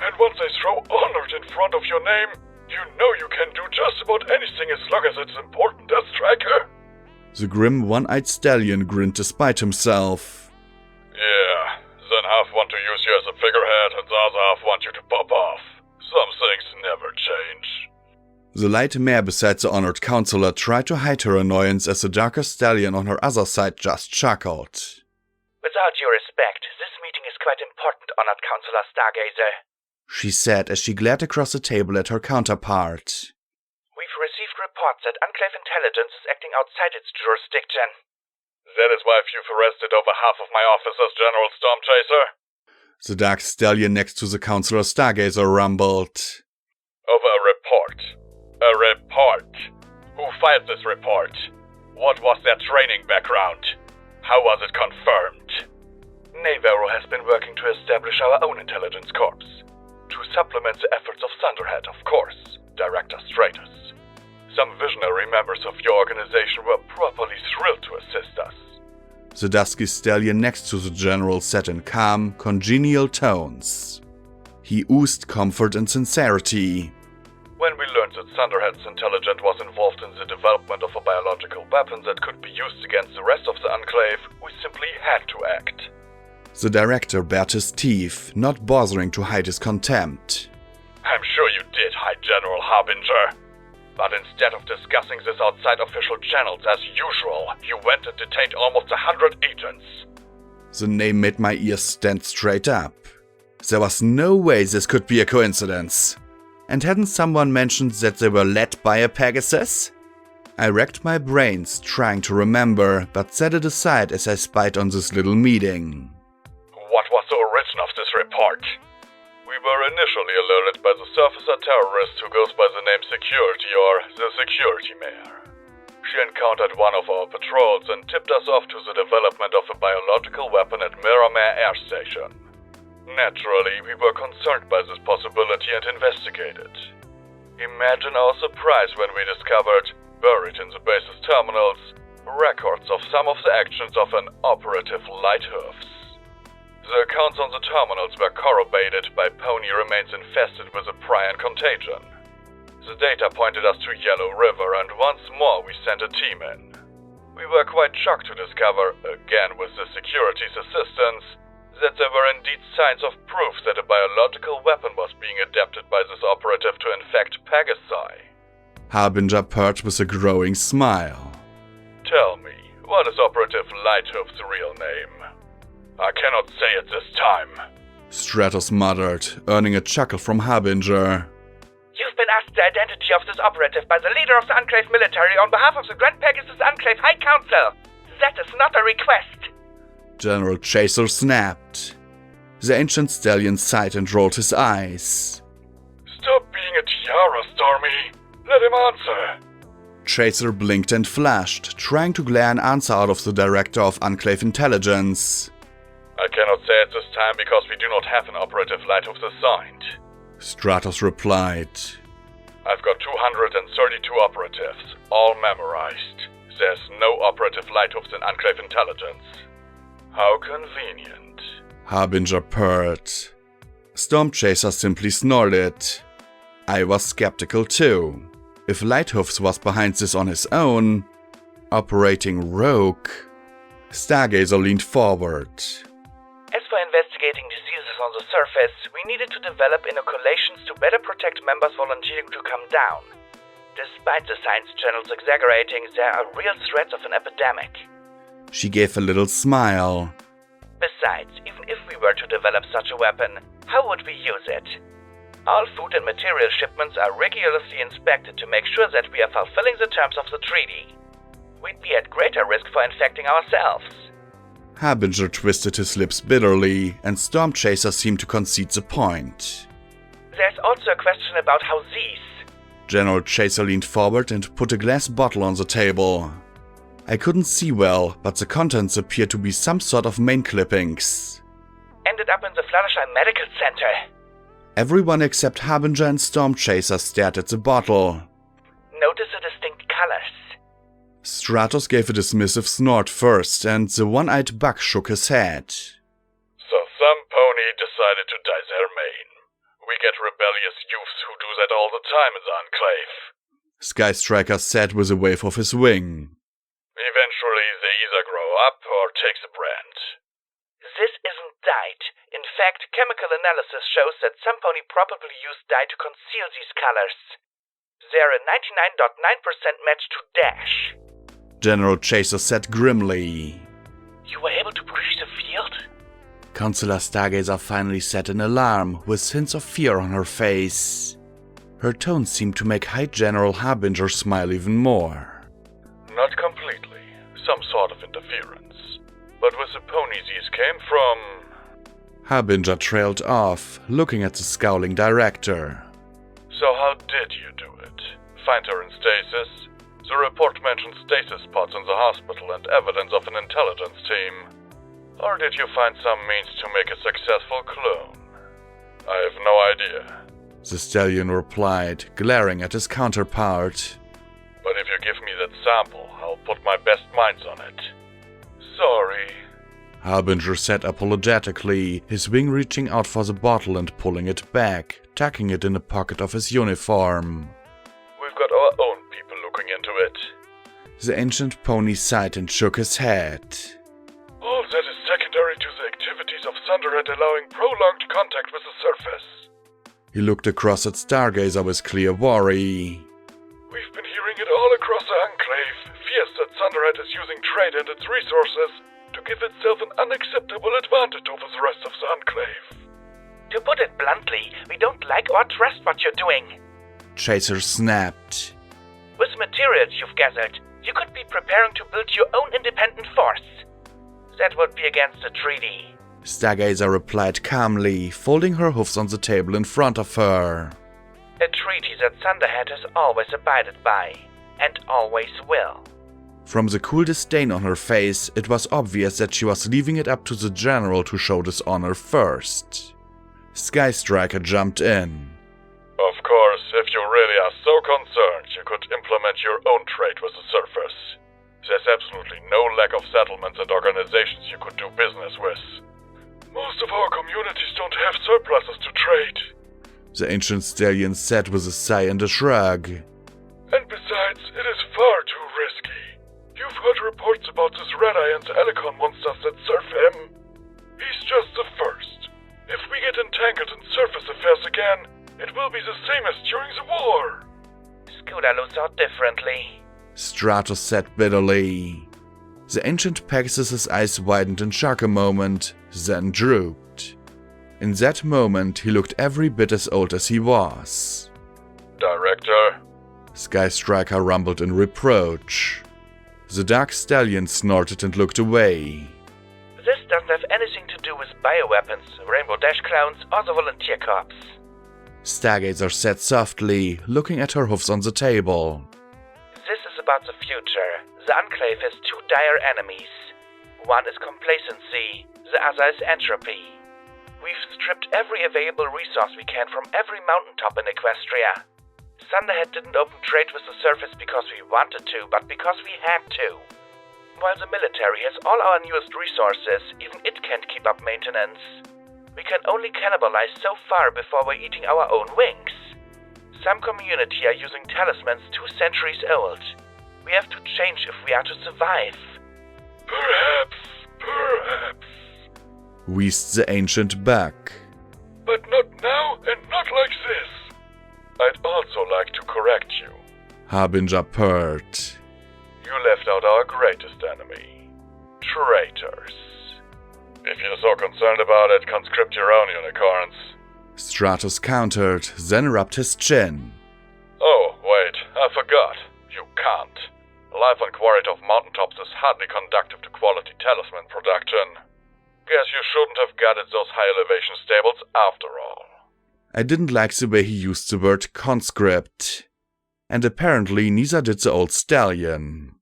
And once I throw honored in front of your name, you know you can do just about anything as long as it's important as Striker. The grim one-eyed stallion grinned despite himself. Yeah, then half want to use you as a figurehead and the other half want you to pop off. Some things never change. The light mare beside the honored counselor tried to hide her annoyance as the darker stallion on her other side just chuckled. Without due respect, this meeting is quite important, honored counselor Stargazer, she said as she glared across the table at her counterpart. We've received reports that Enclave Intelligence is acting outside its jurisdiction. That is why you've arrested over half of my officers, General Stormchaser. The dark stallion next to the counselor Stargazer rumbled. Over a report. A report. Who filed this report? What was their training background? How was it confirmed? Navarro has been working to establish our own intelligence corps. To supplement the efforts of Thunderhead, of course, Director Stratus. Some visionary members of your organization were properly thrilled to assist us. The dusky stallion next to the general said in calm, congenial tones. He oozed comfort and sincerity. When we learned that Thunderhead's intelligence was involved in the development of a biological weapon that could be used against the rest of the Enclave, we simply had to act. The director bared his teeth, not bothering to hide his contempt. I'm sure you did, High General Harbinger. But instead of discussing this outside official channels as usual, you went and detained almost 100 agents. The name made my ears stand straight up. There was no way this could be a coincidence. And hadn't someone mentioned that they were led by a Pegasus? I racked my brains trying to remember, but set it aside as I spied on this little meeting. What was the origin of this report? We were initially alerted by the surfacer terrorist who goes by the name Security or the Security Mayor. She encountered one of our patrols and tipped us off to the development of a biological weapon at Miramare Air Station. Naturally, we were concerned by this possibility and investigated. Imagine our surprise when we discovered, buried in the base's terminals, records of some of the actions of an operative Lighthoofs. The accounts on the terminals were corroborated by Pony remains infested with a prion contagion. The data pointed us to Yellow River, and once more we sent a team in. We were quite shocked to discover, again with the security's assistance, that there were indeed signs of proof that a biological weapon was being adapted by this operative to infect Pegasi. Harbinger purred with a growing smile. Tell me, what is Operative Lighthoof's real name? I cannot say it this time. Stratos muttered, earning a chuckle from Harbinger. You've been asked the identity of this operative by the leader of the Enclave military on behalf of the Grand Pegasus Enclave High Council. That is not a request. General Chaser snapped. The ancient stallion sighed and rolled his eyes. Stop being a tiara, Stormy. Let him answer. Chaser blinked and flashed, trying to glare an answer out of the Director of Enclave Intelligence. I cannot say it this time because we do not have an operative Lighthoofs assigned. Stratos replied. I've got 232 operatives, all memorized. There's no operative Lighthoofs in Enclave Intelligence. How convenient. Harbinger purred. Storm Chaser simply snorted. I was skeptical too. If Lighthoofs was behind this on his own, operating rogue. Stargazer leaned forward. As for investigating diseases on the surface, we needed to develop inoculations to better protect members volunteering to come down. Despite the science channels exaggerating, there are real threats of an epidemic. She gave a little smile. Besides, even if we were to develop such a weapon, how would we use it? All food and material shipments are rigorously inspected to make sure that we are fulfilling the terms of the treaty. We'd be at greater risk for infecting ourselves. Harbinger twisted his lips bitterly, and Storm Chaser seemed to concede the point. There's also a question about how these... General Chaser leaned forward and put a glass bottle on the table. I couldn't see well, but the contents appeared to be some sort of main clippings. Ended up in the Fluttershy Medical Center. Everyone except Harbinger and Storm Chaser stared at the bottle. Notice the distinct colors. Stratos gave a dismissive snort first, and the one-eyed buck shook his head. So some pony decided to dye their mane. We get rebellious youths who do that all the time in the Enclave. Sky Striker said with a wave of his wing. Eventually they either grow up or take the brand. This isn't dyed. In fact, chemical analysis shows that some pony probably used dye to conceal these colors. They're a 99.9% match to Dash. General Chaser said grimly. You were able to breach the field? Consular Stargazer finally set an alarm, with hints of fear on her face. Her tone seemed to make High General Harbinger smile even more. Not completely. Some sort of interference. But with the ponies these came from... Harbinger trailed off, looking at the scowling director. So how did you do it? Find her in stasis? The report mentions stasis pods in the hospital and evidence of an intelligence team. Or did you find some means to make a successful clone? I have no idea. The stallion replied, glaring at his counterpart. But if you give me that sample, I'll put my best minds on it. Sorry. Harbinger said apologetically, his wing reaching out for the bottle and pulling it back, tucking it in the pocket of his uniform. We've got our own people looking into it. The ancient pony sighed and shook his head. All that is secondary to the activities of Thunderhead allowing prolonged contact with the surface. He looked across at Stargazer with clear worry. We've been hearing it all across the Enclave. Fears that Thunderhead is using trade and its resources to give itself an unacceptable advantage over the rest of the Enclave. To put it bluntly, we don't like or trust what you're doing. Chaser snapped. With materials you've gathered, you could be preparing to build your own independent force. That would be against the treaty. Stargazer replied calmly, folding her hoofs on the table in front of her. A treaty that Thunderhead has always abided by, and always will. From the cool disdain on her face, it was obvious that she was leaving it up to the general to show this honor first. Sky Striker jumped in. Of course, if you really are so concerned, you could implement your own trade with the surface. There's absolutely no lack of settlements and organizations you could do business with. Most of our communities don't have surpluses to trade. The ancient stallion said with a sigh and a shrug. And besides, it is far too risky. You've heard reports about this Red-Eye and the Helicon monsters that serve him. He's just the first. If we get entangled in surface affairs again, it will be the same as during the war. Scudalo thought differently. Stratos said bitterly. The ancient Pegasus's eyes widened in shock a moment, then drooped. In that moment, he looked every bit as old as he was. Director? Sky Striker rumbled in reproach. The dark stallion snorted and looked away. This doesn't have anything to do with bioweapons, Rainbow Dash clowns, or the Volunteer Corps. Stargazer said softly, looking at her hoofs on the table. This is about the future. The Enclave has two dire enemies. One is complacency, the other is entropy. We've stripped every available resource we can from every mountaintop in Equestria. Thunderhead didn't open trade with the surface because we wanted to, but because we had to. While the military has all our newest resources, even it can't keep up maintenance. We can only cannibalize so far before we're eating our own wings. Some community are using talismans 2 centuries old. We have to change if we are to survive. Perhaps. Wheezed the ancient back. But not now and not like this. I'd also like to correct you. Harbinger purred. You left out our greatest enemy. Traitors. If you're so concerned about it, conscript your own unicorns. Stratos countered, then rubbed his chin. Oh, wait, I forgot. You can't. Life on Quarrytop mountaintops is hardly conducive to quality talisman production. Guess you shouldn't have gutted those high elevation stables after all. I didn't like the way he used the word conscript. And apparently neither did the old stallion.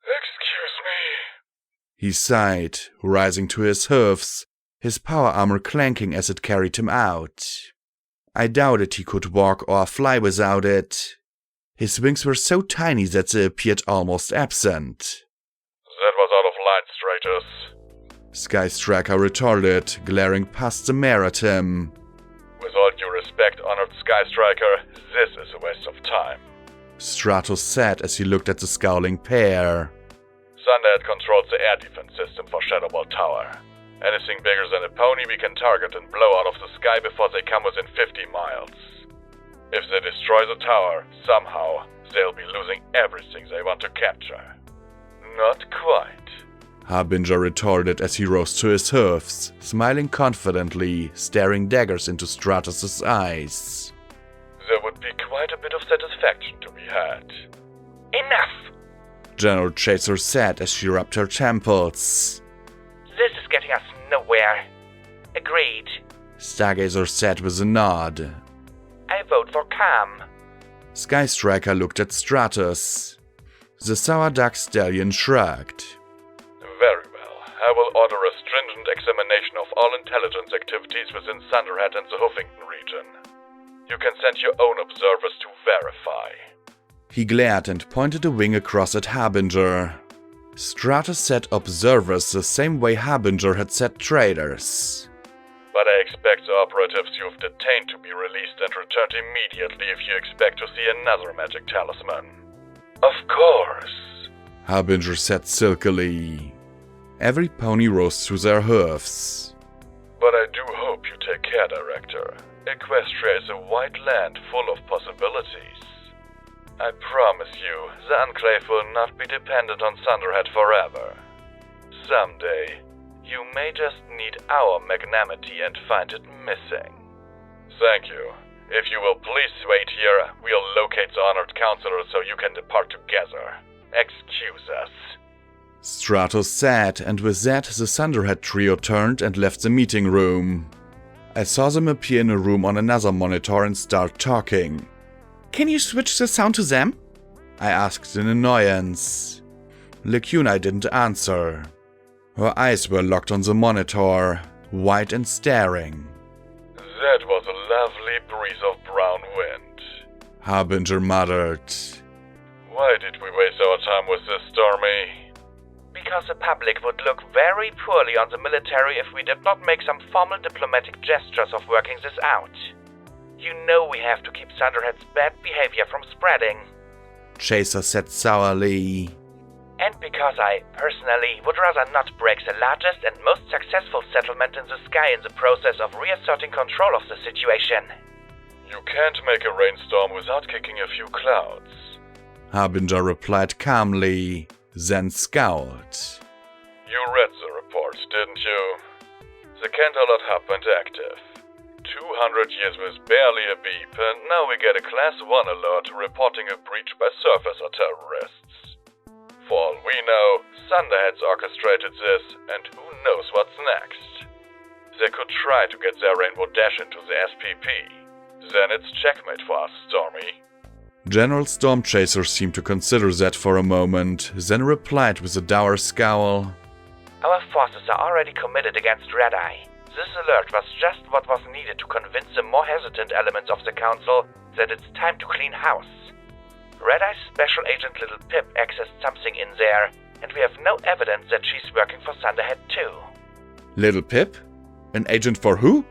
Excuse me. He sighed, rising to his hoofs, his power armor clanking as it carried him out. I doubted he could walk or fly without it. His wings were so tiny that they appeared almost absent. That was out of line, Stratos. Sky Striker retorted, glaring past the mare at him. With all due respect, Honored Sky Striker, this is a waste of time. Stratos said as he looked at the scowling pair. Thunderhead controls the air defense system for Shadowball Tower. Anything bigger than a pony we can target and blow out of the sky before they come within 50 miles. If they destroy the tower, somehow, they'll be losing everything they want to capture. Not quite. Harbinger retorted as he rose to his hoofs, smiling confidently, staring daggers into Stratos' eyes. There would be quite a bit of satisfaction to be had. Enough! General Chaser said as she rubbed her temples. This is getting us nowhere. Agreed. Stargazer said with a nod. I vote for calm. Sky Striker looked at Stratos. The sour duck stallion shrugged. Very well. I will order a stringent examination of all intelligence activities within Thunderhead and the Huffington region. You can send your own observers to verify. He glared and pointed a wing across at Harbinger. Stratus said observers the same way Harbinger had said traitors. But I expect the operatives you've detained to be released and returned immediately if you expect to see another magic talisman. Of course, Harbinger said silkily. Every pony rose to their hoofs. But I do hope you take care, Director. Equestria is a wide land full of possibilities. I promise you, the Enclave will not be dependent on Thunderhead forever. Someday, you may just need our magnanimity and find it missing. Thank you. If you will please wait here, we'll locate the Honored Counselor so you can depart together. Excuse us. Stratos said, and with that the Thunderhead trio turned and left the meeting room. I saw them appear in a room on another monitor and start talking. "Can you switch the sound to them?" I asked in annoyance. Lacuna didn't answer. Her eyes were locked on the monitor, wide and staring. That was a lovely breeze of brown wind. Harbinger muttered. Why did we waste our time with this, Stormy? because the public would look very poorly on the military if we did not make some formal diplomatic gestures of working this out. You know we have to keep Thunderhead's bad behavior from spreading. Chaser said sourly. And because I, personally, would rather not break the largest and most successful settlement in the sky in the process of reasserting control of the situation. You can't make a rainstorm without kicking a few clouds. Harbinger replied calmly, then scowled. You read the report, didn't you? The Canterlot hub went active. 200 years with barely a beep, and now we get a Class 1 alert reporting a breach by surface or terrorists. For all we know, Thunderheads orchestrated this, and who knows what's next. They could try to get their Rainbow Dash into the SPP. Then it's checkmate for us, Stormy. General Stormchaser seemed to consider that for a moment, then replied with a dour scowl. Our forces are already committed against Red Eye. This alert was just what was needed to convince the more hesitant elements of the Council that it's time to clean house. Red Eye's Special Agent Little Pip accessed something in there, and we have no evidence that she's working for Thunderhead too. Little Pip? An agent for who?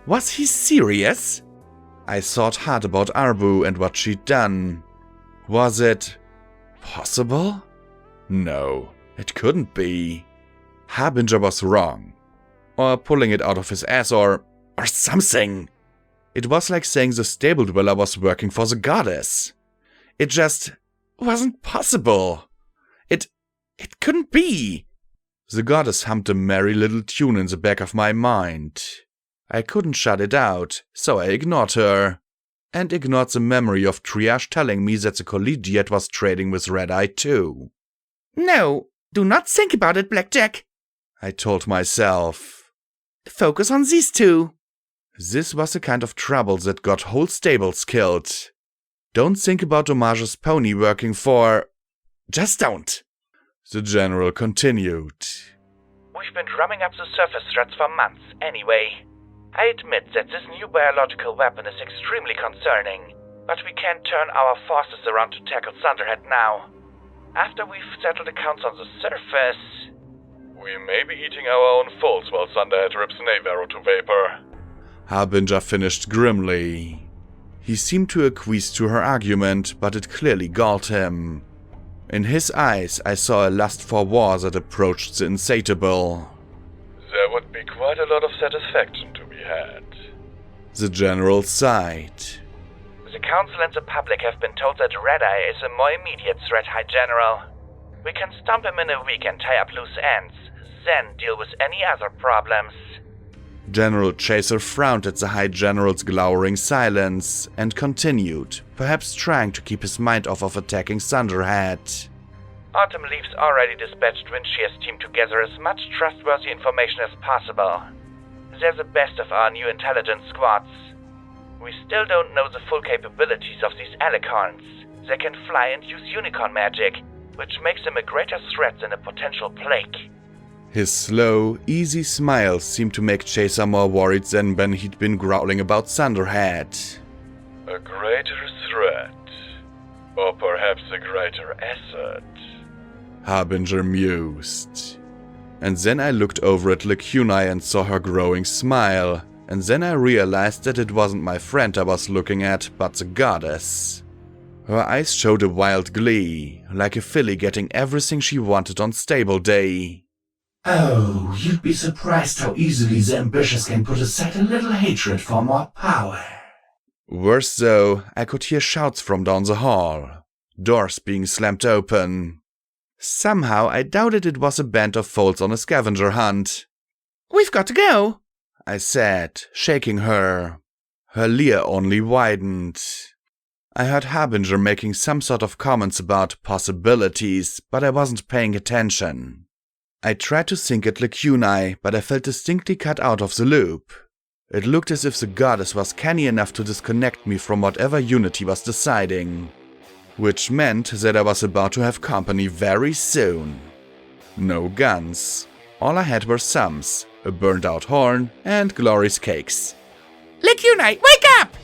Was he serious? I thought hard about Arbu and what she'd done. Was it possible? No, it couldn't be. Harbinger was wrong. Or pulling it out of his ass or something. It was like saying the stable dweller was working for the goddess. It just wasn't possible. It couldn't be. The goddess hummed a merry little tune in the back of my mind. I couldn't shut it out, so I ignored her. And ignored the memory of Triage telling me that the Collegiate was trading with Red Eye too. No, do not think about it, Blackjack, I told myself. Focus on these two. This was the kind of trouble that got whole stables killed. Don't think about Homage's pony working for... Just don't. The General continued. We've been drumming up the surface threats for months, anyway. I admit that this new biological weapon is extremely concerning, but we can't turn our forces around to tackle Thunderhead now. After we've settled accounts on the surface... We may be eating our own faults while Thunderhead rips Navarro to vapor. Harbinger finished grimly. He seemed to acquiesce to her argument, but it clearly galled him. In his eyes, I saw a lust for war that approached the insatiable. There would be quite a lot of satisfaction to be had. The General sighed. The Council and the public have been told that Red Eye is a more immediate threat, High General. We can stomp him in a week and tie up loose ends, then deal with any other problems. General Chaser frowned at the High General's glowering silence and continued, perhaps trying to keep his mind off of attacking Thunderhead. Autumn Leaf's already dispatched Windshear's team to gather as much trustworthy information as possible. They're the best of our new intelligence squads. We still don't know the full capabilities of these alicorns. They can fly and use unicorn magic, which makes them a greater threat than a potential plague. His slow, easy smile seemed to make Chaser more worried than when he'd been growling about Thunderhead. A greater threat. Or perhaps a greater asset. Harbinger mused. And then I looked over at Lacunai and saw her growing smile, and then I realized that it wasn't my friend I was looking at, but the goddess. Her eyes showed a wild glee, like a filly getting everything she wanted on stable day. Oh, you'd be surprised how easily the ambitious can put aside a little hatred for more power. Worse though, I could hear shouts from down the hall, doors being slammed open. Somehow I doubted it was a band of foals on a scavenger hunt. We've got to go, I said, shaking her. Her leer only widened. I heard Harbinger making some sort of comments about possibilities, but I wasn't paying attention. I tried to think at Lacunai, but I felt distinctly cut out of the loop. It looked as if the goddess was canny enough to disconnect me from whatever Unity was deciding. Which meant that I was about to have company very soon. No guns. All I had were sums, a burned-out horn, and Glory's cakes. Lacunai, wake up!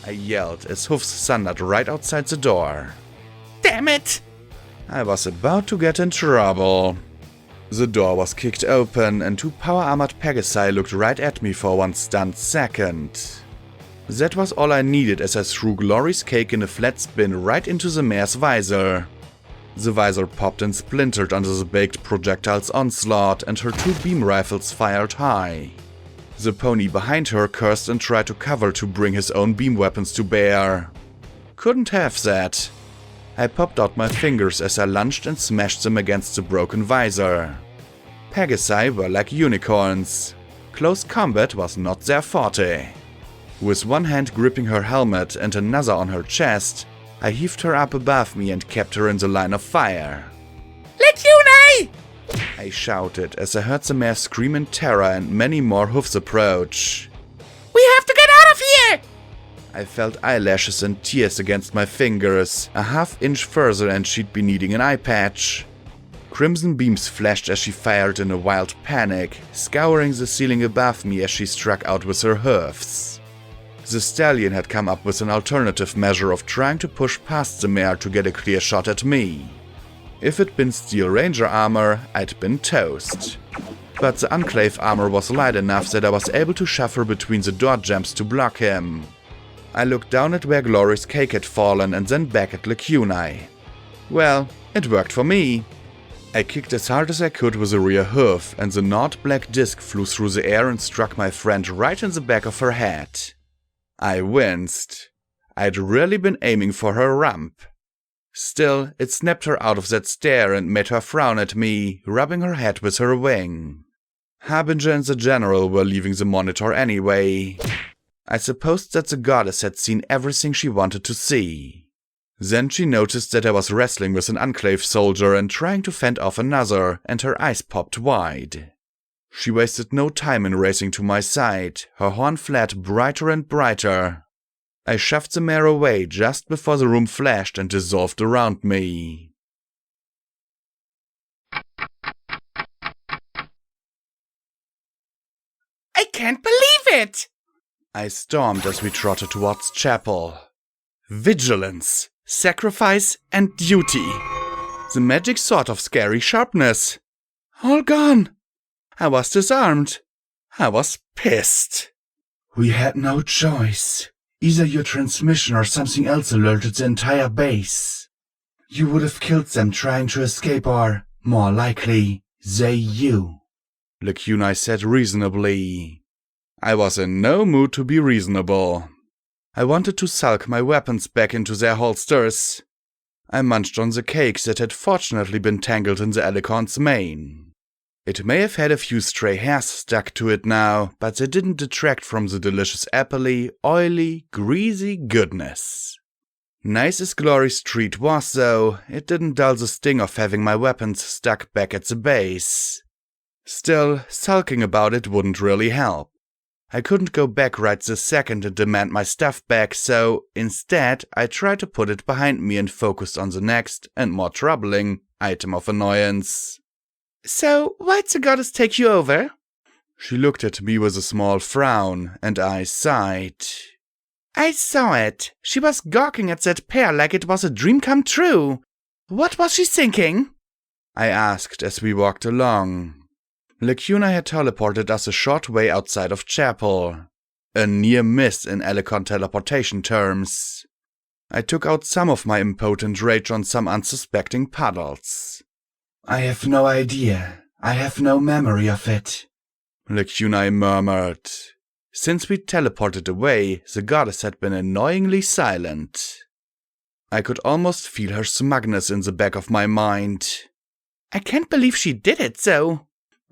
I yelled as hoofs thundered right outside the door. Damn it! I was about to get in trouble. The door was kicked open and two power-armored Pegasi looked right at me for one stunned second. That was all I needed as I threw Glory's cake in a flat spin right into the mare's visor. The visor popped and splintered under the baked projectile's onslaught and her two beam rifles fired high. The pony behind her cursed and tried to cover to bring his own beam weapons to bear. Couldn't have that. I popped out my fingers as I lunged and smashed them against the broken visor. Pegasi were like unicorns. Close combat was not their forte. With one hand gripping her helmet and another on her chest, I heaved her up above me and kept her in the line of fire. Lacunai! I shouted as I heard the mare scream in terror and many more hoofs approach. We have to get out of here! I felt eyelashes and tears against my fingers. A half-inch further and she'd be needing an eye patch. Crimson beams flashed as she fired in a wild panic, scouring the ceiling above me as she struck out with her hoofs. The stallion had come up with an alternative measure of trying to push past the mare to get a clear shot at me. If it'd been Steel Ranger armor, I'd been toast. But the Enclave armor was light enough that I was able to shove her between the door jambs to block him. I looked down at where Glory's cake had fallen and then back at Lacunai. Well, it worked for me. I kicked as hard as I could with a rear hoof, and the gnawed black disc flew through the air and struck my friend right in the back of her head. I winced. I'd really been aiming for her rump. Still, it snapped her out of that stare and made her frown at me, rubbing her head with her wing. Harbinger and the General were leaving the monitor anyway. I supposed that the goddess had seen everything she wanted to see. Then she noticed that I was wrestling with an Enclave soldier and trying to fend off another, and her eyes popped wide. She wasted no time in racing to my side, her horn flared brighter and brighter. I shoved the mare away just before the room flashed and dissolved around me. I can't believe it! I stormed as we trotted towards chapel. Vigilance, sacrifice, and duty. The magic sword of scary sharpness. All gone. I was disarmed. I was pissed. We had no choice. Either your transmission or something else alerted the entire base. You would have killed them trying to escape or, more likely, they you. Lacunai said reasonably. I was in no mood to be reasonable. I wanted to sulk my weapons back into their holsters. I munched on the cakes that had fortunately been tangled in the alicorn's mane. It may have had a few stray hairs stuck to it now, but they didn't detract from the delicious appley, oily, greasy goodness. Nice as Glory's treat was, though, it didn't dull the sting of having my weapons stuck back at the base. Still, sulking about it wouldn't really help. I couldn't go back right this second and demand my stuff back, so instead I tried to put it behind me and focused on the next, and more troubling, item of annoyance. So, why'd the goddess take you over? She looked at me with a small frown, and I sighed. I saw it. She was gawking at that pair like it was a dream come true. What was she thinking? I asked as we walked along. Lacuna had teleported us a short way outside of chapel. A near miss in Elecon teleportation terms. I took out some of my impotent rage on some unsuspecting puddles. I have no idea. I have no memory of it. Lacuna murmured. Since we teleported away, the goddess had been annoyingly silent. I could almost feel her smugness in the back of my mind. I can't believe she did it, though,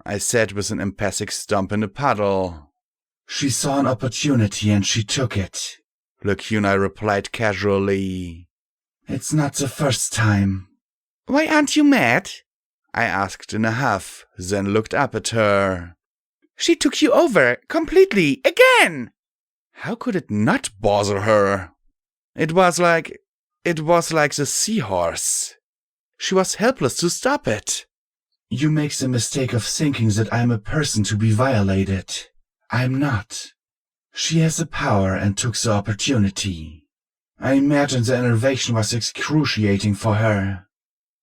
I said with an emphatic stomp in a puddle. She saw an opportunity and she took it, Lacuna replied casually. It's not the first time. Why aren't you mad? I asked in a huff, then looked up at her. She took you over, completely, again! How could it not bother her? It was like the seahorse. She was helpless to stop it. You make the mistake of thinking that I'm a person to be violated. I'm not. She has the power and took the opportunity. I imagine the innervation was excruciating for her.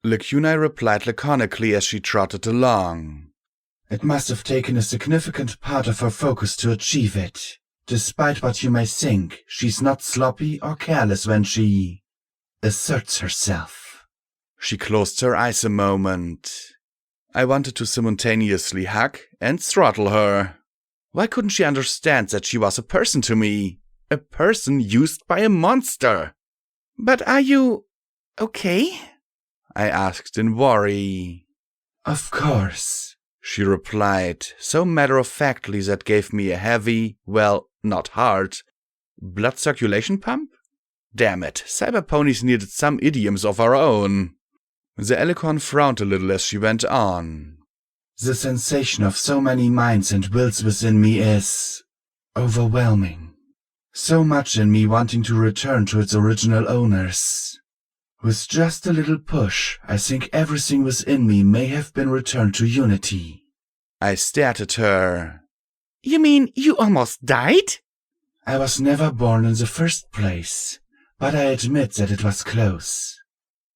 Lacuna replied laconically as she trotted along. It must have taken a significant part of her focus to achieve it. Despite what you may think, she's not sloppy or careless when she asserts herself. She closed her eyes a moment. I wanted to simultaneously hug and throttle her. Why couldn't she understand that she was a person to me? A person used by a monster? But are you okay? I asked in worry. Of course, she replied, so matter-of-factly that gave me a heavy, well, not hard, blood circulation pump? Damn it, cyber ponies needed some idioms of our own. The Elecon frowned a little as she went on. The sensation of so many minds and wills within me is overwhelming. So much in me wanting to return to its original owners. With just a little push, I think everything within me may have been returned to unity. I stared at her. You mean you almost died? I was never born in the first place, but I admit that it was close.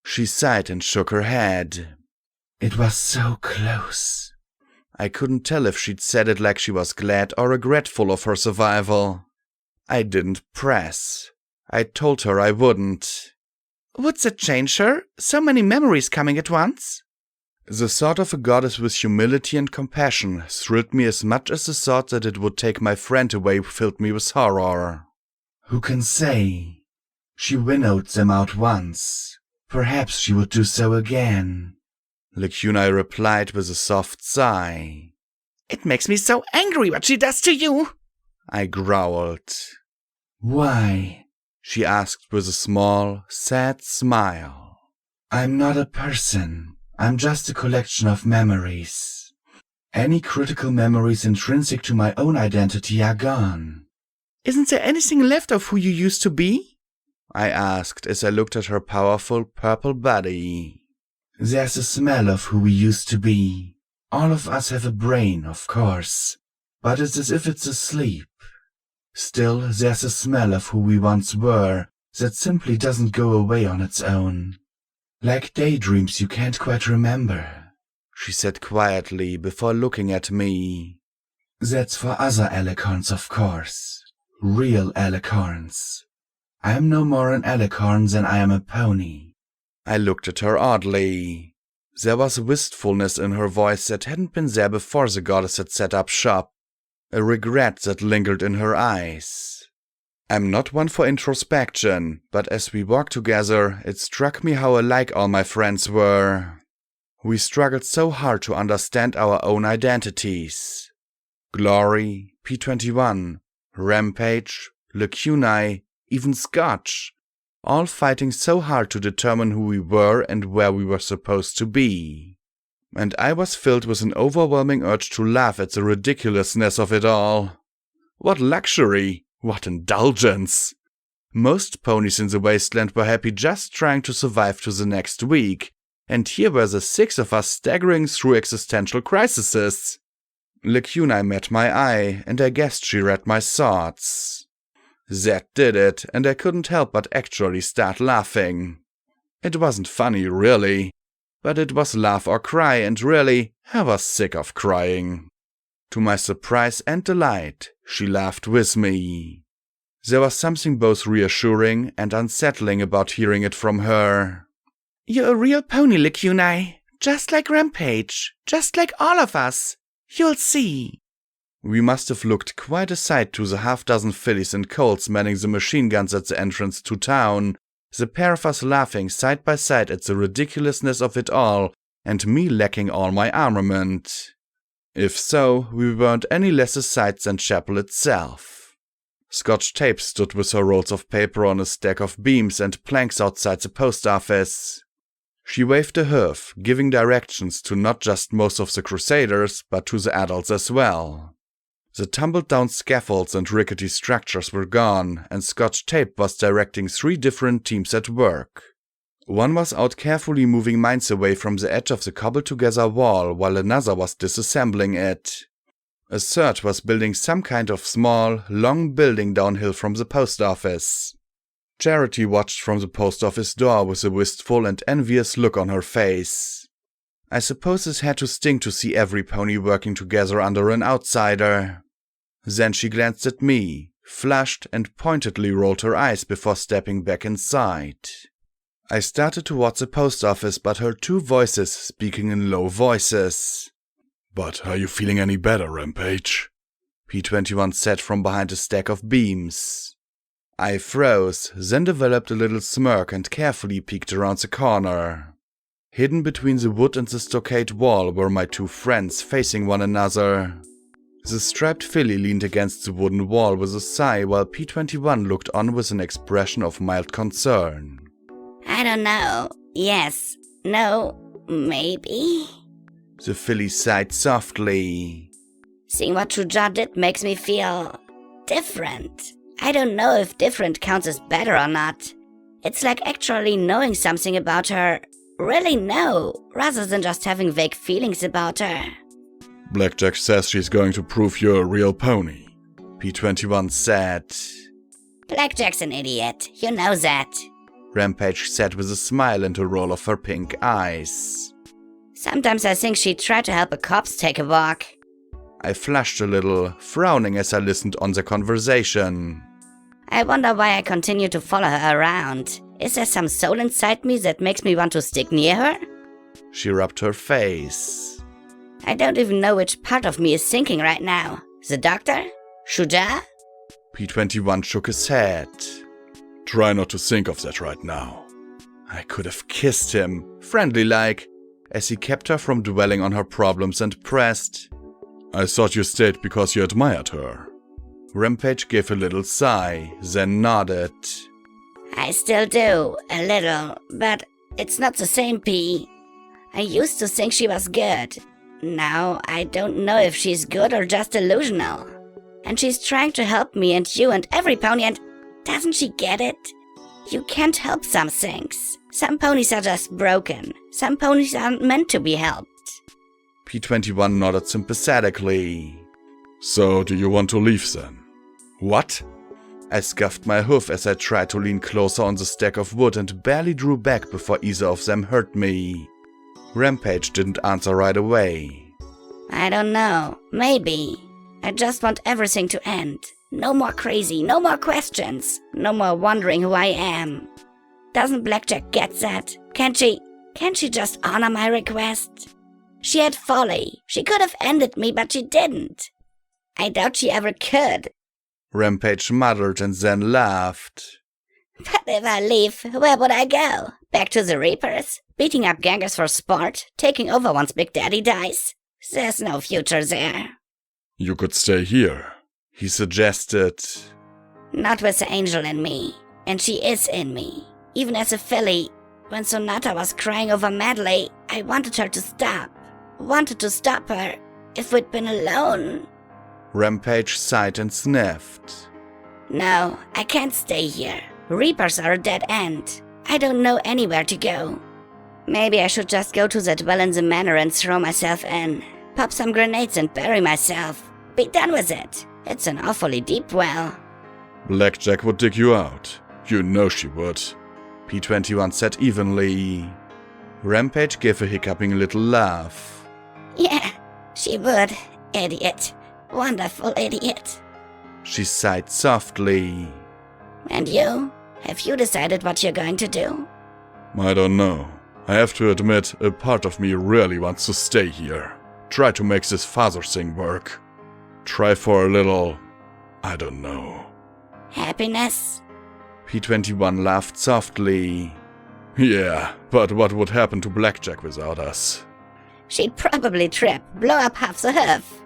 She sighed and shook her head. It was so close. I couldn't tell if she'd said it like she was glad or regretful of her survival. I didn't press. I told her I wouldn't. Would that change her? So many memories coming at once? The thought of a goddess with humility and compassion thrilled me as much as the thought that it would take my friend away filled me with horror. Who can say? She winnowed them out once. Perhaps she would do so again. Lacuna replied with a soft sigh. It makes me so angry what she does to you, I growled. Why? She asked with a small, sad smile. I'm not a person. I'm just a collection of memories. Any critical memories intrinsic to my own identity are gone. Isn't there anything left of who you used to be? I asked as I looked at her powerful purple body. There's a smell of who we used to be. All of us have a brain, of course, but it's as if it's asleep. Still, there's a smell of who we once were that simply doesn't go away on its own. Like daydreams you can't quite remember, she said quietly before looking at me. That's for other Elecons, of course. Real Elecons. I'm no more an Elecorn than I am a pony. I looked at her oddly. There was a wistfulness in her voice that hadn't been there before the goddess had set up shop, a regret that lingered in her eyes. I'm not one for introspection, but as we walked together, it struck me how alike all my friends were. We struggled so hard to understand our own identities. Glory, P21, Rampage, Lacuna, even Scotch, all fighting so hard to determine who we were and where we were supposed to be. And I was filled with an overwhelming urge to laugh at the ridiculousness of it all. What luxury! What indulgence! Most ponies in the wasteland were happy just trying to survive to the next week, and here were the 6 of us staggering through existential crises. Lacuna met my eye, and I guessed she read my thoughts. That did it, and I couldn't help but actually start laughing. It wasn't funny, really, but it was laugh or cry, and really, I was sick of crying. To my surprise and delight, she laughed with me. There was something both reassuring and unsettling about hearing it from her. You're a real pony, Lacuna. Just like Rampage. Just like all of us. You'll see. We must have looked quite a sight to the half-dozen fillies and colts manning the machine guns at the entrance to town, the pair of us laughing side by side at the ridiculousness of it all, and me lacking all my armament. If so, we weren't any less a sight than chapel itself. Scotch Tape stood with her rolls of paper on a stack of beams and planks outside the post office. She waved a hoof, giving directions to not just most of the crusaders, but to the adults as well. The tumbled-down scaffolds and rickety structures were gone, and Scotch Tape was directing 3 different teams at work. One was out carefully moving mines away from the edge of the cobbled-together wall, while another was disassembling it. A third was building some kind of small, long building downhill from the post office. Charity watched from the post office door with a wistful and envious look on her face. I suppose it had to sting to see every pony working together under an outsider. Then she glanced at me, flushed, and pointedly rolled her eyes before stepping back inside. I started towards the post office, but heard 2 voices speaking in low voices. "But are you feeling any better, Rampage?" P21 said from behind a stack of beams. I froze, then developed a little smirk and carefully peeked around the corner. Hidden between the wood and the stockade wall were my 2 friends facing one another. The striped filly leaned against the wooden wall with a sigh, while P21 looked on with an expression of mild concern. I don't know. Yes. No. Maybe? The filly sighed softly. Seeing what Shuja did makes me feel different. I don't know if different counts as better or not. It's like actually knowing something about her. Really know, rather than just having vague feelings about her. "Blackjack says she's going to prove you're a real pony," P21 said. Blackjack's an idiot, you know that. Rampage said with a smile and a roll of her pink eyes. Sometimes I think she'd try to help a corpse take a walk. I flushed a little, frowning as I listened on the conversation. I wonder why I continue to follow her around. Is there some soul inside me that makes me want to stick near her? She rubbed her face. I don't even know which part of me is thinking right now. The doctor? Shuja? P21 shook his head. "Try not to think of that right now." I could have kissed him, friendly-like, as he kept her from dwelling on her problems and pressed. "I thought you stayed because you admired her." Rampage gave a little sigh, then nodded. I still do, a little, but it's not the same, P. I used to think she was good. Now I don't know if she's good or just delusional. And she's trying to help me and you and every pony, and doesn't she get it? You can't help some things. Some ponies are just broken. Some ponies aren't meant to be helped. P21 nodded sympathetically. "So do you want to leave then?" What? I scuffed my hoof as I tried to lean closer on the stack of wood and barely drew back before either of them hurt me. Rampage didn't answer right away. I don't know. Maybe. I just want everything to end. No more crazy, no more questions, no more wondering who I am. Doesn't Blackjack get that? Can't she just honor my request? She had folly. She could have ended me, but she didn't. I doubt she ever could. Rampage muttered and then laughed. But if I leave, where would I go? Back to the Reapers? Beating up gangers for sport? Taking over once Big Daddy dies? There's no future there. "You could stay here," he suggested. Not with the angel in me. And she is in me. Even as a filly, when Sonata was crying over Medley, I wanted her to stop. Wanted to stop her. If we'd been alone. Rampage sighed and sniffed. No, I can't stay here. Reapers are a dead end. I don't know anywhere to go. Maybe I should just go to that well in the manor and throw myself in. Pop some grenades and bury myself. Be done with it. It's an awfully deep well. Blackjack would dig you out. You know she would. P21 said evenly. Rampage gave a hiccuping little laugh. Yeah, she would. Idiot. Wonderful idiot. She sighed softly. And you? Have you decided what you're going to do? I don't know. I have to admit, a part of me really wants to stay here. Try to make this father thing work. Try for a little, I don't know. Happiness? P21 laughed softly. Yeah, but what would happen to Blackjack without us? She'd probably trip, blow up half the hoof.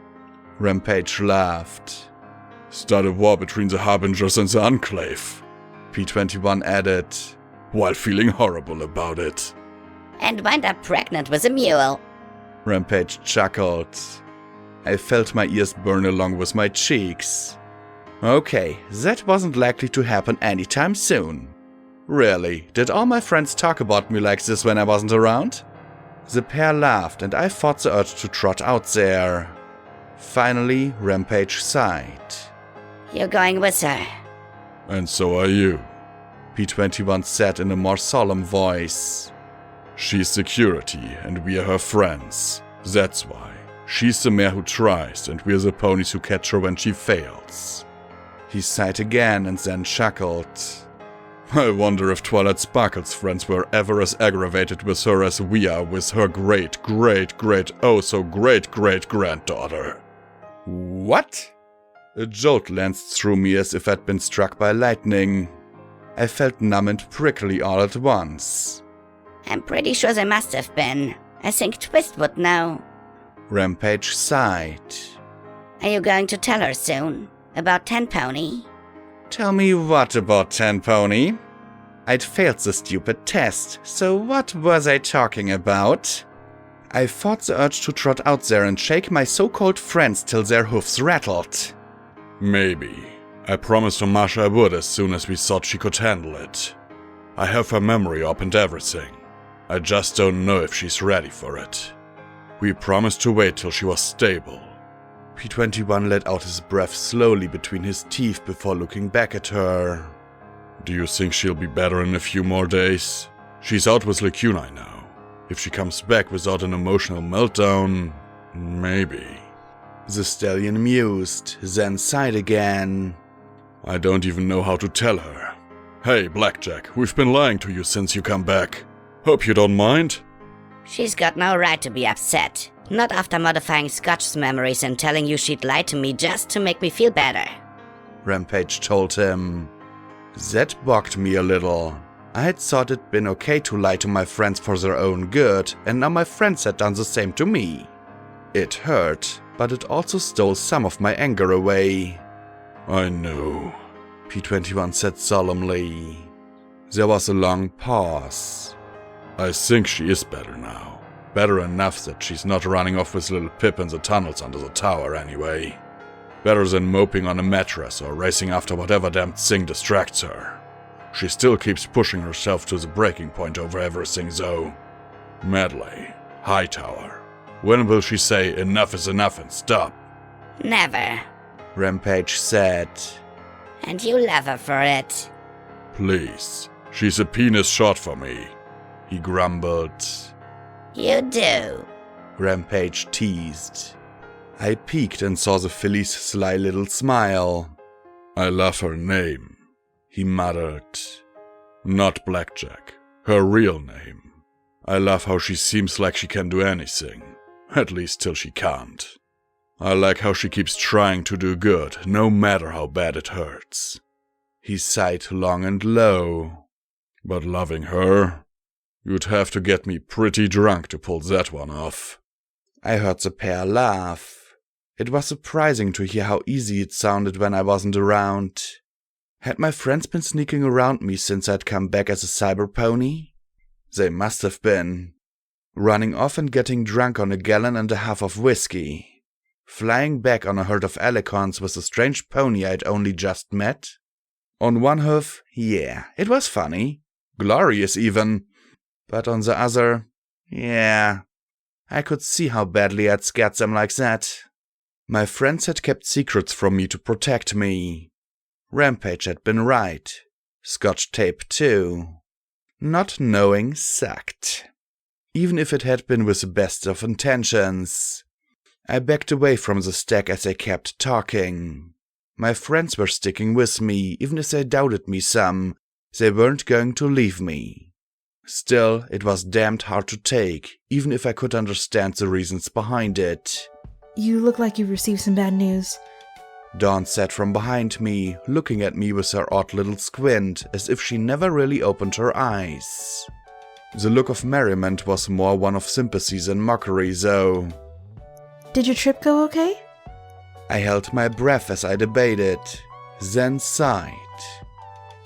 Rampage laughed. Start a war between the Harbingers and the Enclave, P21 added, while feeling horrible about it. And wind up pregnant with a mule. Rampage chuckled. I felt my ears burn along with my cheeks. Okay, that wasn't likely to happen anytime soon. Really, did all my friends talk about me like this when I wasn't around? The pair laughed and I fought the urge to trot out there. Finally, Rampage sighed. You're going with her. And so are you, P21 said in a more solemn voice. She's security and we are her friends. That's why. She's the mare who tries and we're the ponies who catch her when she fails. He sighed again and then chuckled. I wonder if Twilight Sparkle's friends were ever as aggravated with her as we are with her great-great-great-oh-so-great-great-granddaughter. What? A jolt lanced through me as if I'd been struck by lightning. I felt numb and prickly all at once. I'm pretty sure they must have been. I think Twist would know. Rampage sighed. Are you going to tell her soon? About Tenpony? Tell me what about Tenpony? I'd failed the stupid test, so what was I talking about? I fought the urge to trot out there and shake my so-called friends till their hoofs rattled. Maybe. I promised Masha I would as soon as we thought she could handle it. I have her memory up and everything. I just don't know if she's ready for it. We promised to wait till she was stable. P21 let out his breath slowly between his teeth before looking back at her. Do you think she'll be better in a few more days? She's out with Lacuna now. If she comes back without an emotional meltdown, maybe. The stallion mused, then sighed again. I don't even know how to tell her. Hey, Blackjack, we've been lying to you since you come back. Hope you don't mind? She's got no right to be upset. Not after modifying Scotch's memories and telling you she'd lie to me just to make me feel better. Rampage told him. That bugged me a little. I had thought it'd been okay to lie to my friends for their own good, and now my friends had done the same to me. It hurt, but it also stole some of my anger away. I know, P21 said solemnly. There was a long pause. I think she is better now. Better enough that she's not running off with little Pip in the tunnels under the tower anyway. Better than moping on a mattress or racing after whatever damned thing distracts her. She still keeps pushing herself to the breaking point over everything though. Medley, Hightower. When will she say enough is enough and stop? Never. Rampage said. And you love her for it. Please, she's a penis short for me, he grumbled. You do, Rampage teased. I peeked and saw the filly's sly little smile. I love her name, he muttered. Not Blackjack, her real name. I love how she seems like she can do anything, at least till she can't. I like how she keeps trying to do good, no matter how bad it hurts. He sighed long and low. But loving her? You'd have to get me pretty drunk to pull that one off. I heard the pair laugh. It was surprising to hear how easy it sounded when I wasn't around. Had my friends been sneaking around me since I'd come back as a cyber pony? They must have been. Running off and getting drunk on 1.5 gallons of whiskey. Flying back on a herd of alicorns with a strange pony I'd only just met. On one hoof, yeah, it was funny. Glorious even. But on the other, Yeah, I could see how badly I'd scared them like that. My friends had kept secrets from me to protect me. Rampage had been right. Scotch tape too. Not knowing sucked. Even if it had been with the best of intentions. I backed away from the stack as they kept talking. My friends were sticking with me, even if they doubted me some. They weren't going to leave me. Still, it was damned hard to take, even if I could understand the reasons behind it. You look like you've received some bad news. Dawn sat from behind me, looking at me with her odd little squint, as if she never really opened her eyes. The look of merriment was more one of sympathy than mockery, though. Did your trip go okay? I held my breath as I debated, then sighed.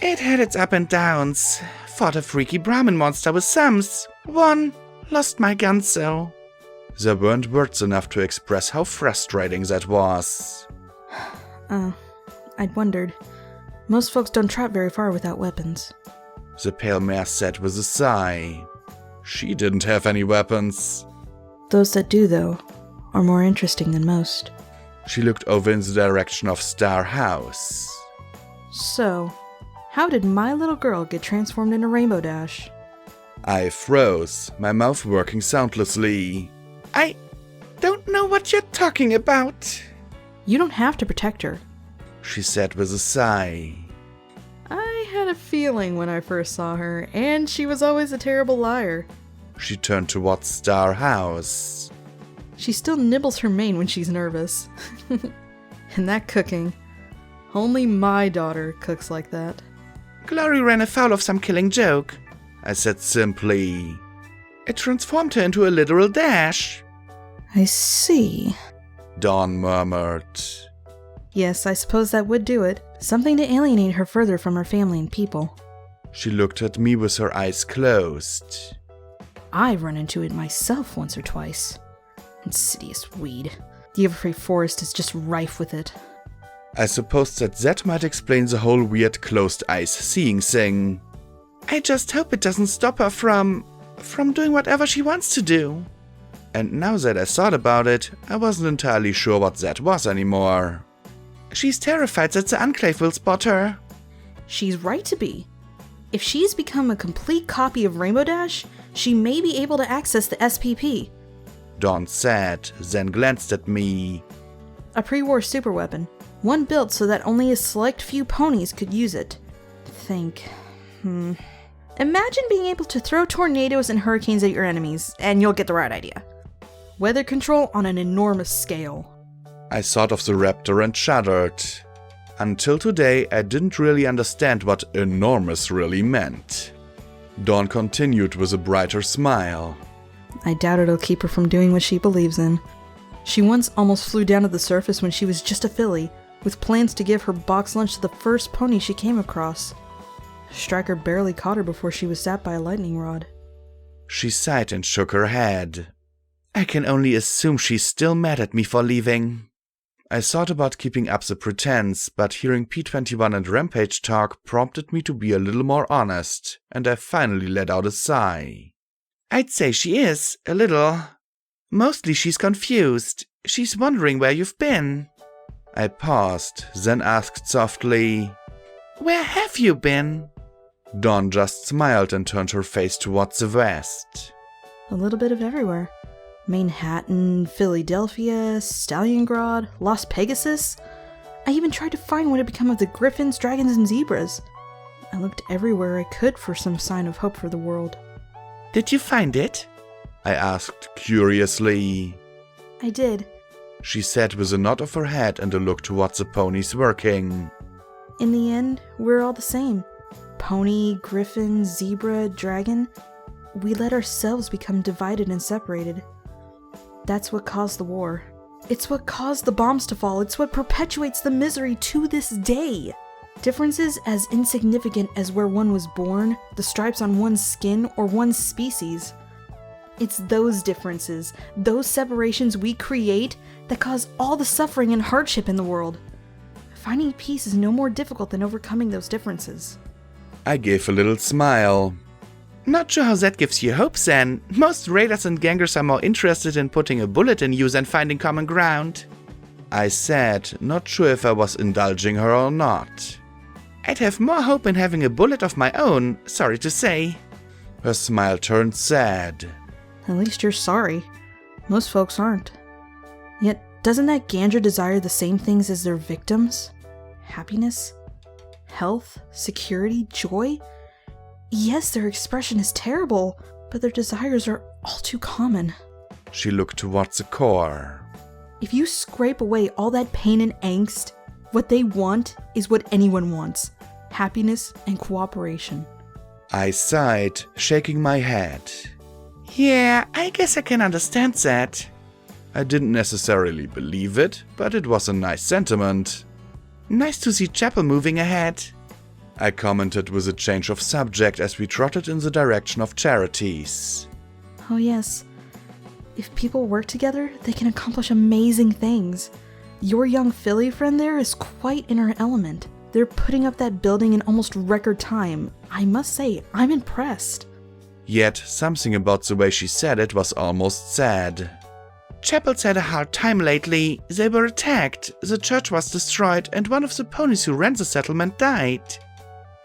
It had its up and downs. Fought a freaky Brahmin monster with thumbs. Won. Lost my gun, so. There weren't words enough to express how frustrating that was. I'd wondered. Most folks don't trot very far without weapons. The pale mare said with a sigh. She didn't have any weapons. Those that do, though, are more interesting than most. She looked over in the direction of Star House. So, how did my little girl get transformed into Rainbow Dash? I froze, my mouth working soundlessly. I don't know what you're talking about. You don't have to protect her, she said with a sigh. I had a feeling when I first saw her, and she was always a terrible liar. She turned towards Star House. She still nibbles her mane when she's nervous. And that cooking. Only my daughter cooks like that. Glory ran afoul of some killing joke, I said simply. It transformed her into a literal dash. I see, Dawn murmured. Yes, I suppose that would do it. Something to alienate her further from her family and people. She looked at me with her eyes closed. I've run into it myself once or twice. Insidious weed. The Everfree Forest is just rife with it. I suppose that might explain the whole weird closed eyes seeing thing. I just hope it doesn't stop her from doing whatever she wants to do. And now that I thought about it, I wasn't entirely sure what that was anymore. She's terrified that the Enclave will spot her. She's right to be. If she's become a complete copy of Rainbow Dash, she may be able to access the SPP. Dawn said, then glanced at me. A pre-war superweapon. One built so that only a select few ponies could use it. Imagine being able to throw tornadoes and hurricanes at your enemies, and you'll get the right idea. Weather control on an enormous scale. I thought of the raptor and shuddered. Until today, I didn't really understand what enormous really meant. Dawn continued with a brighter smile. I doubt it'll keep her from doing what she believes in. She once almost flew down to the surface when she was just a filly, with plans to give her box lunch to the first pony she came across. Striker barely caught her before she was zapped by a lightning rod. She sighed and shook her head. I can only assume she's still mad at me for leaving. I thought about keeping up the pretense, but hearing P21 and Rampage talk prompted me to be a little more honest, and I finally let out a sigh. I'd say she is, a little. Mostly she's confused. She's wondering where you've been. I paused, then asked softly, Where have you been? Dawn just smiled and turned her face towards the west. A little bit of everywhere. Manhattan, Philadelphia, Stalingrad, Las Pegasus. I even tried to find what had become of the griffins, dragons, and zebras. I looked everywhere I could for some sign of hope for the world. Did you find it? I asked curiously. I did, she said with a nod of her head and a look towards the ponies working. In the end, we're all the same. Pony, griffin, zebra, dragon. We let ourselves become divided and separated. That's what caused the war. It's what caused the bombs to fall. It's what perpetuates the misery to this day. Differences as insignificant as where one was born, the stripes on one's skin, or one's species. It's those differences, those separations we create, that cause all the suffering and hardship in the world. Finding peace is no more difficult than overcoming those differences. I gave a little smile. Not sure how that gives you hope, Zen. Most raiders and gangers are more interested in putting a bullet in you than finding common ground. I said, not sure if I was indulging her or not. I'd have more hope in having a bullet of my own, sorry to say. Her smile turned sad. At least you're sorry. Most folks aren't. Yet, doesn't that Gandra desire the same things as their victims? Happiness? Health? Security? Joy? Yes, their expression is terrible, but their desires are all too common. She looked towards the core. If you scrape away all that pain and angst, what they want is what anyone wants. Happiness and cooperation. I sighed, shaking my head. Yeah, I guess I can understand that. I didn't necessarily believe it, but it was a nice sentiment. Nice to see Chapel moving ahead. I commented with a change of subject as we trotted in the direction of charities. Oh yes. If people work together, they can accomplish amazing things. Your young Philly friend there is quite in her element. They're putting up that building in almost record time. I must say, I'm impressed. Yet, something about the way she said it was almost sad. Chapel's had a hard time lately. They were attacked, the church was destroyed, and one of the ponies who ran the settlement died.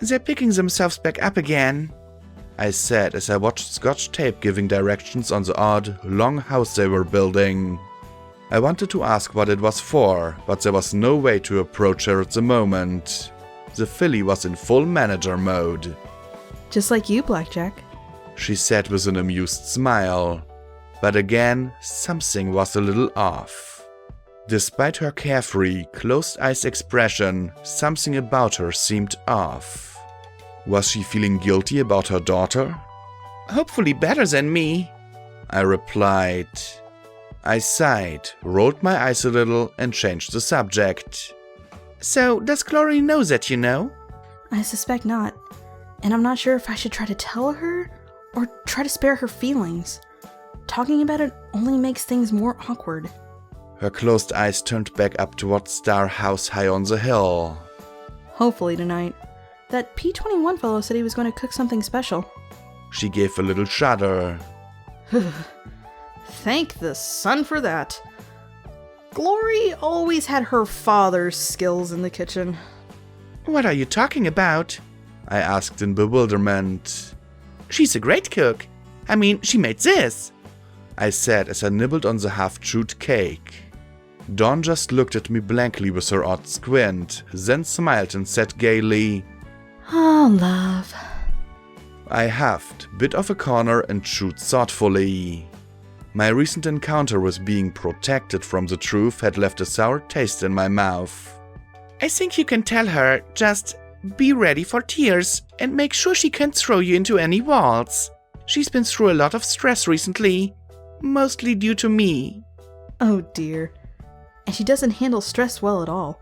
They're picking themselves back up again, I said as I watched Scotch tape giving directions on the odd, long house they were building. I wanted to ask what it was for, but there was no way to approach her at the moment. The filly was in full manager mode. Just like you, Blackjack. She said with an amused smile. But again, something was a little off. Despite her carefree, closed-eyes expression, something about her seemed off. Was she feeling guilty about her daughter? Hopefully better than me, I replied. I sighed, rolled my eyes a little, and changed the subject. So, does Glory know that you know? I suspect not. And I'm not sure if I should try to tell her, or try to spare her feelings. Talking about it only makes things more awkward. Her closed eyes turned back up towards Star House high on the hill. Hopefully tonight. That P21 fellow said he was going to cook something special. She gave a little shudder. Thank the sun for that. Glory always had her father's skills in the kitchen. What are you talking about? I asked in bewilderment. She's a great cook. I mean, she made this, I said as I nibbled on the half-chewed cake. Dawn just looked at me blankly with her odd squint, then smiled and said gaily, Oh, love. I huffed, bit off a corner and chewed thoughtfully. My recent encounter with being protected from the truth had left a sour taste in my mouth. I think you can tell her, just be ready for tears and make sure she can't throw you into any walls. She's been through a lot of stress recently, mostly due to me. Oh dear. And she doesn't handle stress well at all.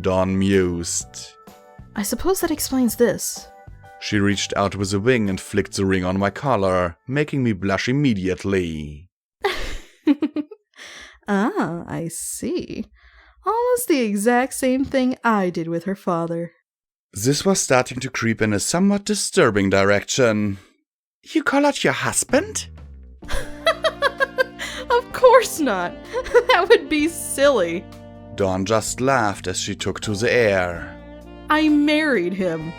Dawn mused. I suppose that explains this. She reached out with a wing and flicked the ring on my collar, making me blush immediately. Ah, I see. Almost the exact same thing I did with her father. This was starting to creep in a somewhat disturbing direction. You call out your husband? Of course not. That would be silly. Dawn just laughed as she took to the air. I married him.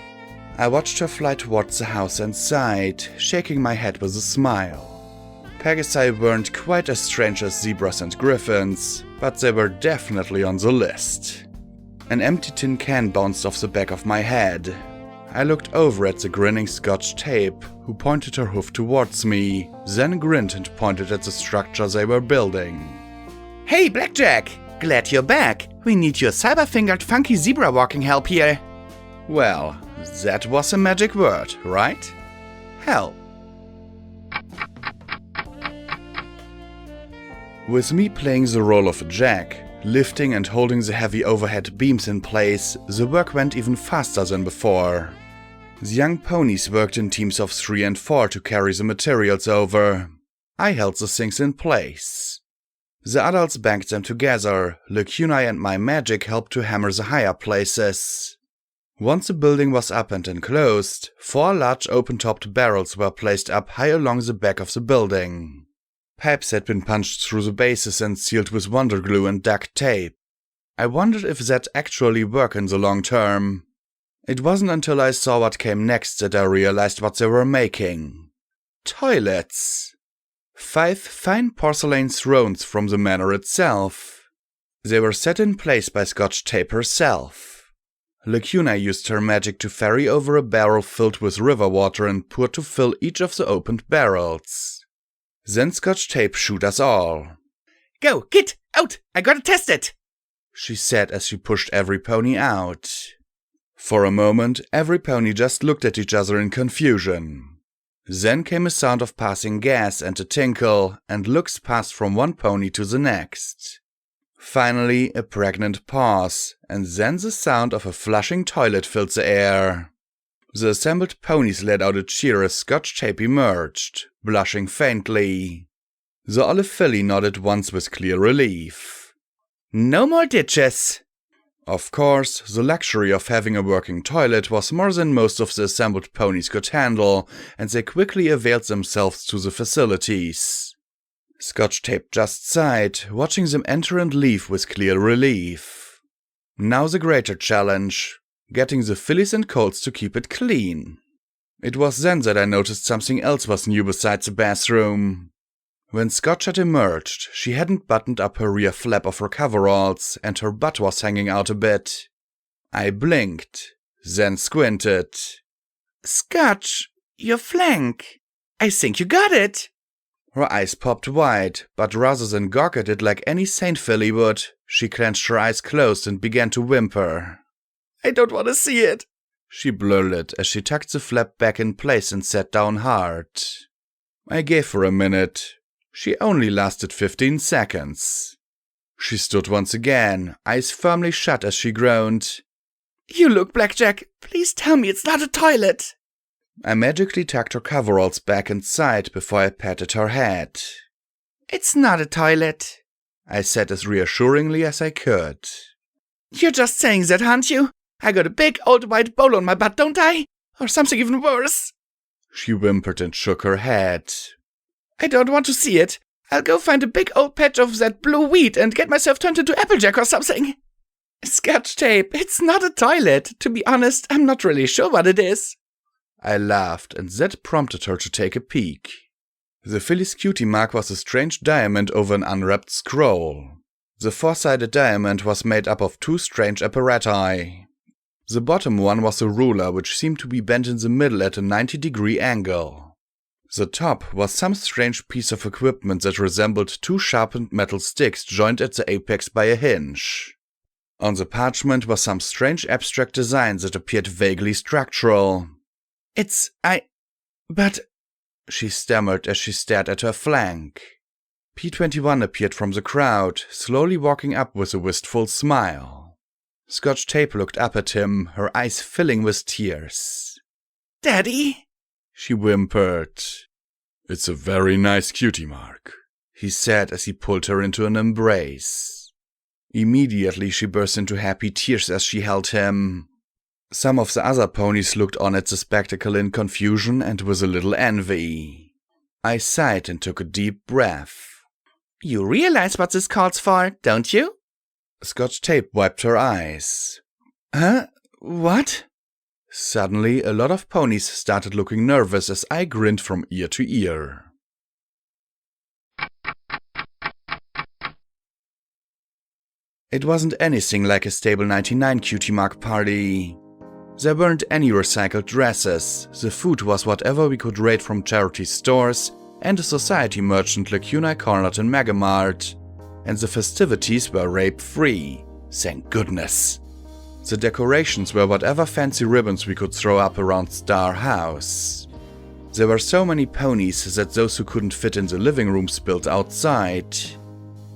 I watched her fly towards the house and sighed, shaking my head with a smile. Pegasi weren't quite as strange as zebras and griffins, but they were definitely on the list. An empty tin can bounced off the back of my head. I looked over at the grinning Scotch tape, who pointed her hoof towards me, then grinned and pointed at the structure they were building. Hey, Blackjack! Glad you're back. We need your cyber-fingered funky zebra walking help here. Well, that was a magic word, right? Help. With me playing the role of a jack, lifting and holding the heavy overhead beams in place, the work went even faster than before. The young ponies worked in teams of 3 and 4 to carry the materials over. I held the things in place. The adults banked them together, Lacunae and my magic helped to hammer the higher places. Once the building was up and enclosed, 4 large open-topped barrels were placed up high along the back of the building. Pipes had been punched through the bases and sealed with wonder glue and duct tape. I wondered if that actually worked in the long term. It wasn't until I saw what came next that I realized what they were making. Toilets. 5 fine porcelain thrones from the manor itself. They were set in place by Scotch tape herself. Lacuna used her magic to ferry over a barrel filled with river water and poured to fill each of the opened barrels. Then Scotch tape shoot us all. Go, Kit, out! I gotta test it! She said as she pushed every pony out. For a moment, every pony just looked at each other in confusion. Then came a sound of passing gas and a tinkle, and looks passed from one pony to the next. Finally, a pregnant pause, and then the sound of a flushing toilet filled the air. The assembled ponies let out a cheer as Scotch tape emerged, blushing faintly. The olive filly nodded once with clear relief. No more ditches! Of course, the luxury of having a working toilet was more than most of the assembled ponies could handle, and they quickly availed themselves to the facilities. Scotch tape just sighed, watching them enter and leave with clear relief. Now the greater challenge, getting the fillies and colts to keep it clean. It was then that I noticed something else was new besides the bathroom. When Scotch had emerged, she hadn't buttoned up her rear flap of her coveralls, and her butt was hanging out a bit. I blinked, then squinted. Scotch, your flank. I think you got it. Her eyes popped wide, but rather than gawk at it like any saint filly would, she clenched her eyes closed and began to whimper. I don't want to see it, she blurted as she tucked the flap back in place and sat down hard. I gave her a minute. She only lasted 15 seconds. She stood once again, eyes firmly shut as she groaned. You look, Blackjack. Please tell me it's not a toilet. I magically tucked her coveralls back inside before I patted her head. It's not a toilet, I said as reassuringly as I could. You're just saying that, aren't you? I got a big old white bowl on my butt, don't I? Or something even worse. She whimpered and shook her head. I don't want to see it. I'll go find a big old patch of that blue wheat and get myself turned into Applejack or something. Scotch tape, it's not a toilet. To be honest, I'm not really sure what it is. I laughed, and that prompted her to take a peek. The filly's cutie mark was a strange diamond over an unwrapped scroll. The 4-sided diamond was made up of 2 strange apparati. The bottom one was a ruler which seemed to be bent in the middle at a 90-degree angle. The top was some strange piece of equipment that resembled 2 sharpened metal sticks joined at the apex by a hinge. On the parchment was some strange abstract design that appeared vaguely structural. But... she stammered as she stared at her flank. P21 appeared from the crowd, slowly walking up with a wistful smile. Scotch tape looked up at him, her eyes filling with tears. Daddy? She whimpered. It's a very nice cutie mark, he said as he pulled her into an embrace. Immediately she burst into happy tears as she held him. Some of the other ponies looked on at the spectacle in confusion and with a little envy. I sighed and took a deep breath. You realize what this calls for, don't you? Scotch tape wiped her eyes. Huh? What? Suddenly, a lot of ponies started looking nervous as I grinned from ear to ear. It wasn't anything like a Stable 99 cutie mark party. There weren't any recycled dresses, the food was whatever we could raid from charity stores and a society merchant Lacuna cornered in Megamart, and the festivities were rape-free, thank goodness. The decorations were whatever fancy ribbons we could throw up around Star House. There were so many ponies that those who couldn't fit in the living room spilled outside.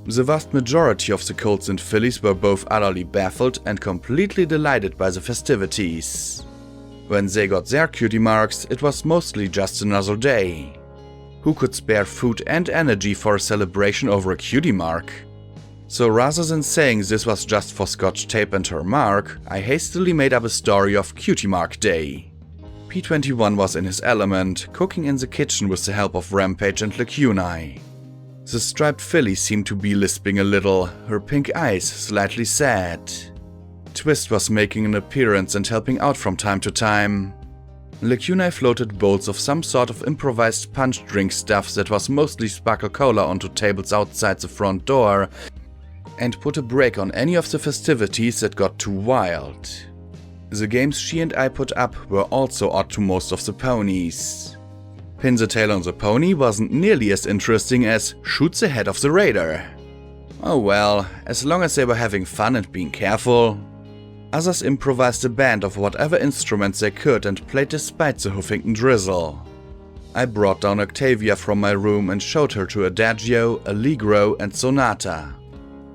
The vast majority of the colts and fillies were both utterly baffled and completely delighted by the festivities. When they got their cutie marks, it was mostly just another day. Who could spare food and energy for a celebration over a cutie mark? So rather than saying this was just for Scotch tape and her mark, I hastily made up a story of Cutie Mark Day. P21 was in his element, cooking in the kitchen with the help of Rampage and Lacunae. The striped filly seemed to be lisping a little, her pink eyes slightly sad. Twist was making an appearance and helping out from time to time. Lacunae floated bowls of some sort of improvised punch drink stuff that was mostly sparkle cola onto tables outside the front door, and put a break on any of the festivities that got too wild. The games she and I put up were also odd to most of the ponies. Pin the tail on the pony wasn't nearly as interesting as shoot the head of the raider. Oh well, as long as they were having fun and being careful. Others improvised a band of whatever instruments they could and played despite the Huffington drizzle. I brought down Octavia from my room and showed her to Adagio, Allegro and Sonata.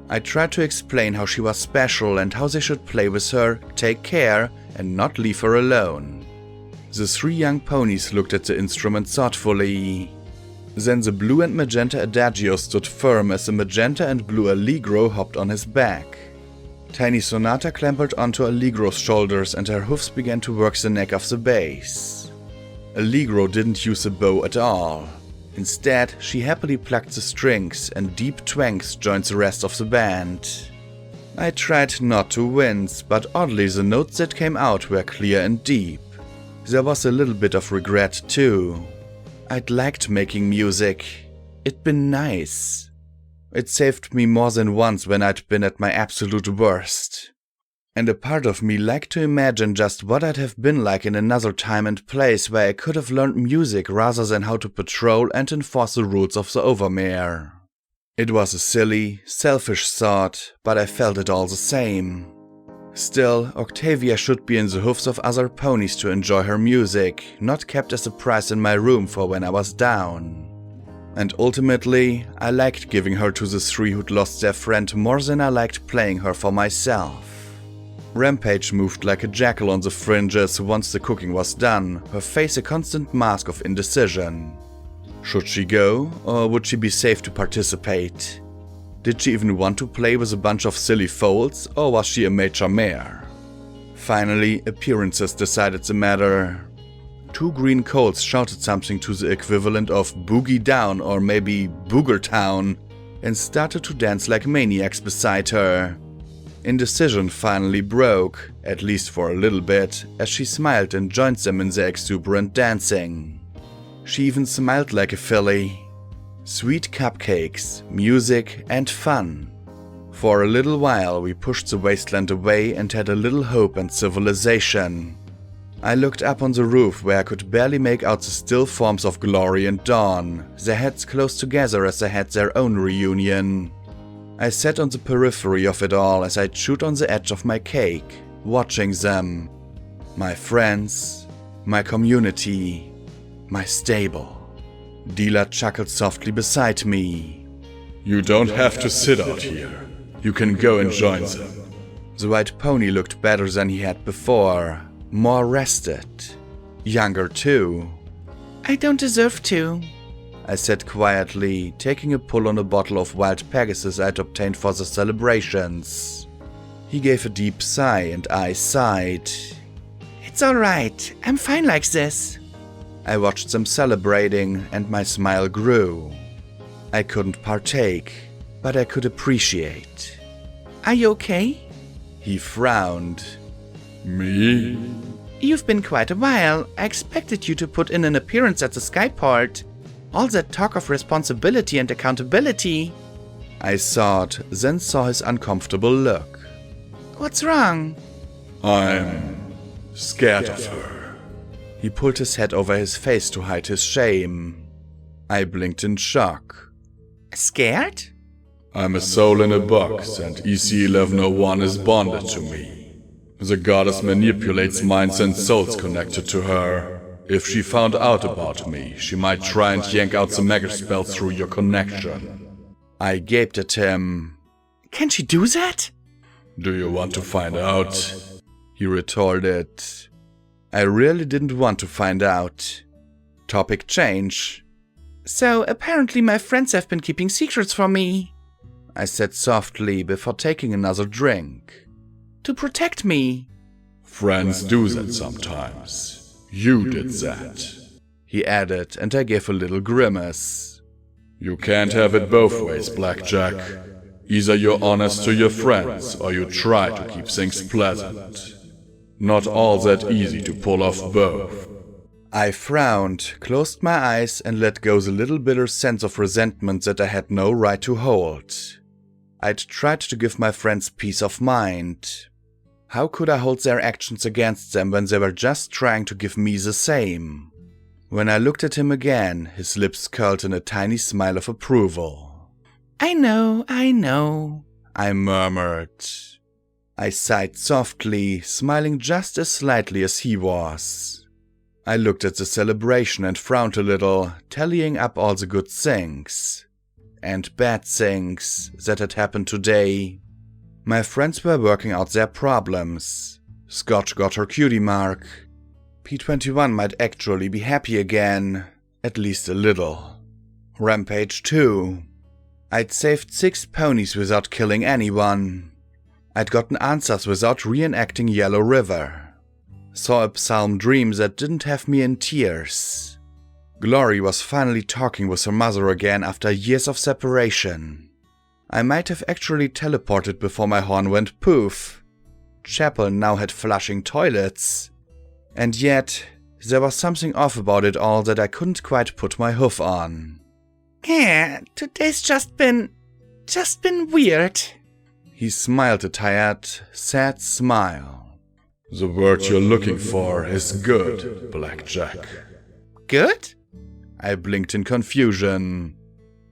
I tried to explain how she was special and how they should play with her, take care, and not leave her alone. The three young ponies looked at the instrument thoughtfully. Then the blue and magenta Adagio stood firm as the magenta and blue Allegro hopped on his back. Tiny Sonata clambered onto Allegro's shoulders and her hoofs began to work the neck of the bass. Allegro didn't use a bow at all. Instead, she happily plucked the strings and deep twangs joined the rest of the band. I tried not to wince, but oddly the notes that came out were clear and deep. There was a little bit of regret too. I'd liked making music. It'd been nice. It saved me more than once when I'd been at my absolute worst. And a part of me liked to imagine just what I'd have been like in another time and place where I could have learned music rather than how to patrol and enforce the rules of the Overmare. It was a silly, selfish thought, but I felt it all the same. Still, Octavia should be in the hoofs of other ponies to enjoy her music, not kept as a prize in my room for when I was down. And ultimately, I liked giving her to the three who'd lost their friend more than I liked playing her for myself. Rampage moved like a jackal on the fringes once the cooking was done, her face a constant mask of indecision. Should she go, or would she be safe to participate? Did she even want to play with a bunch of silly foals, or was she a maître mare? Finally, appearances decided the matter. Two green colts shouted something to the equivalent of Boogie Down or maybe Booger Town, and started to dance like maniacs beside her. Indecision finally broke, at least for a little bit, as she smiled and joined them in their exuberant dancing. She even smiled like a filly. Sweet cupcakes, music, and fun. For a little while we pushed the wasteland away and had a little hope and civilization. I looked up on the roof where I could barely make out the still forms of Glory and Dawn, their heads close together as they had their own reunion. I sat on the periphery of it all as I chewed on the edge of my cake, watching them. My friends, my community, my stable. Dila chuckled softly beside me. You don't have to sit out here. You can go and join them. The white pony looked better than he had before, more rested. Younger too. I don't deserve to, I said quietly, taking a pull on a bottle of wild Pegasus I'd obtained for the celebrations. He gave a deep sigh and I sighed. It's alright, I'm fine like this. I watched them celebrating and my smile grew. I couldn't partake, but I could appreciate. Are you okay? He frowned. Me? You've been quite a while. I expected you to put in an appearance at the Skyport. All that talk of responsibility and accountability. I thought, then saw his uncomfortable look. What's wrong? I'm scared of her. He pulled his head over his face to hide his shame. I blinked in shock. Scared? I'm a soul in a box, and EC-1101 is bonded to me. The goddess manipulates minds and souls connected to her. If she found out about me, she might try and yank out the mega spell through your connection. I gaped at him. Can she do that? Do you want to find out? He retorted. I really didn't want to find out. Topic change. So apparently my friends have been keeping secrets from me. I said softly before taking another drink. To protect me. Friends do that sometimes. You did that, he added, and I gave a little grimace. You can't have it both ways, Blackjack. Either you're honest to your friends, or you try to keep things pleasant. Not all that easy to pull off both. I frowned, closed my eyes, and let go the little bitter sense of resentment that I had no right to hold. I'd tried to give my friends peace of mind. How could I hold their actions against them when they were just trying to give me the same? When I looked at him again, his lips curled in a tiny smile of approval. I know, I murmured. I sighed softly, smiling just as slightly as he was. I looked at the celebration and frowned a little, tallying up all the good things and bad things that had happened today. My friends were working out their problems. Scotch got her cutie mark. P21 might actually be happy again, at least a little. Rampage 2. I'd saved 6 ponies without killing anyone. I'd gotten answers without reenacting Yellow River. Saw a psalm dream that didn't have me in tears. Glory was finally talking with her mother again after years of separation. I might have actually teleported before my horn went poof. Chapel now had flushing toilets. And yet, there was something off about it all that I couldn't quite put my hoof on. Yeah, today's just been weird. He smiled a tired, sad smile. The word you're looking for is good, Blackjack. Good? I blinked in confusion.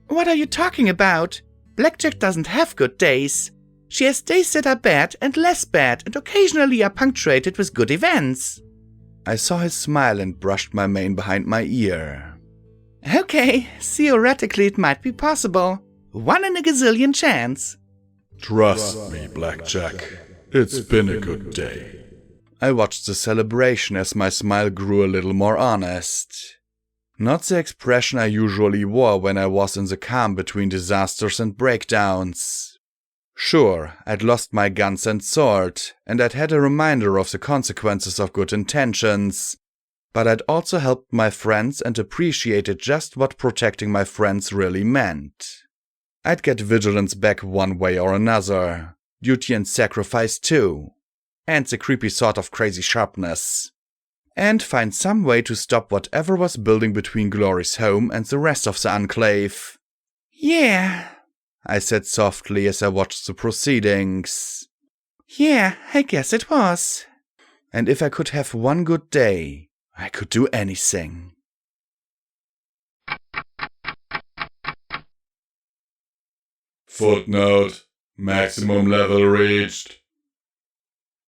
What are you talking about? Blackjack doesn't have good days. She has days that are bad and less bad and occasionally are punctuated with good events. I saw his smile and brushed my mane behind my ear. Okay, theoretically it might be possible. 1 in a gazillion chance. Trust me, Blackjack. It's been a good day. I watched the celebration as my smile grew a little more honest. Not the expression I usually wore when I was in the calm between disasters and breakdowns. Sure, I'd lost my guns and sword, and I'd had a reminder of the consequences of good intentions, but I'd also helped my friends and appreciated just what protecting my friends really meant. I'd get vigilance back one way or another, duty and sacrifice too, and the creepy sort of crazy sharpness, and find some way to stop whatever was building between Glory's home and the rest of the Enclave. Yeah, I said softly as I watched the proceedings. Yeah, I guess it was. And if I could have one good day, I could do anything. Footnote: maximum level reached.